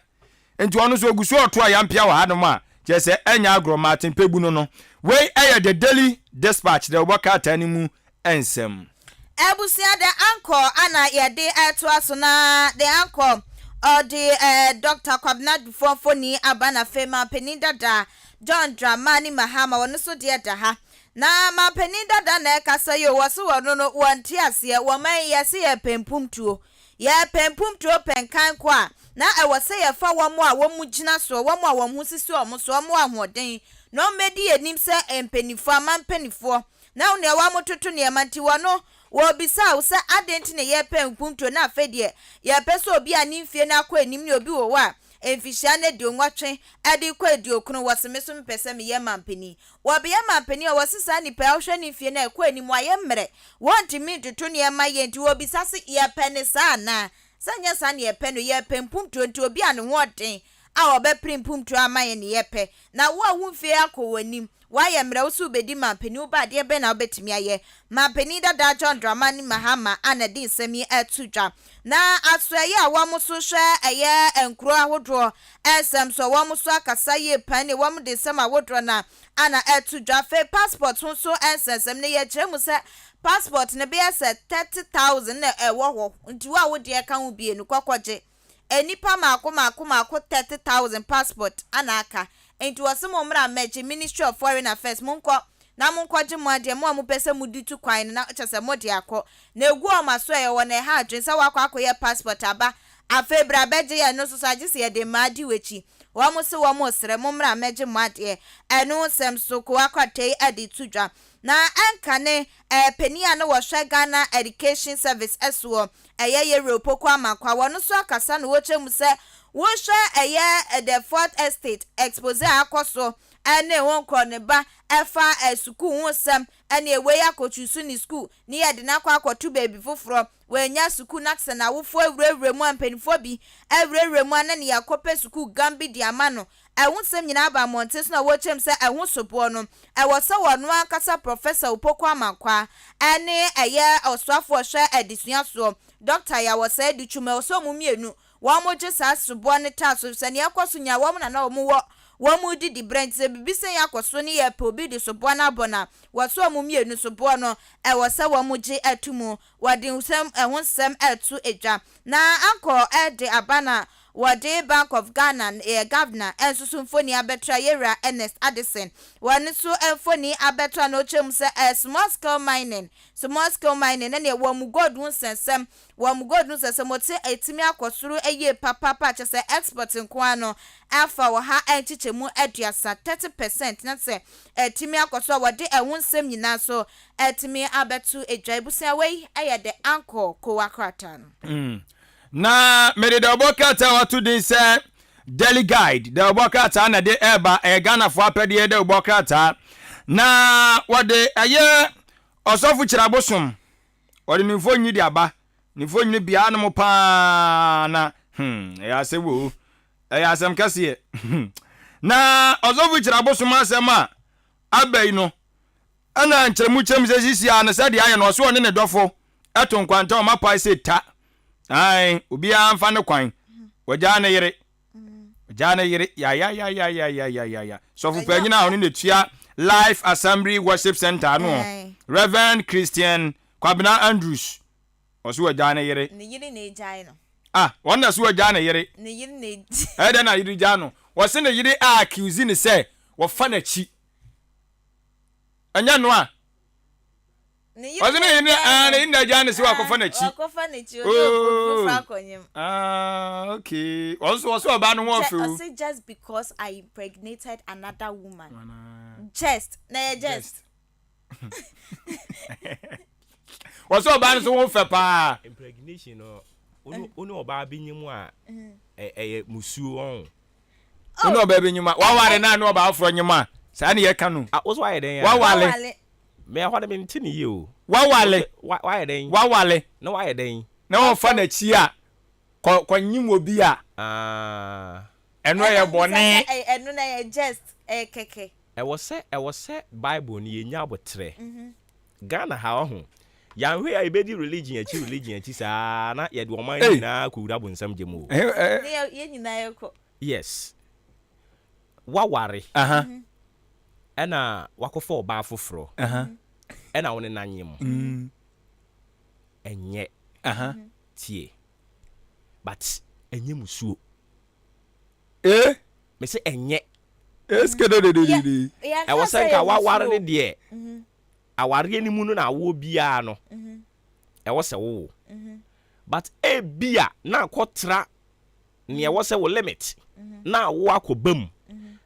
enti ono so ogusu oto a yampia wa hanom a jese enya agro Martin pebu no we eye the Daily Dispatch the Obuoba tanimu ensem ebusia the anchor ana yede eto aso na the anchor the Dr. Kwabna Fofoni abana fema penidada John Dramani Mahama wono so de da ha na ma penidada na ekasa yo woso wono no wanti ase wo man yese ye pempumtuo penkan kwa na ewose ye fa wo mo a wo mu gina so wo mo a wo mu sisi o mo so wo mo ahoden no medi enim se empenifo amampenifo na one wa mototo ne manti wono wo bisa wo se adenti ne ye pempumtuo na afedie ye pese obi animfie na akwa enim ne obi wo wa emfihia ne de onwatwe ade kwa edi okunu wosemeso mpese me ye mampeni wo be ye mampeni o wosesa ni pe ahwe ni fie na akwa enim wa ye mmere wonti mi tutu ne ma ye nti wo bisa se ye pene sa na sanya sa ne ye peno ye pempumtuo nti obi ane hoden a wo be primpumtuo amaye ne ye pe na wo ahumfie akọwanim why am Rausu Bedima Penu bad ye ben albetimiaye, ma penida da John Dramani Mahama ana din semi etuja. Na aswaya wamusu share a year and crow woodrow, esem so wamusu akasaye penny wam de sema woodrow na ana etuja fe passport so ensem ne ye chemusa passport ne be set 30,000 e wo nti wa wo de kan ubie no kwakwaje. Enipa mako 30,000 passport anaka. Enti wasemo mra meche Ministry of Foreign Affairs munko na munko gemu ade mo amupese muditu kwan na chese modi akọ na egu o maso ye wona ha adwen sa wakọ akoye passport aba afebra beje ye no so agise ye de madi wechi wo mo se wo mo sere mo mra meje mo ade enu sem so ko akwatei ade tudwa na ankane penia no wo hwe Ghana Education Service eso eye Europe kwa amakwa wono so akasa no wo chemu se wo hwe eye the Fourth Estate expose akoso ene won kro ne ba efa school ho sem ene ewe yakochusu ni school ni ye de na kwa akotu baby foforo wenya school nakse na wofo ewrewre mu ampanifo bi ewrewre mu ana ne yakope school gambi di amano ehun sem nyina ba montes na wo chem se ehun sopo no ewo se wono akasa professor upokwa makwa ene eye oswafo hwe edisua so doctor ya wo se duchume oso mu mienu wo mo je sa sobo ne taso se ne yakoso nya wo na wo mu wo mu di brand se bibise yakoso ne ye pe obi di sobo na bona wo so mu mienu sobo no ewo se wo mu je atumu wadi usem ehun sem etu eja na anko de abana wode Bank of Ghana governor ensusu mfoni abetra yera Ernest Addison wani so mfoni abetra no chem se small scale mining na ne wo mu godun sensem ote etimi akosuru eye papa chese export nko ano afa wo ha enchichemu aduasa 30% na se etimi akoso wode ewunsem nyina so etimi abetu edwa ibusia wei eye de anko kowakrata no na mede de obokata watu din se daily guide de obokata na de eba Ghana fo apede de obokata na wode aye osofu kirabosom wode nifo nyi de aba nifo nyi bia no pa na ya se wo ya asem kase na osofu kirabosom asem a abai no ana nkyeremu kyem se sisi a na se de aye no so ne dofo eto nkwanta o mapa se ta ai obi amfa ne kwan wagya ne yere ya so fu panyina onu ne tua Life Assembly Worship Center no Reverend Christian Kwabena Andrews oso wagya ne yere ne jai no wonder so wagya ne yere ne yire ne ede na yiri gya no wo se ne yire accuse ne se wo fa na chi anya no a wasn't it? And in the Janus, okay. Also, about one for just because I impregnated another woman. Just. What's all about so for pa? Impregnation or baby nima a musu on. No, baby, you might. Why I know about from your ma? Sani canoe. I was why then. Why? Me I want been tini you. Why then? No why then? No fun at chia. Nyim obi a. And where you born and no just keke. I was set Bible ni nya botre. Ghana ha ho. Yan we I be religion achi sa na ye do man na kuura bonsam jemu. Ye nyina yeko. Yes. Waware. Ena wakofo ba foforo ena woni nanyem enye tie but enye musuo me se enye eskedo de e wosan ka waware ne de aware ni mu no na wo bia no e wo se wo but e bia na kotra ne e wo se wo limit na wo akobam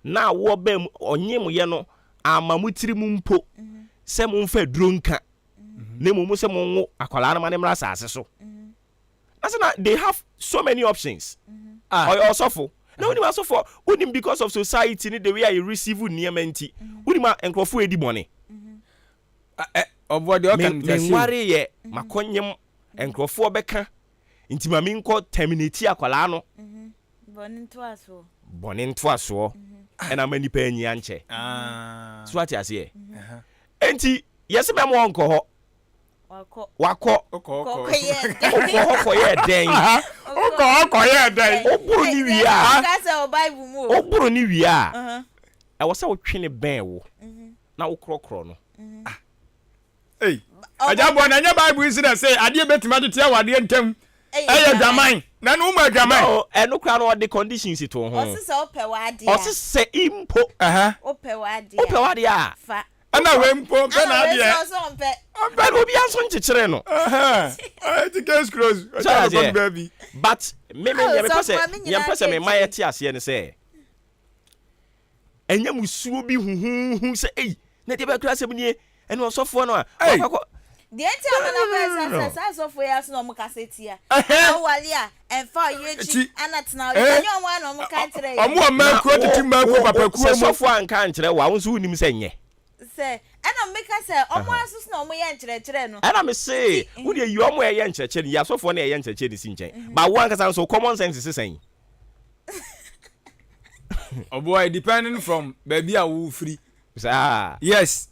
na wo bam onyem ye no amamutiri mumpo se mumfa dronka ne mumu se munwo akwala na mane mra asase so that's na they have so many options or also for na woni also for woni because of society ni the way I receive niamanti woni ma enkrofo edi bone obodi o kan me nware ye makonyem enkrofo beka intima mi nko terminate akwala no bone ntoaso ena mani pa anyi anche so ati ase enti yesi memo onko ho wako ye den oburu ni wi a ka se o bible mu oburu ni wi a e wo se wo twene ben wo na wo krokro no ajabo na nya bible isi na say ade betima de tia wade ntam eye dwaman na no mu adwaman eno kra no the conditions to ho osise ope wade a osise impo ope wade a fa ana we mpo pe na ade but obi anso nchechire no it gets close baby but me pese me my eti ase ne say enya musuo bi huhuhu say na de be kra se mnie eno osofo no a the entire man of for years no mo kasetia awale a enfa yechi anatna onyo wan no mo kan kire omo amanku titi manku papa ku osofo an kan kire wa wonso unim senye se ana meka se omo asus na omo ye nkire no ana me say wo de yi omo ye nkire ya sofo na ye nkire ni si nchen ba wo an kasa so common sense is sen oh boy depending from baby a wo free yes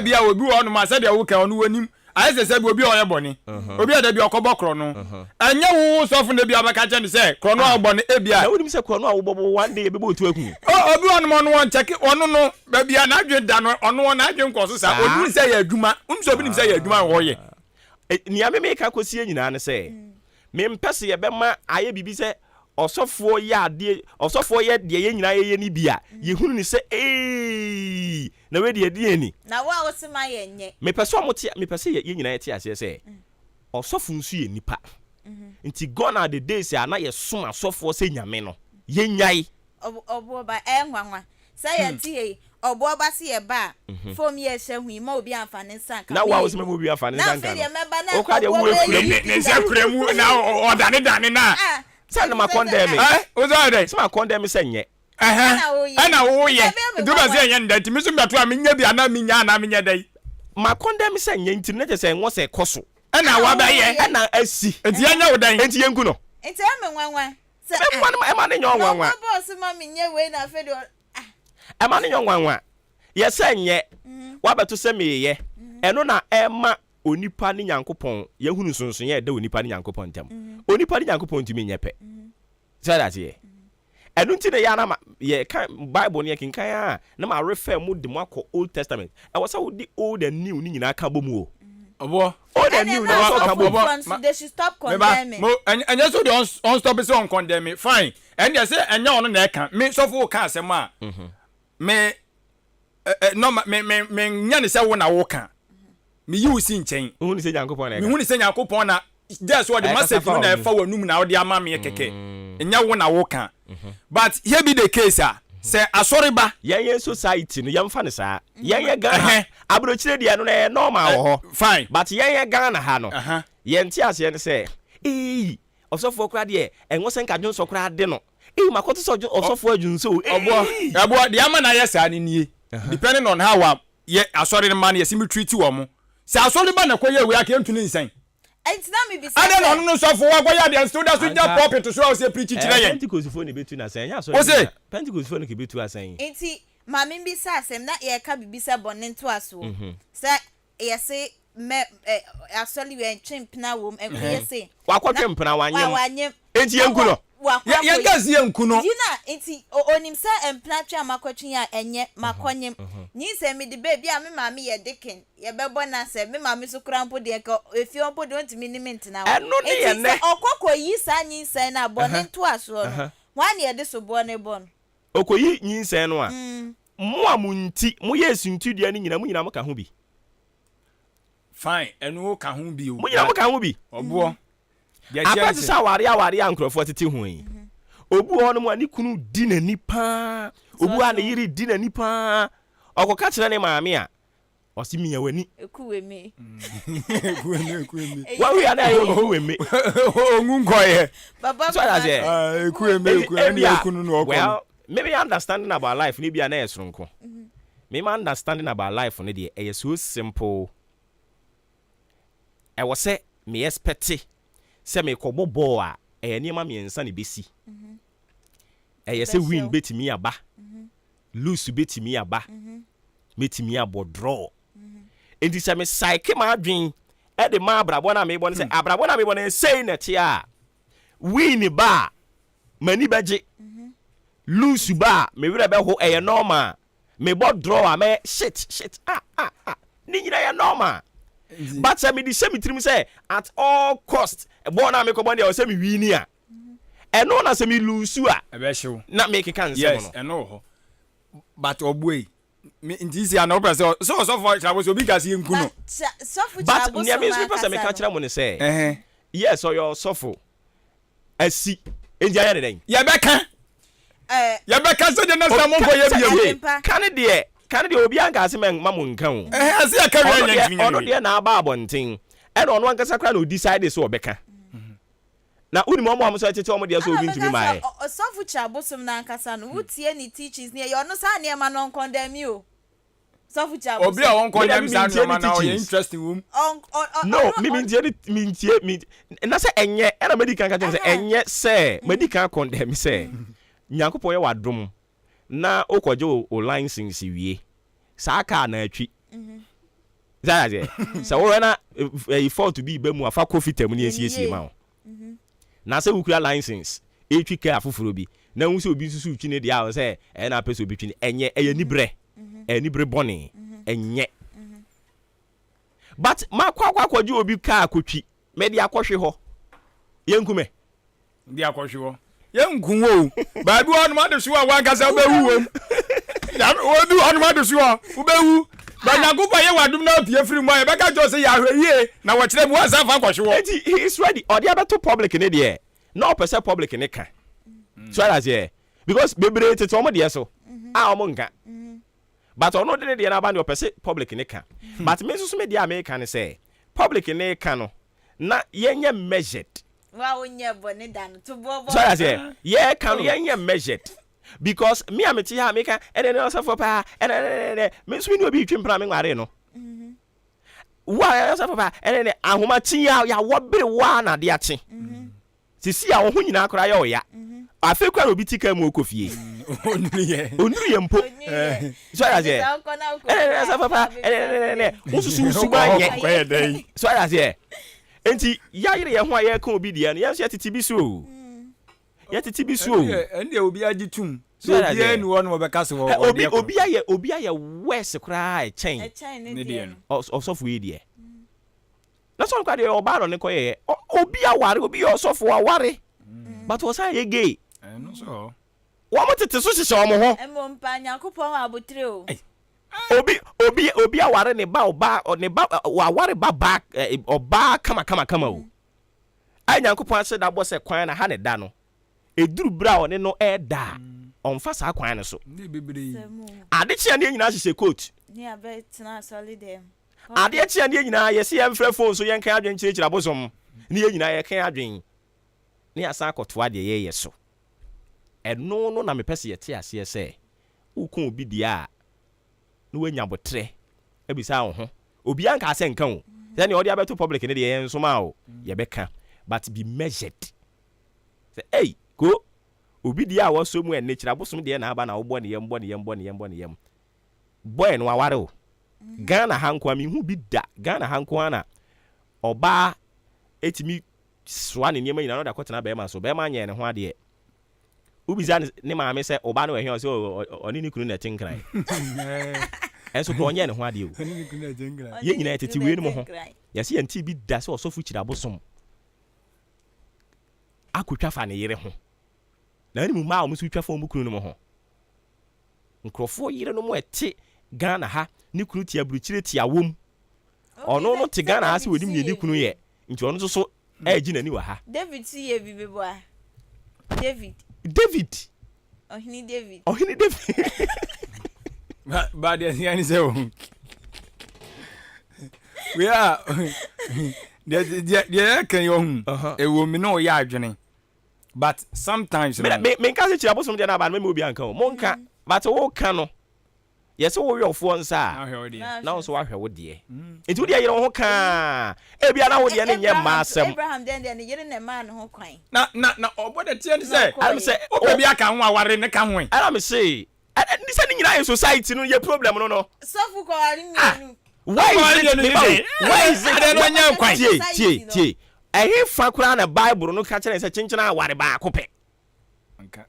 bia obi wonu ma se de wo kan onu wanim aye se obi oye boni obi ade bi okobo kro no anya wo sofo na bia baka che ne se kro no oboni bia na wonim se kro no awobo one day be bo tu akun obi wonu mo no won check onu no ba bia na adwe da no onu na adwe nkoso sa obi se ya adwuma umso obi nim se ya adwuma wo ye ni ame me ka kosie nyina ne se me mpese ye be ma aye bibi se osofo ya de osofo ye de ye nyina ye ni bia ye hunu ni se na we de de ni na wa osima ye nye me pese omote me pese ye nyina ye ti ase se osofo nsu ye nipa nti gone are the days ya na ye som asofo se nyame no ye nyai Obuoba enwanwa say ye ti Obuoba si ye ba fom ye hwe ma obi amfane sanka na wa osima obi amfane sanka o ka de wo ekure ne se kuremu na odane na say na ma condemn o so dey say ma condemn say nye ana wo ye do ba say nye ndati mi so mbato a menya bia na menya na menya dai ma condemn say nye nti ne say ngo say koso ana wa ba ye ana asi enti anya wo dan enti yenku no enti amenwanwa say ema ne nyanwanwa no boss ma menye we na fe do ema ne nyanwanwa ye say nye wa beto say meye eno na ema onipa ni Nyankopon ye hunu sonson ye da onipa ni Nyankopon ntam onipa ni Nyankopon ntimi nyepe say that ye enu nti ne ya na ye kan Bible ne kinkan a na ma refer mu de mu akọ Old Testament e was how the old and new ni nyina ka bomu o obo old and new na so ka bomu they should stop condemning and so they on stop so on condemn fine and they say enya ono na e kan me so for kan asem a me no me nya ne se wo na wo kan me yi si nchen hu ni se Nyankopon na me hu ni se Nyankopon na just what the message no na e fa wanum na wo de ama me keke nya wo na wo kan but here be the case say asoreba yen society no yemfa ne saa yen Ghana abrochire dia no na normal ho fine but yen Ghana ha no yen ti ase ne say osofo kra de enwo se nkadwon so kra de no makoto so osofo adwunso abo de ama na yes ani nie depending on how ye asori man ye simi treat wo mo say asoreba na koye we aka ntuni nsen enti na me bi say ade no sofo wa koye de students so ja pulpit so say preach kire yen Pentecost phone betu na sen ya so Pentecost phone ke betu asen enti ma me bi say asem na ye ka bibi say bonne nto aso say ye say me asoli we ntwempna wo ye say wakotwempna wanyem enti yenku no ye gazi yenku no yina enti onim say empna twa makotwen a enye makonyem nyi say me de baby a me ma me ye dikin ye bebo na say me ma me so krampo de ka efiompo de ntimi ni mentina eno ne ye ne okoko yi sa nyi say na bonne nto aso no wan ye de so bonne bon okoyi nyi say no a mo amunti mo ye suntudua ni nyina mo nyina mo ka ho bi fine enu ka ho bi o mo nyina mo ka ho bi obo akwati sa ware ankrofo tete ho yi obu ono mo ani kunu di na nipa obu a na yiri di na nipa okoka kire ne maame a osimi ya wani ekuweme wa wi ana yo ekuweme ongunkoye baba so that ekuweme ani ekunu no okọ well maybe understanding about life ni bia na esronko me understanding about life ne de e so simple I was say me expect say me kobo ball a ni ma me nsa ne besi say win betimi aba lose betimi aba metimi abo draw enti say me psyche ma adwen e de ma abrabo na me bo say abrabo na me bo na say na ti a win ba mani beje lose ba me wira be ho normal me bo draw a me shit ni nyina ya normal but say me di say me trim say at all cost e bo na me ko bo dey say me win a eno na say me lose a e be hyew na me keka nsem no yes eno ho but obuei me ndisi ana open say so for chabo so bi ka say nku no but near me so person me ka kira mo ne say yes or your suffer asi enja ya den ye be kan ye be kan say the next time mo ye bi kan de obi anka ase men mamu nkan o ase ya ka wi anya ntimi ono de na aba abonten e no ono ankasa kra na o decide so obeka na uni mo mo so tete o mo de so obi ntimi mai sofu chabosom na ankasa no wutie ni teachings ne ye ono sa ne ma non condemn you sofu chabosom obi a won condemn sa no ma na o interesting wom no mi na say enye na medical kan say enye say medical condemn say Nyankopon ye wadom na okoje o license wie saka na atwi zaje so we na effort to be ba mu afa coffee tem na esiesie ma o na se wukura license etwi ka afoforo bi na hu se obi susu twi ne dia o se na pese obi twi enye nibre boni enye but ma kwa obi ka akotwi me dia akohwe ho yenkume dia akohwe ho Yangu, but one mother sure one can say, Bewu. What do one mother sure? Ubewu. But Nagupa, you want to know the free money. Back at just say, now watch them once I sure. He's ready. Or the other two public in the no percent public in the car. So as yeah. Because baby, it's almost so. Monga. But on not the other your percent public in the car. But Mrs. Media American say, public in the cano. Not yen measured. Well, when you're born down to Bobo. So as yeah, can yen measured. Because me am tia make and then also for pa and Miss we no be twin plan me no. Why also for pa and then ahoma tia ya wo bere wa na de ache. Sisi a wo hu nyina akora ya oya. Afi kwa obi tika mu okofie. Onuru ye mpo. So as here. And also for pa and ususu anye. So as here. Enti ya yire ye ho a ye kan obi de no ye so titi bi so. Yet it be so. And there will be a ditum. So the end one of a castle. Obia west cry chain. Of software dear. That's all quite your bar on the coy. Obia worry will be your software worry. But was I a gay? I know so. What was it to such a homo? And Mompania coupon about true. Obia worry about bar or worry about back or bar come. I know coupon said that was a coin a hundred dano. Eduru bra one no da on fast akwan ne so ade chia ne nyina hye coach ne abetina solid dem ade chia ne nyina ye se yemfrɛ phone so yen kan adwen kyerɛkyerɛ abosom ne ye nyina ye kan adwen ne asa akoto ade ye so ɛno no na mepɛse ye te ase sɛ ukun obi dia no wanya botre ebisa wo ho obi anka ase nka wo sɛ ne ɔde abeto public ne de ye nso ma wo ye bɛka but be measured say hey go obi dia a waso mu enne kira bosom de na aba na wo bɔ ne yem boy no aware o Ghana hanko ami hu bi da Ghana hanko ana oba etimi soa ne niema nyina no da kotena be ma so be ma anya ne ho ade ubiza ne maame sɛ oba no ehia sɛ oni ni kunu na tinkran enso ko onye ne ho ade o ye nyina etete we no mo ho yɛse yɛ nti bi da sɛ ɔsɔfo kira bosom akotwa fa ne yere ho na ni mu ma o musu twa fa mu kunu no mo ho nkrofo yire no mo ete Ghana ha ni kunu tia bruchire tia wom ono no te Ghana ha se wodim ne ni kunu ye nti ono so agi na ni wa ha David si ye bibebo a David ohini David but the say we are the can you e wo me no ya adwene but sometimes me nka se kira bosom de na ba me obi anka o mo nka but wo ka no yes wo yofo nsa na wo so wa hwe wo de enti wo de yere ho ka e bia na wo de ne nye ma asem Abraham den ne yere ne ma no ho kwan na obodo tie ne say am say o bia ka ho aware ne ka ho am say ni se ni nyina in society no ye problem no sofu ko ari ni why is it I don't know quite tie I fa kura na Bible no ka kire se chinchina aware ba akopɛ anka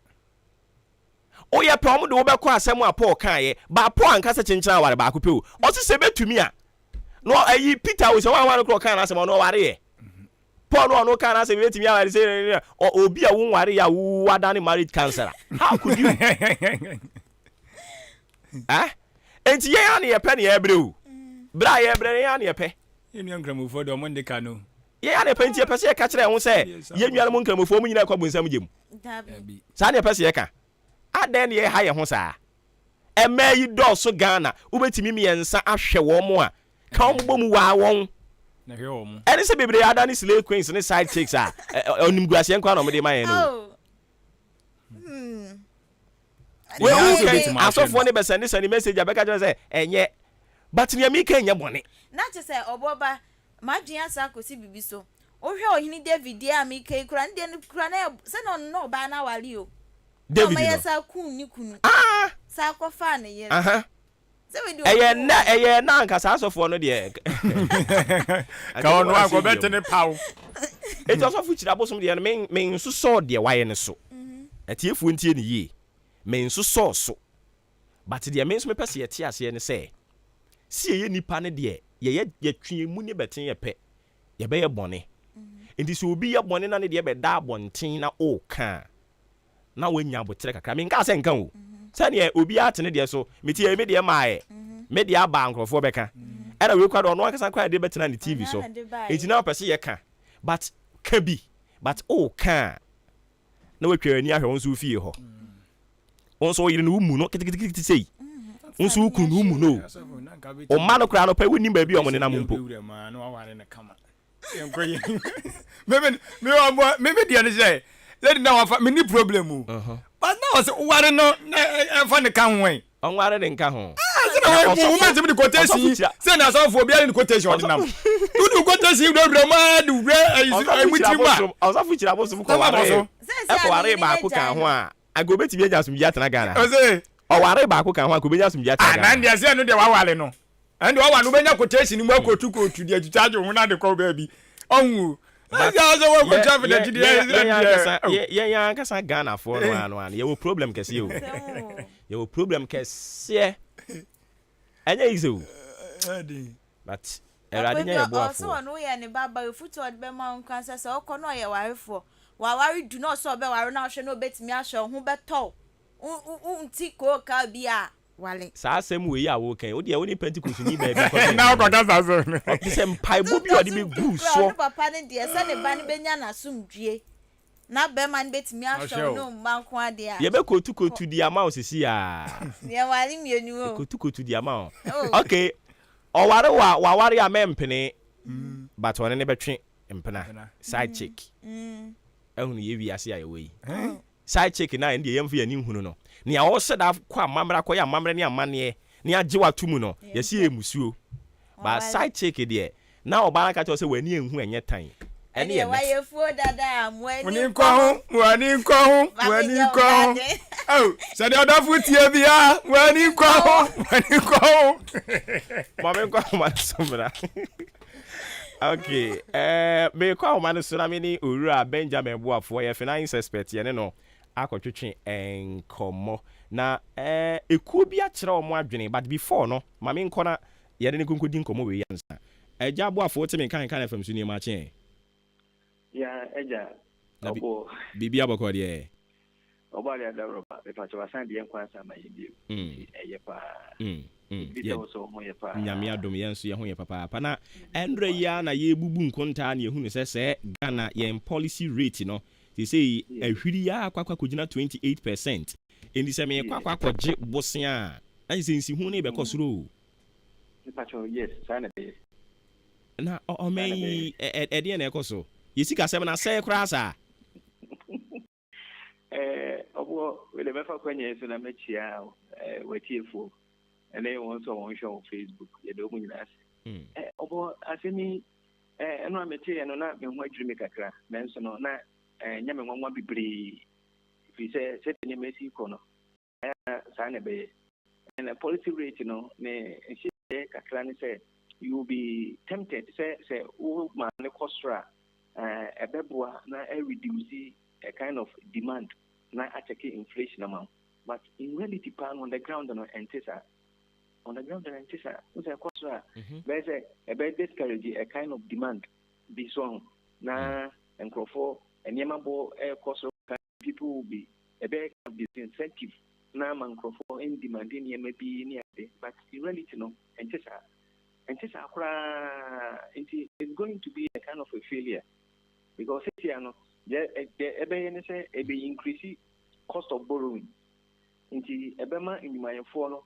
o ye pom de wo be kɔ asɛm a Paul kan ye ba Paul anka se chinchina aware ba akopɛ o o se betumi a no ayi Peter wo se wan kɔ kan asɛm no ware ye Paul no kan asɛm betumi aware se obi a wo ware ya wo adane marriage counselor how could you enti ye ya na ye pɛ na ye brew bra ye bre ya na ye pɛ ye nua nkramofo de omonde ka no ye ya na pɛ nti ye pɛ se ye ka kire ho se ye nua no nkramofo mu nyina kwa bonsam gem sa na ye pɛ se ye ka adan na ye ha ye ho sa ema yi do so Ghana ubetimi miensa ahwe wo mo a ka wo bom wa won na hwe wo mo ene se bebre adani slave queens ne side chicks a onim guase nkwa na mo de maye no we asofo ne be send message abeka je say enye but ne mi kan nya bone na che say Obuoba madwen asa kosi bibi so o hwe ohini David dia mi kan kura ndi ne kura na se no ba na wale o David no sa kun ni kunu sa ko fa ne ye se we do eye na anka sa asofo no de ka ono akọ bete ne paw e to asofo kira bosom de no men so so de waye ne so atiefu ntie ne yi men so so but de men so me pese ye tie ase ne se si ye nipa ne de ye twen mu ne beten ye pe ye be ye bone enti so obi ye bone na ne de be da abonten na o ka na wanya abotre kakra me nka se nka o sane obi atene de so meti e me de maaye me de aba nkrofo beka era we kwado no akasa kwa de betena ne TV so enti na opese ye ka but kabi but ka na we twani ahwe wonso fie ho wonso yire no mu no kitikiti sei wonso ku no mu no o ma no kra no pa woni ba bi o mo ne na mpo maybe the other say let it now me ni problem o but now say ware no fa ne kan wen on ware ne nka ho o ma se me quotation say na so for bia ni quotation de nam du quotation do ma du we mutima o sa fuchira bo so ko ware ba ko kan ho a agobeti bi aja so bi atena Ghana o say o ware ba ko kan ho agobeti so bi atena Ghana na ndia say no de wa wale no and wa wa no benya quotation ni mu akotu de atuchaje ho na de ko ba bi onwu yeah, kasa Ghana for no you problem kese you. You problem kese. Anya izo. But erade nya ebo afo. So no ye ne baba we football be ma nkan se okọ no ye warefo. Wa ware du no so be ware na hwe no betimi ahwe ho beto. Unti ko ka bia. Wale. Sa asem we ya wo kan. O de woni Pentecost ni ba bi ko. Na ko ka sa so. O se mpai bo bi o de be gu so. Papa ne de se ne ba ne benya na sumdue. Na be man betimi ahwe no manko ade a. Ye be kotu di ama osisi a. Ye wale mienu o. Kotu di ama o. Okay. O ware wa ware a mempene. But one ne betwe mpena. Side chick. Ehunu ye wi ase aye we. Side chick na ende ye mfa ya ni hunu no. Ni a wo seda kwa mamra kwa ya mamra ni amane ni ajewa tumu no yesi emusuo ba side check de na oba ka cho se wani enhu enye tan ene ye waye fuo dada amwani wani ko ho oh se de oda futie bia wani ko ho mame ko ma somra okay me ko ma no so na me ni owura Benjamin Boafo ye finance expert ye ne no akotwetwe enkomo na ekuo bi akere omo adwene but before no mame nko na yede ne konkodi nkomo we yansa eja Boafo teme kan FM so ni ma che ya eja obo bibi abako de obo ya da roba be fa chwa san de enkwansa ma yebi eye pa bi so mo ye pa nyame adom yenso ye ho ye papa na endre ya na ye bubu nkonta na ye hunu se Ghana ye policy rate no they say ahwiri ya kwakwa kogina 28%. Endi se me kwakwa koje bosia. Ai se nsi hu ne be kosoro. Pacho yes, sana be. Na o me e na ekoso. Yesika se na se kra sa. Obo we le mefa kwanye so na mechia wetiefu. Ene won so won show on Facebook. Ye do mu nyina se. Obo asemi eno amete no na me ho adwiri me kakra. Nanso no na nyame nwanwa bibiri fi se ni mesi ko no sa na be and the policy rate no ne she kakra ni say you will be tempted say wo man ne kostra ebeboa na reduce a kind of demand na atake inflation amount but in reality pan on the ground no entisa say kostra there say about discourage a kind of demand be so na enkrofo enyemabo cost people will be a big disincentive na mankrofo in demanding maybe near but in reality no and just it's going to be a kind of a failure because you know the increase cost of borrowing into ebema in my phone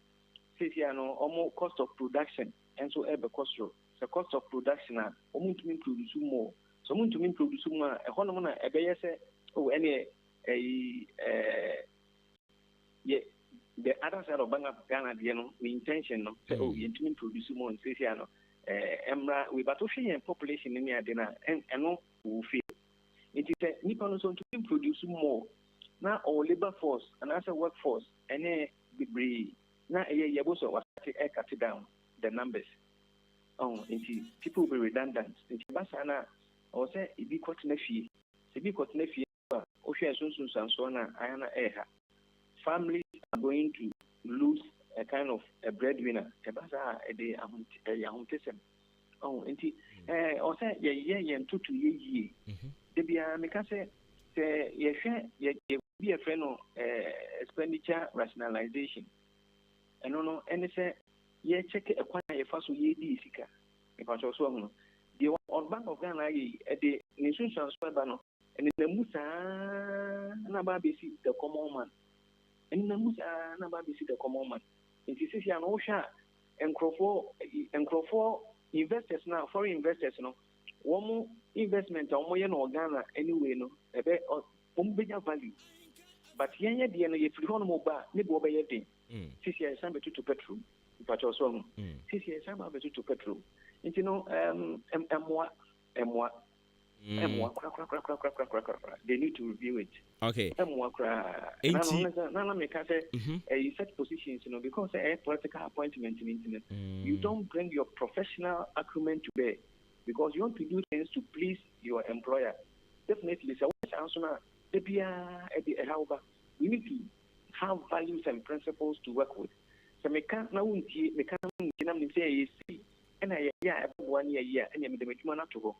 say you know almost cost of production and so cost the cost of production almost to produce more so mun to produce more e hono na e be yese o ene the other side of Ghana the no intention no say oh you to produce more and say no emra we but hwe population ni ade na eno wo feel it is nipa no so to produce more na our labor force and as a workforce ene degree na ye bo so what cut down the numbers people will be redundant basana or say it be quite nefie o hwe sunsun sanso na ayana families are going to lose a kind of a breadwinner ebasa de ahontesem or say ye ntutu ye de bia me ka say ye hwe ye be a friend of expenditure rationalization. And no, and say, yeah, check a quantity first with ye sika. If I show so, the on Bank of Ghana at the nation transfer banner, and in the Musa Nababisi, the common man, and in the Musa Nababisi, the common man. In this is an ocean and Crawford investors now, foreign investors, one more investment on more Ghana anyway, a bit of bigger value. But yen ya the if you want mobile, maybe obey a thing. This year, some to petrol, but also this year, some to petrol. And you know, they need to review it. Okay. You set positions, because a political appointment in internet, you don't bring your professional acumen to bear because you want to do things to please your employer. Definitely, so we need to have values and principles to work with. So we can't now say, and I 1 year, and you make money to go.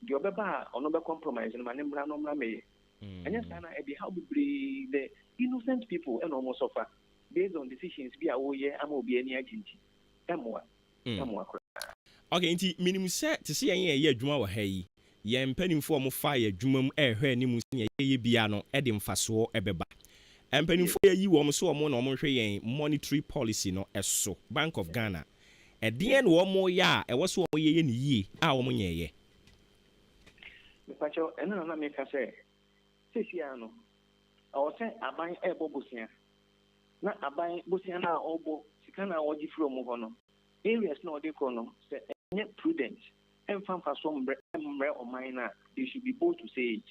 The other or no compromise, and my name may. And yes, how we the innocent people and almost suffer based on decisions be a year, I will be any agency. Okay, nti minimum set to see any year, Juma or hey. Yen penny form of fire, Jumum, her name was near Biano, Edim Faso, Ebeba. And penny for you almost so more monetary policy, no as so, Bank of Ghana. At the end, 1 more year, I was 1 year in ye, our money. Pacho, and I make a say, Siciano, I was saying, I buy a bobusia. Not I buy Busiana or Sicana or Gifro areas no decono, say, prudent. And from some rare or minor, they should be bold to say it.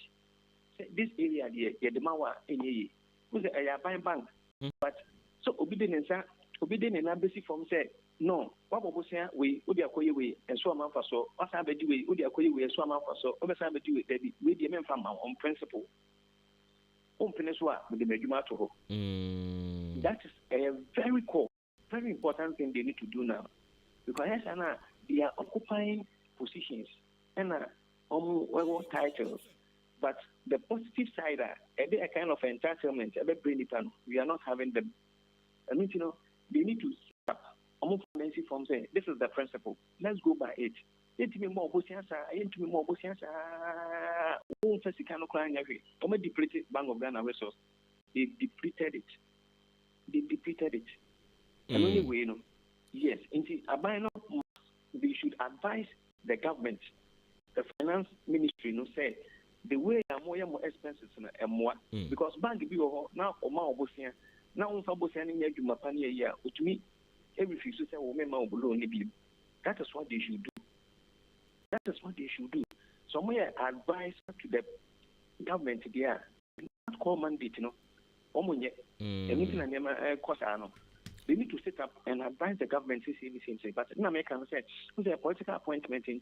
This area, the Mawa in ye, was a buying bank. But so obedient and basic form said, no, what was here, we would be a way and so amount for so, what I do, we would be a way and so amount for so, over time, do it, with the men from our own principle. Open as well with the Medumato. That is a very core, very important thing they need to do now. Because they are occupying positions and titles, but the positive side a kind of entitlement, we are not having them. I mean, they need to set up almost fancy form say this is the principle. Let's go by it. It to me more depleted Bank of Ghana resource. They depleted it. And anyway, yes, they should advise the government, the finance ministry, say the way more expenses and more because bank be now or more Bosnia now on Bosnia in Jumapania year, which me every few say below. That is what they should do. Somewhere advice to the government there, not call mandate, they need to set up and advise the government to say the same thing. But in America, who's a political appointment, they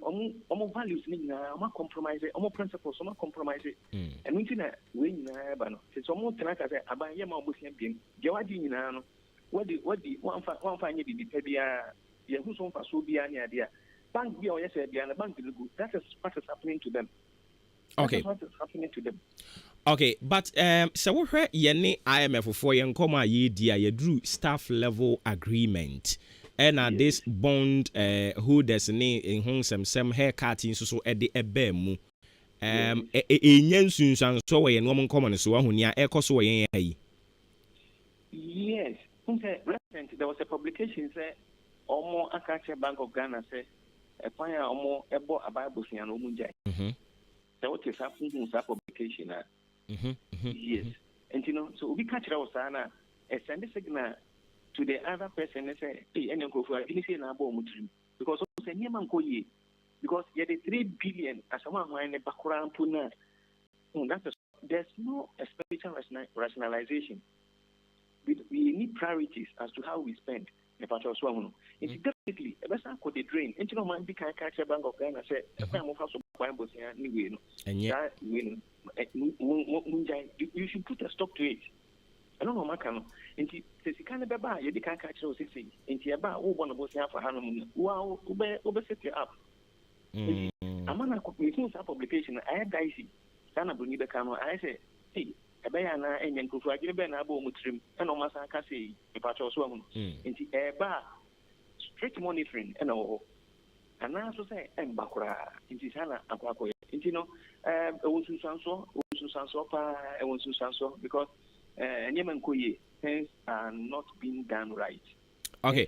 almost values, almost compromise, almost principles, almost compromise. And we think we it's almost like I say, about Yama Bussian being, Jawadi, what the one find the Pebia, who's on for Subia idea. Bank be or yes, and the bank will go. That is what is happening to them. Okay. What is happening to them. Okay, but so we heard yene IMF for yen come ye dia ye drew staff level agreement. And this bond holders in home some haircut in so at the ebemu. Yensun so we no common so ahunia e koso we yen. Yes. There was a publication say Omo Akache Bank of Ghana say a fire Omo Ebo Ababusi and Omunjai. So what is happening in that publication? Yes. And so we catch our sana and send a signal to the other person and say, hey, and go for because also say because you had 3 billion as someone in the background puna. There's no expenditure rationalization. We need priorities as to how we spend. It's definitely a best could the drain. And man be can catch a Bank of Ghana say you should put a stop to it. I don't know Macano. And says you can't buy you can't catch those 60 into about one of us for Hanum. Wow, set you up. I'm on a publication. I had dicey. Sana Bunida Cano. I say ɛbɛyɛ anaa ɛnyɛ nkurɔfoɔ adwene bɛɛ na abɔ ɔmo tirim ɛna ɔmo asan ka sɛ mepatwa so ahu nti ɛɛba strict monitoring ɛna wɔ hɔ anaa so sɛ ɛmba koraa nti saa na akɔakɔyɛ nti no ɛwɔ nsunsuansoɔ paa ɛwɔ nsunsuansoɔ because nneɛma nkɔ yie things are not being done right. Okay.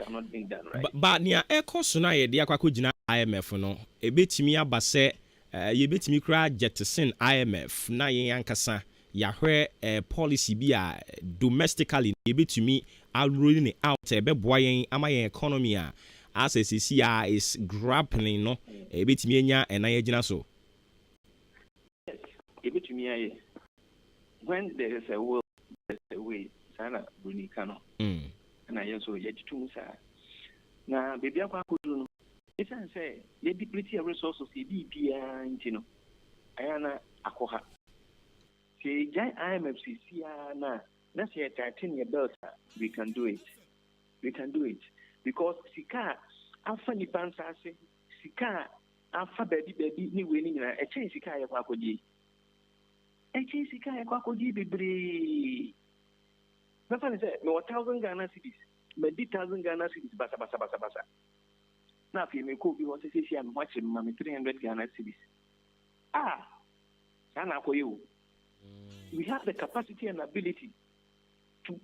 But nia eko so na ye de akwa gyina IMF no ebetimi aba se ye betimi kra jettison IMF na ye yankasa ya hwe policy bi a domestically ye betimi rolling out ebeboa yen ama yen economy a as CCA is grappling no ebetimi enya ena ye gyina so. Yes, ebetimi aye. When there is a will, there is a way. Sana bunika no. Na yeso yejitu sa na bebi akwa akodu no esan say ye deplete resources e bi bia ntino ayana akoha se jai IMFCC na say 13 year belt we can do it because sika afa ni pansase sika afa baby ni we ni na echen sika ye kwa akodi bebre Nafani say me 1,000 Ghana cedis, me 1,000 Ghana cedis basa. Na fi me ko bi ho say say am watch me 300 Ghana cedis. Sana ko you. We have the capacity and ability to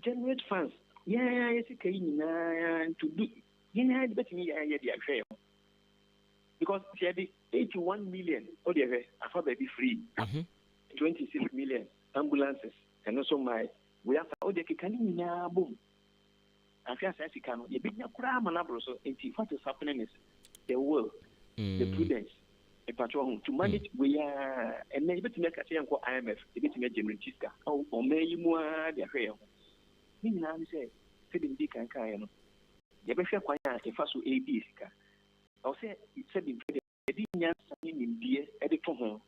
generate funds. Yes, okay, to do. Because she had 81 million, I thought they'd be free. 26 million ambulances, and also we have all the Kikani boom. I feel as can you big crime and so what is happening is the world, the prudence, a patron to manage we are and maybe to make a say IMF, a bit to general Chiska, or may you more the affair. Meaning, I say, Fitting Dick and Kayano. You better quite a fast AB. I'll say, it's said in India, edit from home.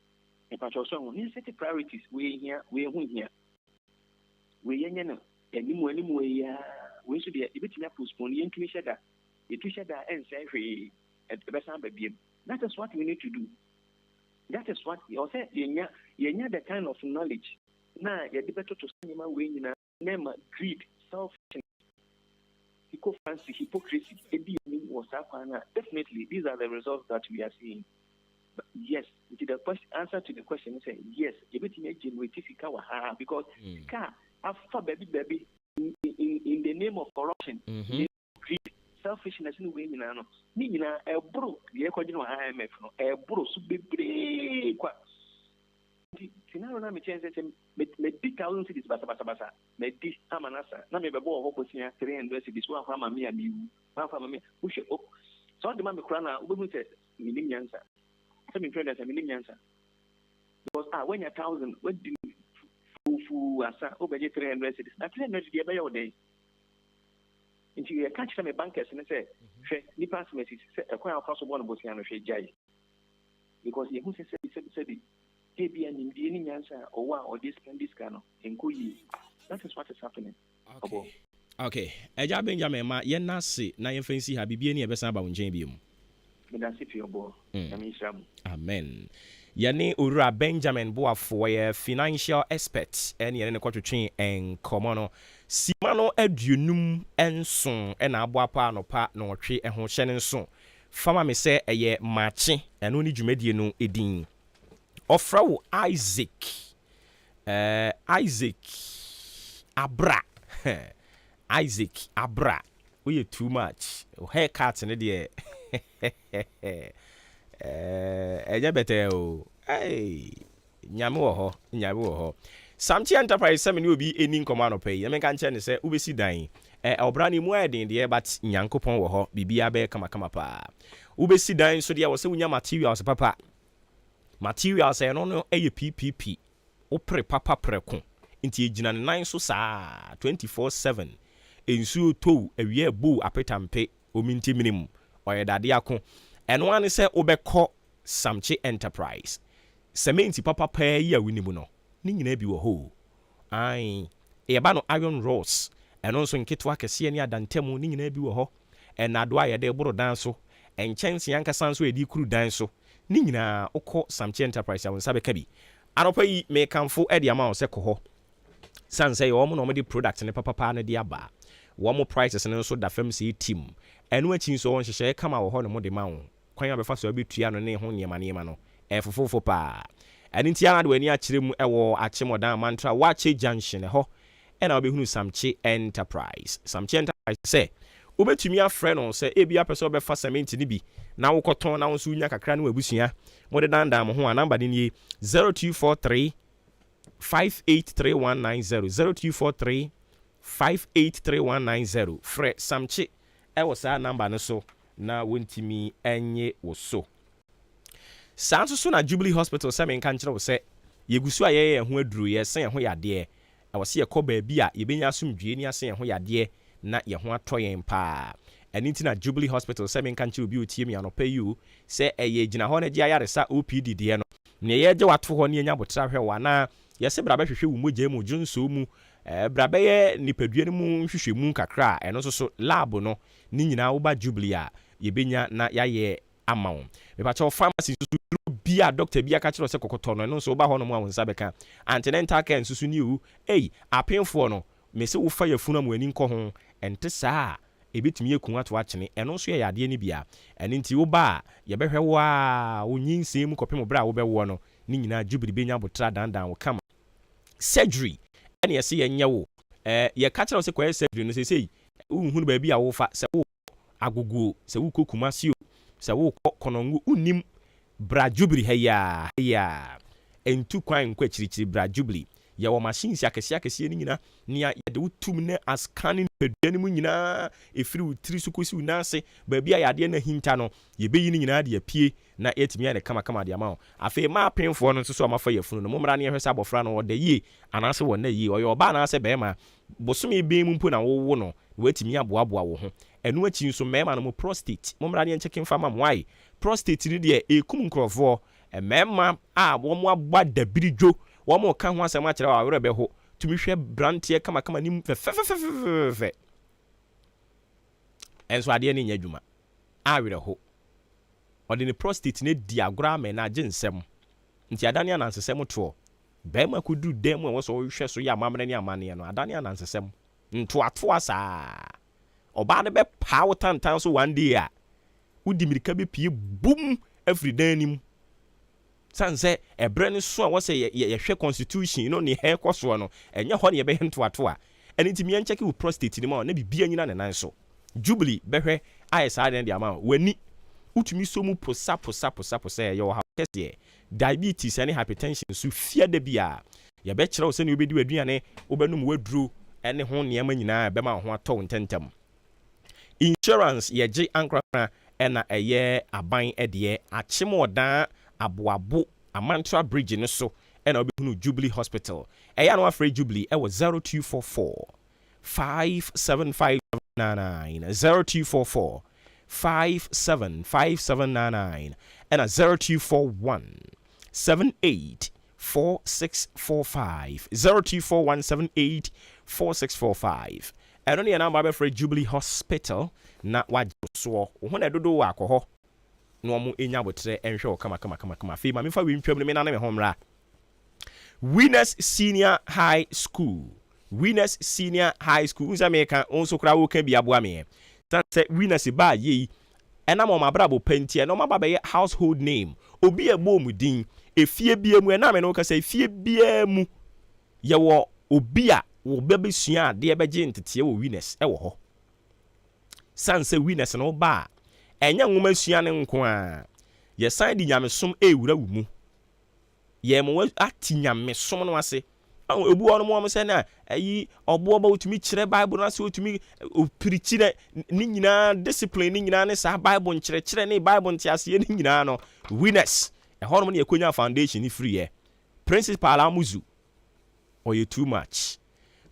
A patron, you set the priorities we here, we here. We yan anymore, we should be a bit postpone into each other. It each other and say, at the best baby. That is what we need to do. That is what you say. You the kind of knowledge. Now, you're better to send my way in a name, greed, selfishness, fancy, hypocrisy. Definitely, these are the results that we are seeing. But yes, the answer to the question is yes. Because after baby in the name of corruption, greed, selfishness in women. Nina a bro, the equation of IMF, a bro, so be brave. Tinaro me chance me 1,000 cities basa me this amanasa na me bebo ho kosia 300 cities wa fama me abi wa fama me ushe op so the man me kura na obebu se minim nyansa se me friend say minim nyansa because when you 1,000 what do fu asa obeje 300 cities na 300 dey be your day nti you catch them bankers and say hwe ni pass message say ekwan akwa so bo no bosia no hwe jai because you who say that is what is happening. Okay. Eja Benjamin ma ye na se na ye fancy ha bibie ne ye besa ba wonchen bi mu. Me da se fi obo. Amen. Yane Owura Benjamin Boafo ye financial expert ene ye ne kwotwetwe enkomo no. Simano aduonum enson na aboapa anopa na otwe ho hye ne nso. Fama me se eye Maakye eno ni dwumadie no edin. Ofra Isaac Abra Isaac Abra we too much haircut ne de eja better o nyame wo ho Samchi Enterprise sɛ me obi eni nkɔmɔ anɔpɛ yi me kan kyɛ ne sɛ ubesi dan obra ni mu ayɛden de but nyankopɔn wɔ hɔ bibia bɛ kama pa ubesi dan so de wɔ sɛ unya materials papa materials no eye PPP opre papa preko nti egina ne nan so saa 24/7 ensuo to awie bu apetampe ominti minimum oyedade ako eno ane se obekọ Samchi Enterprise cement papa pa yi awinimu no ni nyina bi wo ho ai eba no iron rods eno nso nketo akese ne adantemu ni nyina bi wo ho enado ayede boro dan so enchense yankasa nso edi kuru dan so ni nyina okọ Samchi Enterprise awon sabe kabi Anopa yi me kanfo e de ama se koho. San say wo mo no de product ne papa na de aba. Wo mo prices ne so da fam se team. Enu achi so won hyehyɛ kama wo ho no mo de ma wo. Kwan abefa so abetua no ne ho niema no. Efofofo pa. Ani ntia na de wani akyere mu ewo Achemodan Mantra Wache Junction ho. E na obehunu Samche Enterprise. Samche Enterprise say obetumi afrɛ no sɛ ebia pɛ sɛ ɔbɛfa cement ni bi na wokɔtɔn na wo so nya kakra no abusua mo de dandan mo ho a number ni 0243 583190 0243 583190 frɛ Samche ɛwɔ saa number no so na wontimi enye wo so. Sanso so na Jubilee Hospital sɛ menka nkyerɛ wo sɛ yegusu a yɛyɛ ho aduru yɛ sɛ ho yade ɛwɔ sɛ yɛkɔ baabi a yɛbenya asomdwie ni asɛ ho yade na ye ho atɔ yɛn pa. Ɛno nti na Jubilee Hospital sɛ menka nkyerɛ obi otie mi anɔpa yi o sɛ ɛyɛ gyina hɔ na gye ayaresa OPD deɛ no ne yɛgye wato hɔ ne nya botra hwɛ wa na yɛsɛ bra bɛhwehwɛ wo mogya mu dwonso mu bra bɛyɛ nipadua no mu hwehwɛ mu kakra ɛno nso so lab no ne nyinaa wo ba Jubilee a yɛbenya na yɛayɛ ama wo. Mepakyɛw pharmacy nso bia doctor bia ka kyerɛ sɛ kokotɔ no ɛno nso wo ba hɔ no mu a wo nsa bɛka antenatal care nso so ni o apemfoɔ no me se wo fa yafunu am wani nkɔ ho ente saa ebetumi ekun ato akyene ɛno nso yɛ yade ni bia ɛne nti wo ba ye bɛhwɛ wa wo nyinsɛm kɔpem bra wo bɛwo no ne nyinaa Jubilee benya botra dandan wo kama surgery ɛne yɛse yɛnyɛ wo ye ka kyerɛ sɛ kwɛ surgery no sɛ wo hunu ba bia wo fa sɛ wo agogo sɛ wo kokuma sio sɛ wo konongo unim bra Jubilee haya entu kwan nkɔ akyirikyiri bra Jubilee yɛwɔ machines akɛseɛ ni nyina nia yɛde wotum ne ascanning pedua mu nyina efiri wotiri so kosi unase baabi a yade na hinta no yɛbɛyi ni nyina de apie na yɛtumi yɛ ne kama de ama wo afei ma penfoɔ no nso so amafa yɛfunu no mommra ne yɛhwɛ sɛ abɔfra no wɔda yie anaasɛ wɔ na yie ɔyɛ ɔba anaasɛ bɛrima bosome bɛn mu mpo na wowo no watumi aboaboa wo ho ɛno akyi nso mɛrima no mo prostate mommra ne yɛnkyɛke mfa ma mo ai prostate ni deɛ ekum nkrɔfoɔ mɛrima a wɔn abɔ dabiri dwo wɔn ka ho asɛm akyerɛ wa awere bɛho tumi hwɛ brantie kama nim fɛ enso adeɛ ne nya adwuma awere ho ɔde ne prostate ne di agora ma na agye nsɛm nti adane anansesɛm toɔ bɛrima kudu dɛm a wɔsɔ hwɛ so yɛ amamre ne amane no adane anansesɛm ntoatoa saa ɔbaa ne bɛpaa wo tantan so one day a wodi mirika bɛpie bum afiri dan nim sanse ebre ne so a wo se ye hwe constitution no ne he koso no enye ho ne ye be ntoato a eni timi en check wo prostate ni ma na bibia nyina ne nan so Jubilee behwe aye sa den de ama wani utumi so mu posa ye wo ha kese diabetes and hypertension so fia da bia ye be kire wo se ne obedi waduane obenum waduro ene ho ne ma nyina be ma ho atɔ ntentam insurance ye gye ankra ena eye aban ede Achemodan Aboabo Amantra Bridge no so and obehunu Jubilee Hospital. Eya no afre Jubilee e was 0244 575799 0244 575799 and a 0241 784645 0241 784645. I don't need a number for Jubilee Hospital na wajo wo na dodo wa akɔ hɔ no mo enya botre enhwe kama fe ma me fa we ntwam ne me na me homra Winners Senior High School unza me kan onso kra wo kan bi aboa me say Winners ba ye ena mo mabrabo pantie no maba be household name obi ebo mu din efie bia mu ena me no ka say efie bia mu ye wo obi a wo bebe sua ade beje ntete wo Winners e wo ho sanse Winners no ba enya nwoma sua ne nko a ye san di nyamesom ewura wu mu ye mo ati nyamesom no ase obu ono mo se na ayi Obuoba utumi kire Bible na se utumi opirichi ni nyina discipline ni nyina ne sa Bible nkire ne Bible ntiase ni nyina no Winners e hono ne yakonya foundation ni free ye principal amuzu oye too much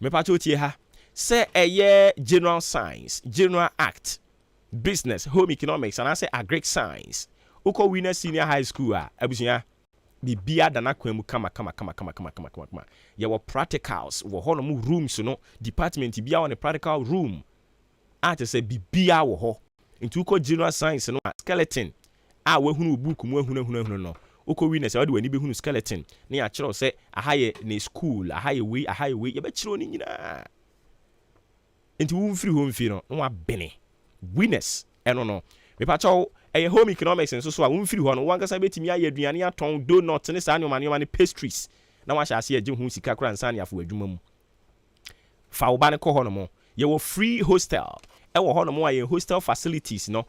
me pa chotie ha se eye general science general act business home economics and I say agric science uko Winners Senior High School abusuya bibia dana kwam kama ye wo practicals wo hono mu rooms no department bia on the practical room ate say bibia wo ho into uko general science no skeleton we hunu book mu ahunu no Oko winners e wani be hunu skeleton na ya kire say ahaye ne school ahaye we ye be kire oni nyina enti wo mfiri home fi no wa bene winners eno no me pa chaw home economics nso so a wo mfiri ho no wankasa betimi aye aduane aton donut ne saa nyoma ne pastries na wa hyase agye hu sika kra nsa ne afo adwuma mu fa wo ba ne ko ho no mo ye wo free hostel e wo ho no mo aye hostel facilities no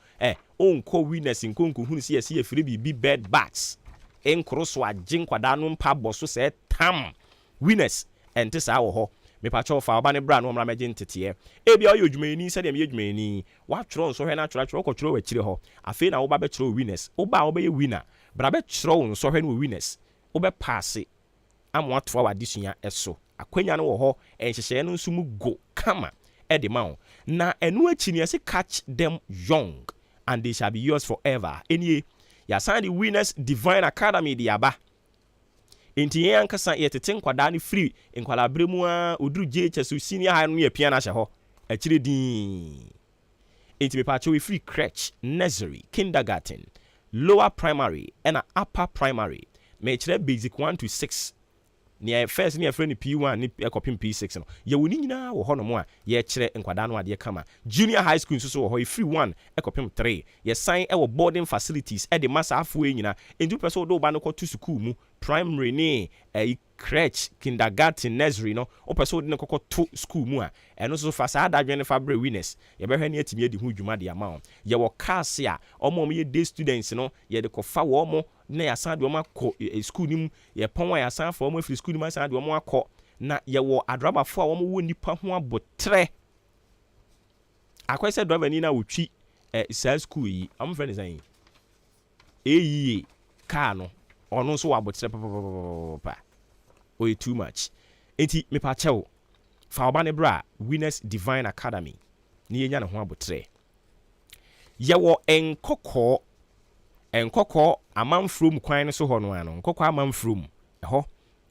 onko winners nkonko hu si ye free bi bed baths enkro so agye nkwada no mpa boso se tam winners ente saa wo ho me pa cho fa oba ne bra no mra megye ntete e bia oyo dwumani se de me dwumani wa twro nso hwe na twro ko twro wa kire ho afi na wo ba be twro winners wo ba wo be winner bra be twro nso hwe no winners wo be pass amwa twro wa disua eso akwanya no wo ho enhyehye no nso mu go kama e de ma na enu achi ne se catch them young and they shall be yours forever enie ya sign the winners divine academy de aba enti yen ankasa yetete nkwada ne free nkwala bremu a oduru JHS senior high no ye pia na hye ho akire din enti me pa we free crèche nursery kindergarten lower primary and upper primary me kire basic 1 to 6 ne first ne friend P1 ne ekopim P6 no ye woni nyina wo ho no mo a ye kire nkwada no ade kama junior high school so wo ho free 1 ekopim 3 ye sign e wo boarding facilities e de masa afo nyina enti person do ba no ko to school mu primary ne crèche kindergarten nursery no o person de kokko to school mu a eno so fa sa adadwen fa bre winners ye be hwe ne atimi adi hu dwuma de ama ye wo class a omo ye day students no ye de ko fa wo mo na ya san de omo akọ school nim ye pon wa ya san fa omo free school nim san de omo akọ na ye wo adraba fo a omo wo nipa ho abotre akwese driver ni na wotwi sa school yi am friend san yi car no ono so wabotre pa o too much enti me pa chew fa oba ne bra winners divine academy ni yenya ne ho abotre ye wo enkoko amanfrom kwan so ho no ano nkoko amanfrom ho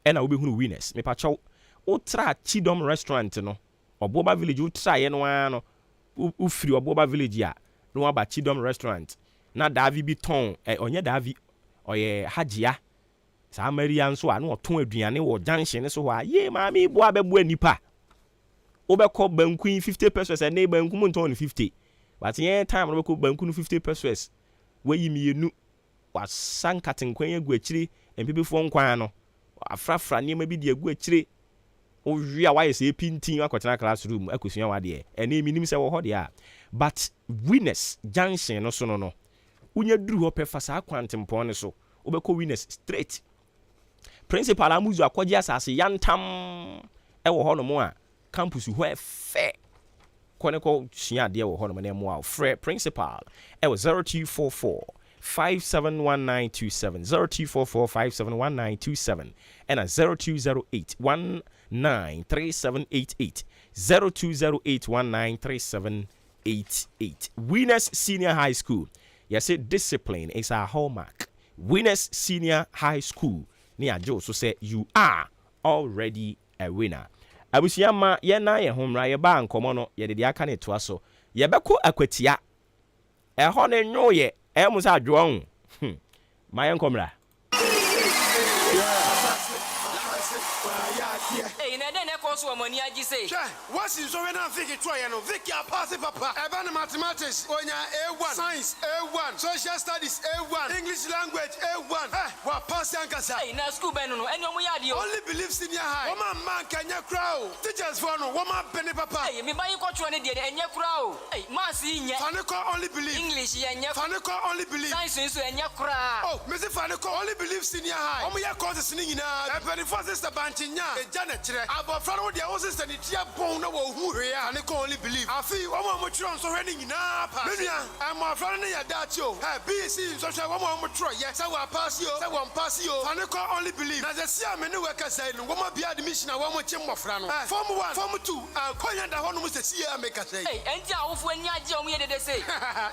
e na obehunu winners me pa chew utra Chidom restaurant no Obuoba village utra ye no ano ufiri Obuoba village a no aba Chidom restaurant na Davi bi ton onye Davi oye hajia sa Maria nso a na oton aduane wo junction so a ye maami bo abebu anipa obekọ banku 50 pesos and na banku mo nton 50 but yen time no bekọ banku 50 pesos wayi mienu wasankaten kwan agu akire empebefo nkwan no afrafra niam bi de agu akire owi a waye se pintin akotena classroom akosua wade ene minim se wo ho de a but winners junction no so no unya duru ho pefa sa kwantempon ne so obekọ winners straight principal amuzu akọji asase yantam e wo ho no mo a campus ho e fe koneko hia de wo ho no mo a frɛ principal e wo 0244 571927 0244 571927 and a 0208 193788 0208 193788 Winners Senior High School. Yes, discipline is our hallmark. Winners Senior High School. Near Joe, so say you are already a winner. Abusiyama ye na ye homra ye ba nkomo no ye de aka ne to aso ye beko akwatia e ho ne nwo ye e mu sa adwo hu ma ye nkomra So money I just say. What's in so when I think it's try no Vicky pass papa. Even mathematics onya A1, science A1, social studies A1, English language A1. Wa pass yankasa. Hey, na school ben no enyo mo yade o. Only believe senior high. Woman man kanya crowd. Teachers for no woman penny papa. Hey, me buy you culture ne de enye crowd. Hey, mass nya. Faniko only believe. English nya. Faniko only believe. Science so enye crowd. Oh, me say Faniko only believe senior high. Omo ya courses ni nyina. E penny for sister banchinya. E jana kire. Abofra no dia ose send it bon na wo hu hwe a ne ko only believe afi wo mo tro so hwe ni nyina pa menua am afra ne ya dat yo ha BC so hwe wo mo tro ye se wa pass yo se wo pass yo fa ne ko only believe na ze sia me ne we ka sai no wo mo bia admission a wo mo chi mmofra no form 1 form 2 konya da ho no mo se sia me ka sai eh enti a wo fu ani age o mo ye de say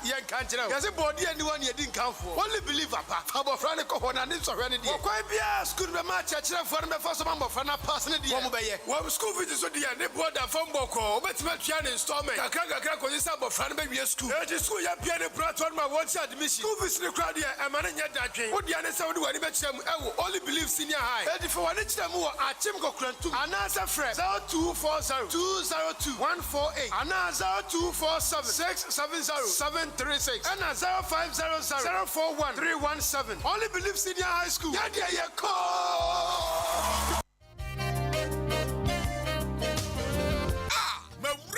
ye kan kire ye se body ani won ye di nkanfo only believe apa abofra ne ko ho na ne so hwe ne die wo kwa bia school be ma kire for me fa so mmofra na pass ne die wo mo be ye wo school fees so the ne board and phone book or betima twa installment kakra ko yisa bo fran be wie school e school ya pia ne platform ma watch admission school fees ne crowd ya e ma ne nya dadwen wo dia ne se wo de wani be kyerem e wo only believe senior high e di for wani kyerem wo achim ko krantu anasa frɛ 0240-202-148 anasa 247-670-736 and 0500-041-317 only believe senior high school ya dia ye call.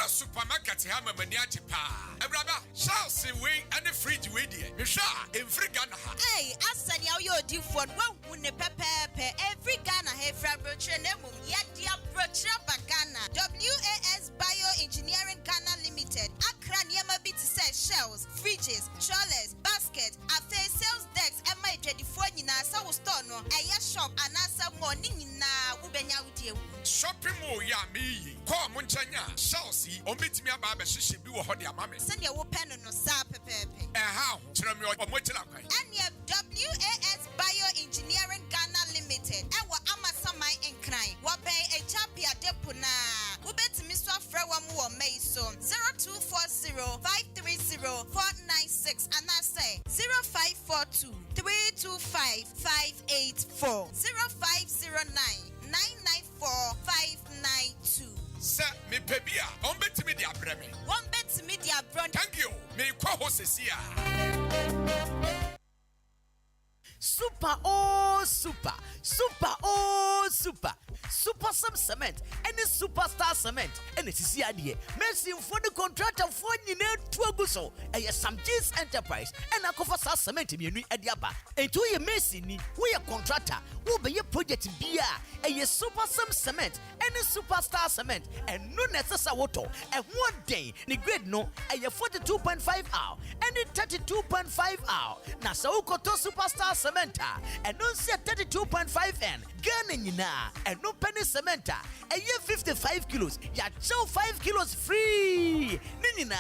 Supermarket ha mamaniaje pa. Ebraba, Charles we and the fridge we dey. Me sha every Ghana ha. Hey, asani awo yo di for one ne pepepe every Ghana he fra broche ne mum ya dia broche bagana. WAS Bioengineering Ghana Limited. Accra niema bi to say shells, fridges, trollers, baskets, afe sales decks and my 24 nyina sa wo store no. Eya shop anasa morning nyina wo benya wudie. Shopping mall ya me. Call munchanya Charles ombetimi aba ba hihye bi wo hode amame. Send your pen no sa pepepe. How? Kyerɛ me omokyela kwan. And your WAS Bioengineering Ghana Limited. Ewa amasamai enkran. Wo pay a chapia depona. Wo betimi so afra wa mu wo mai so 0240-530-496 and I say 0542-325-584 0509-994-592. Sir, me pebia, on bet me the abreme. One bet to me the abron. Thank you. Me kwa hosesia. Super oh super. Super oh super. Super some cement and the superstar cement and it's the idea. Mercy for the contractor for you know to so and some G's enterprise and I cover cement in your adiaba. And to your mercy ni we a contractor who be your project beer and your super some cement and the superstar cement and no necessary water and one day the grade no and your 42.5 hour and the 32.5 hour. Now so koto superstar cementa and don't say 32.5 N Ghana and no penny cementa and you 55 kilos ya chow 5 kilos free ninina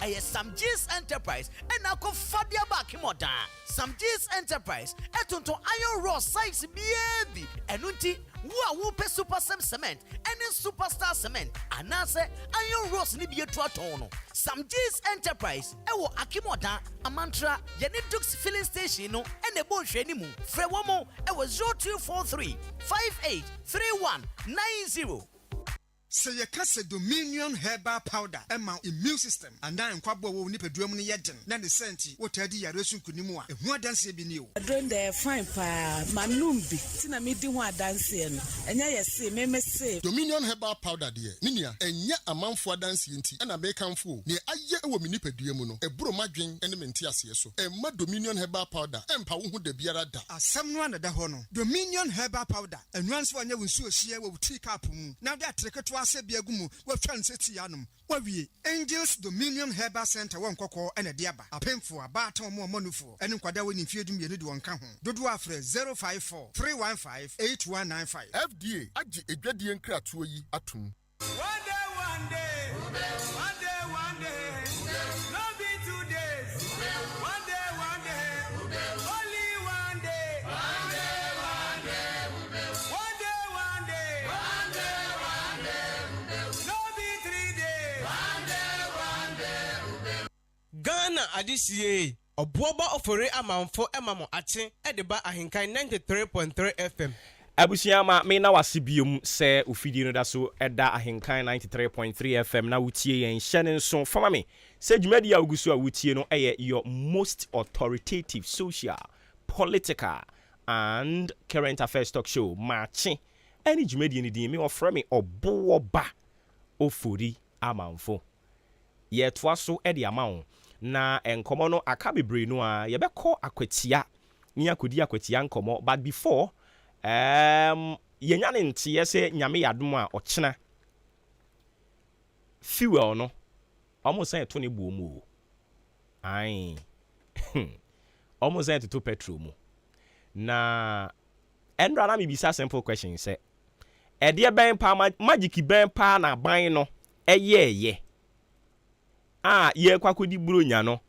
and you some G's enterprise and now go fadia back moda some G's enterprise etonto iron raw size baby and unti who pay super cement and in superstar cement and now say iron ross ni be to atono some G's enterprise ewo akimoda amantra yene dux filling station no and the bon shenimu frewomo ewo 0243 583190. Say your case Dominion Herbal Powder, Emma immune system, and then Quabo will nip a drum in yet. Then the senti, what Teddy Yaresu Kunimua, and what dance be new. I don't dare fine pa, Manumbi, Tina Midiwa dancing, and yes, say, me say Dominion Herbal Powder, dear, Minia, and yet a month for dancing, and a bacon fool. Near a year will nip a diamono, a bromaging and a mentias, so, and my Dominion Herbal Powder, and Pawu de Biarada. As someone at the honor, Dominion Herbal Powder, and once one year will so share will take up. Now that trick to us. Biagumu, what transit yanum, what we Angels Dominion Herbal Center, one cocoa and a diaba, a pen for a baton more monufo, and in Quadawin in Field Munid one come. Dodo Afre 054 315 8195. FDA, Aji, a Gadian Kratui Atum. One day, no be 2 days. One day, only one day. Ghana adisiye Obuoba Ofori Amanfo emamo ache edeba ahenkan 93.3 FM. Abusiama me na wasibium se ufidi no da so eda ahenkan 93.3 FM na wutie yen hyene so fama me se dwumadi a ugusu a wutie no your most authoritative social, political and current affairs talk show Maakye any dwumadi ni din me ofra me Obuoba Ofori Amanfo ye toa so edi amawo na enkomo no aka bebre no a ye beko akwatia ni akodi akwatia nkomo but before yenya ne ntie se nyame yadom a ochena fuel no almost say to ne buo mu ai almost say to petrol mu na endra na me bisa simple question say e de ben pa magic ben pa na ban no ye ye kwakodi buronya no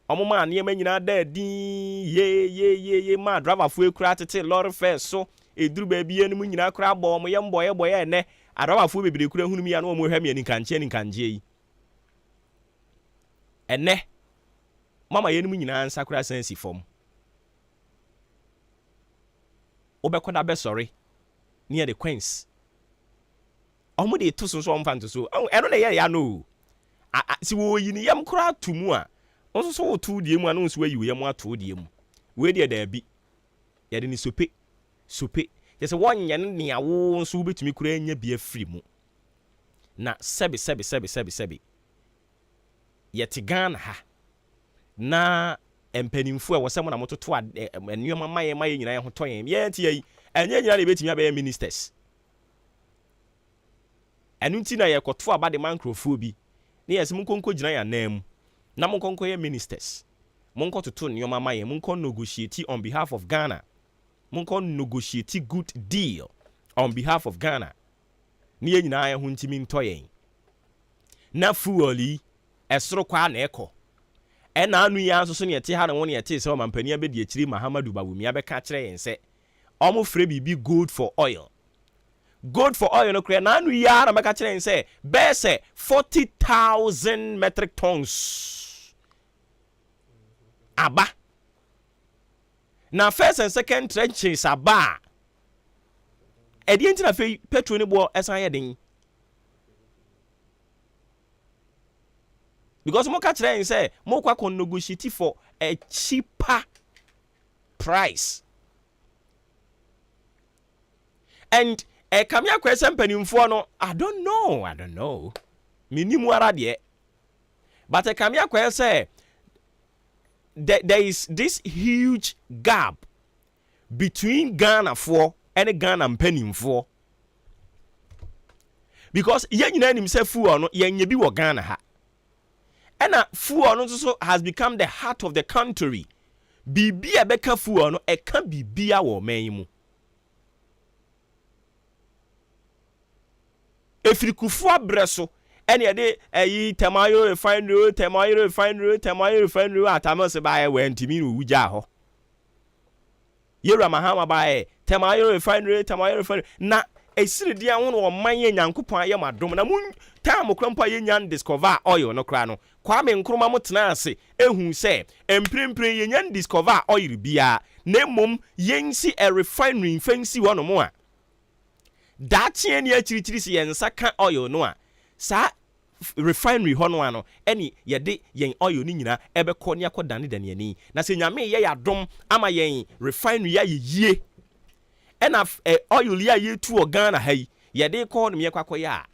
omoma na yema nyina da din ye ma driver fu ekura tete lorry first so eduru ba bia no nyina kura bo mo ye mboye ene Arabafu bebre kura hunu mi ya no mo hwa mi ni kanche yi. Ene mama yenum nyina ansakura sensi fom. Obekoda be sorry near the Queens. Omo de to so omfanto so. Eno na ye ya no. Si wo yi ni yam kura tumu a. Onso so wo tu die mu anu so ayi yam ato die mu. We de da bi. Ye de ni sope. Ye se wonye ne ya wo nso betumi kura anya bi afiri mu. Na sebi. Ye te Ghana ha. Na empanimfu a wose mo na mototo enwema maye nyina ye ho toyen ye nti yi enye nyina na betimi abe ministers enu nti na ye koto aba de mancrophone bi na yes munkonko gina ya nam na munkonko ye ministers munko toto nyoma maye munko negotiate on behalf of Ghana munko negotiate good deal on behalf of Ghana ni ye nyina ye ho ntimi ntoyen na fuoli esoro kwa na eko ena anu ya so ne yete ha na won yete se o mampani abedi akiri Mahamadu Bawumia be ka kire yen se omo frɛ bibi gold for oil no kre na anu ya na be ka kire yen se be se 40,000 metric tons aba na first and second trenches aba edi ntina fe petrol ni bo esan ye den because mo catch them say mo kwa kon negotiate for a cheaper price. And e kamia kwese mpanimfo no I don't know. Minimu ara de. But e kamia kwese there is this huge gap between Ghana for and Ghana mpanimfo. Because ye nyina nim say fu no ye nya bi wo Ghana ha. And fuel also has become the heart of the country. Bibi abeka fuel no e kan bibia wo man mu. Efirikufu abreso ene ye de temayo refinery atamase ba we ntimi no wuja ho. Yera mahama ba temayo refinery na esiri dia ho no manye nyankopon aye madom na mun time krampa ye nyan discover oil no kra no Kwame Nkrumah motena ase ehun se emprempren ye nyan discover oil bia na mom yensi a refinery fancy wono mo a dachi eni achirichiri se yensa ka oil no a sa refinery ho no ano eni ye de yen oil ni nyina ebekọ ne akodane dane ani na se nyame ye yadom ama yen refinery ya yie ena oil ya ye tu Ghana ha yi ye de ko no me kwakoya